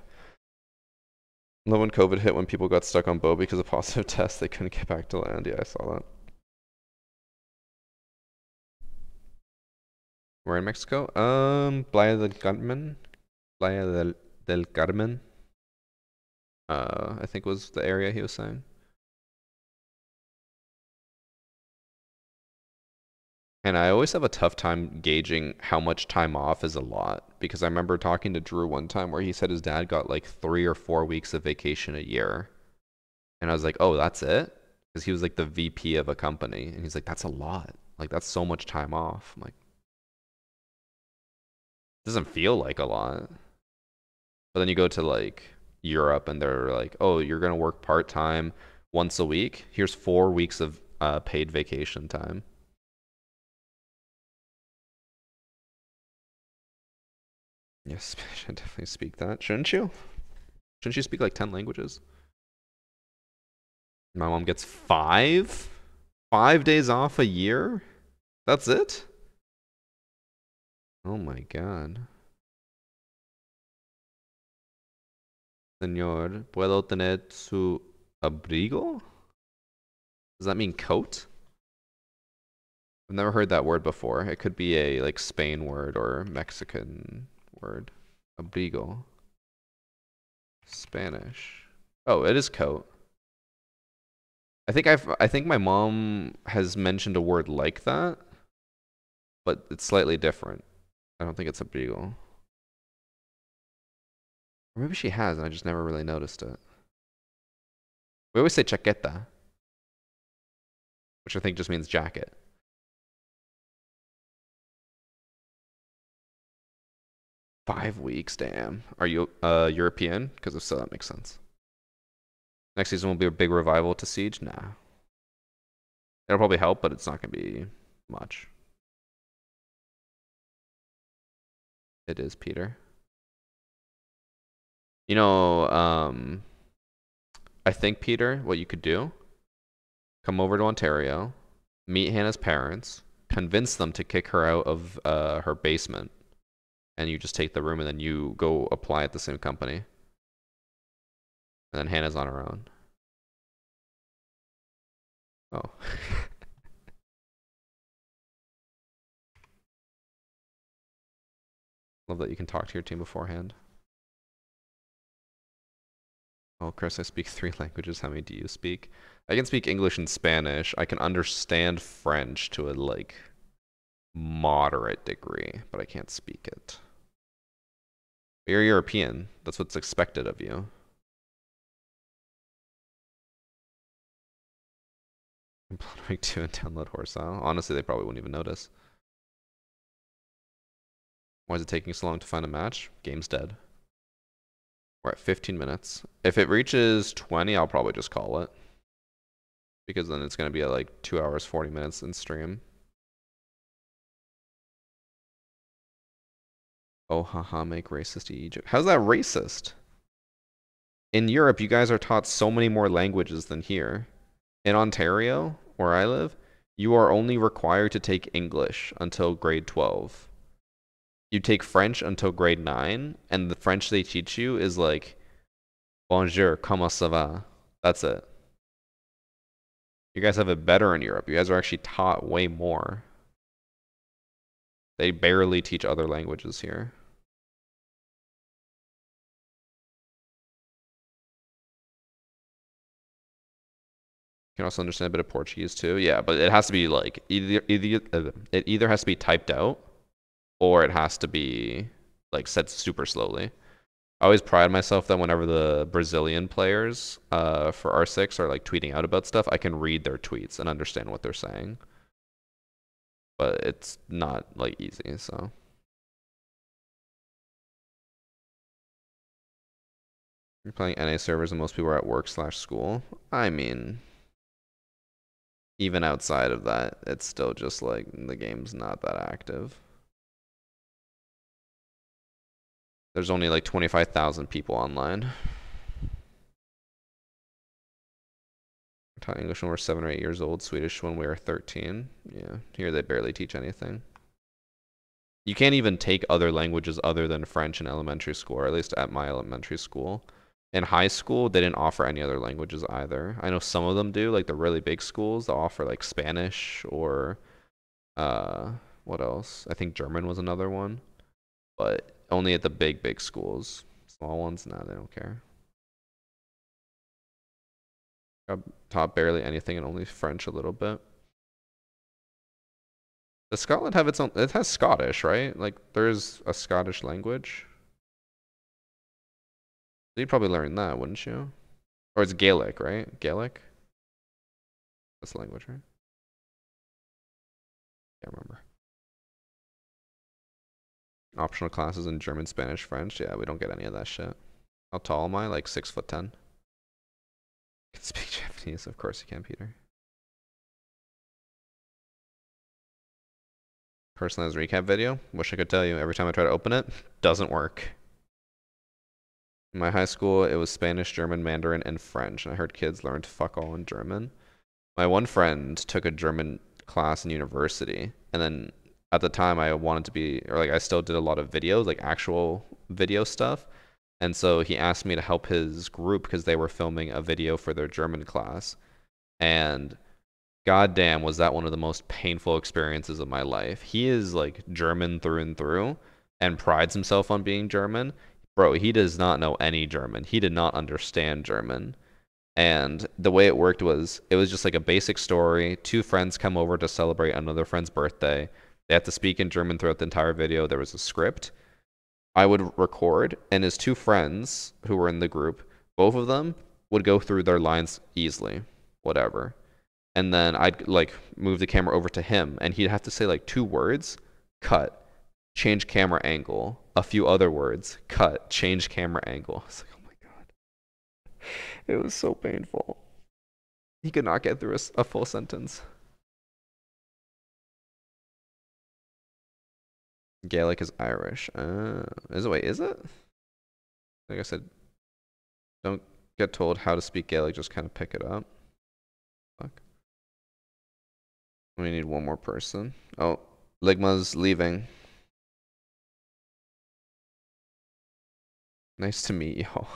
Love when COVID hit, when people got stuck on boat because of positive tests, they couldn't get back to land. Yeah, I saw that. We're in Mexico. Playa del Carmen. Playa del Carmen. I think was the area he was saying. And I always have a tough time gauging how much time off is a lot, because I remember talking to Drew one time where he said his dad got like 3 or 4 weeks of vacation a year. And I was like, oh, that's it? Because he was like the VP of a company. And he's like, that's a lot. Like, that's so much time off. I'm like, it doesn't feel like a lot. But then you go to like Europe and they're like, oh, you're going to work part-time once a week. Here's 4 weeks of paid vacation time. Yes, I should definitely speak that. Shouldn't you? Shouldn't you speak like 10 languages? My mom gets 5? 5 days off a year? That's it? Oh my god. Señor, ¿puedo tener su abrigo? Does that mean coat? I've never heard that word before. It could be a like Spain word or Mexican word. Abrigo. Spanish. Oh, it is coat. I think my mom has mentioned a word like that, but it's slightly different. I don't think it's a beagle. Or maybe she has, and I just never really noticed it. We always say chaqueta, which I think just means jacket. $5 weeks, damn. Are you European? Because if so, that makes sense. Next season will be a big revival to Siege? Nah. It'll probably help, but it's not going to be much. It is, Peter. You know, I think, Peter, what you could do, come over to Ontario, meet Hannah's parents, convince them to kick her out of her basement, and you just take the room and then you go apply at the same company. And then Hannah's on her own. Oh. Love that you can talk to your team beforehand. Oh, Chris, I speak 3 languages. How many do you speak? I can speak English and Spanish. I can understand French to a, like, moderate degree, but I can't speak it. But you're European. That's what's expected of you. Upload 2 and download Horsile. Honestly, they probably wouldn't even notice. Why is it taking so long to find a match? Game's dead. We're at 15 minutes. If it reaches 20, I'll probably just call it. Because then it's going to be at like 2 hours, 40 minutes in stream. Oh, haha, make racist Egypt. How's that racist? In Europe, you guys are taught so many more languages than here. In Ontario, where I live, you are only required to take English until grade 12. You take French until grade 9, and the French they teach you is like, bonjour, comment ça va? That's it. You guys have it better in Europe. You guys are actually taught way more. They barely teach other languages here. You can also understand a bit of Portuguese too. Yeah, but it has to be like it either has to be typed out or it has to be like said super slowly. I always pride myself that whenever the Brazilian players for R6 are like tweeting out about stuff, I can read their tweets and understand what they're saying. But it's not like easy, so. You're playing NA servers and most people are at work/school. I mean, even outside of that, it's still just like the game's not that active. There's only like 25,000 people online. I taught English when we were 7 or 8 years old, Swedish when we were 13. Yeah, here they barely teach anything. You can't even take other languages other than French in elementary school, or at least at my elementary school. In high school, they didn't offer any other languages either. I know some of them do, like the really big schools, they'll offer like Spanish or what else? I think German was another one. But only at the big schools. Small ones, nah, they don't care. I taught barely anything and only French a little bit. Does Scotland have its own? It has Scottish, right? Like there's a Scottish language. You'd probably learn that, wouldn't you? Or it's Gaelic, right? Gaelic? That's the language, right? Can't remember. Optional classes in German, Spanish, French. Yeah, we don't get any of that shit. How tall am I? Like 6'10". Can speak Japanese, of course you can, Peter. Personalized recap video. Wish I could tell you. Every time I try to open it, doesn't work. In my high school, it was Spanish, German, Mandarin, and French. And I heard kids learn to fuck all in German. My one friend took a German class in university, and then at the time I wanted to be, or like I still did a lot of videos, like actual video stuff. And so he asked me to help his group because they were filming a video for their German class. And goddamn, was that one of the most painful experiences of my life. He is like German through and through and prides himself on being German. Bro, he does not know any German. He did not understand German. And the way it worked was, it was just like a basic story. 2 friends come over to celebrate another friend's birthday. They have to speak in German throughout the entire video. There was a script. I would record, and his two friends who were in the group, both of them would go through their lines easily, whatever. And then I'd like move the camera over to him, and he'd have to say like 2 words, cut, change camera angle, a few other words, cut, change camera angle. It's like, oh my God. It was so painful. He could not get through a full sentence. Gaelic is Irish. Wait, is it? Like I said, don't get told how to speak Gaelic, just kind of pick it up. Fuck. We need one more person. Oh, Ligma's leaving. Nice to meet y'all.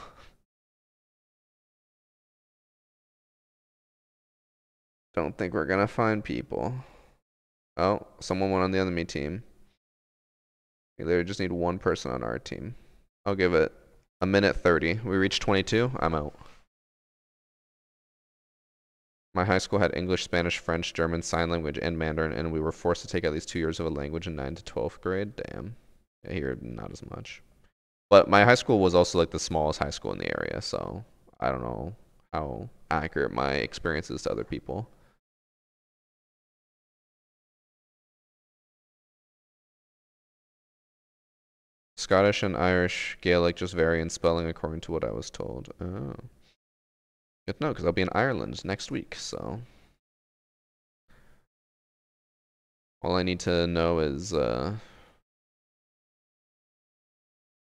Don't think we're gonna find people. Oh, someone went on the enemy team. We literally just need one person on our team. I'll give it a minute 30. We reached 22. I'm out. My high school had English, Spanish, French, German, Sign Language, and Mandarin, and we were forced to take at least 2 years of a language in 9th to 12th grade. Damn. Yeah, here, not as much. But my high school was also like the smallest high school in the area, so I don't know how accurate my experience is to other people. Scottish and Irish Gaelic just vary in spelling according to what I was told. Oh. Good to know, because I'll be in Ireland next week, so. All I need to know is,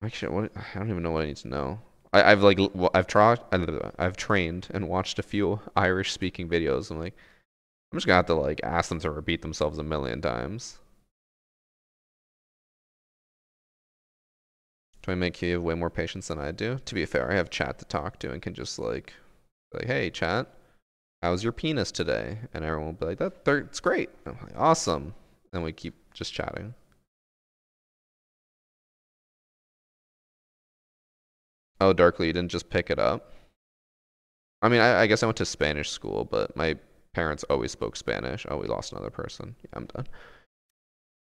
actually, I don't even know what I need to know. I've trained and watched a few Irish-speaking videos. I'm like, I'm just gonna have to like ask them to repeat themselves a million times. Do I make you have way more patience than I do? To be fair, I have chat to talk to and can just like, hey, chat, how's your penis today? And everyone will be like, that's great. I'm like, awesome. And we keep just chatting. Oh, Darkly, you didn't just pick it up? I mean, I guess I went to Spanish school, but my parents always spoke Spanish. Oh, we lost another person. Yeah, I'm done.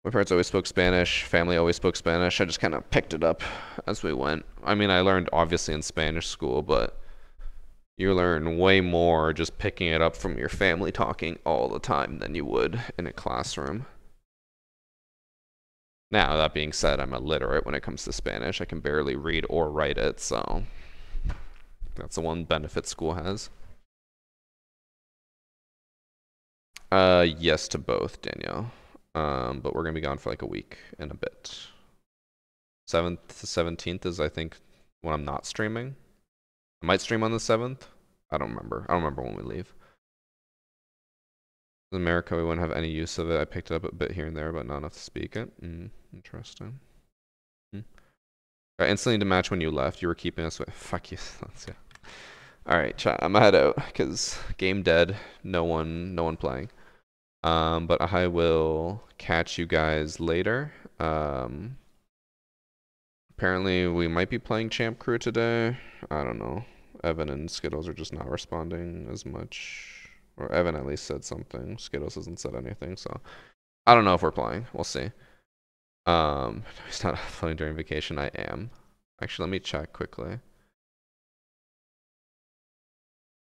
My parents always spoke Spanish. Family always spoke Spanish. I just kind of picked it up as we went. I mean, I learned obviously in Spanish school, but you learn way more just picking it up from your family talking all the time than you would in a classroom. Now, that being said, I'm illiterate when it comes to Spanish. I can barely read or write it, so that's the one benefit school has. Yes to both, Danielle. But we're gonna be gone for like a week and a bit. 7th to 17th is, I think, when I'm not streaming. I might stream on the 7th. I don't remember. I don't remember when we leave. In America, we wouldn't have any use of it. I picked it up a bit here and there, but not enough to speak it. Interesting. I instantly to match when you left. You were keeping us with. Fuck you. Yeah. All right, chat. I'm gonna head out because game dead. No one playing. But I will catch you guys later. Apparently we might be playing Champ Crew today. I don't know. Evan and Skittles are just not responding as much. Or Evan at least said something. Skittles hasn't said anything, so I don't know if we're playing. We'll see. He's not playing during vacation. I am. Actually, let me check quickly.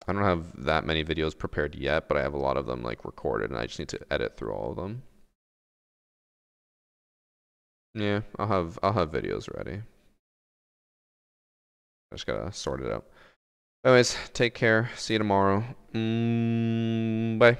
I don't have that many videos prepared yet, but I have a lot of them like recorded, and I just need to edit through all of them. Yeah, I'll have videos ready. I just gotta sort it out. Anyways, take care. See you tomorrow. Bye.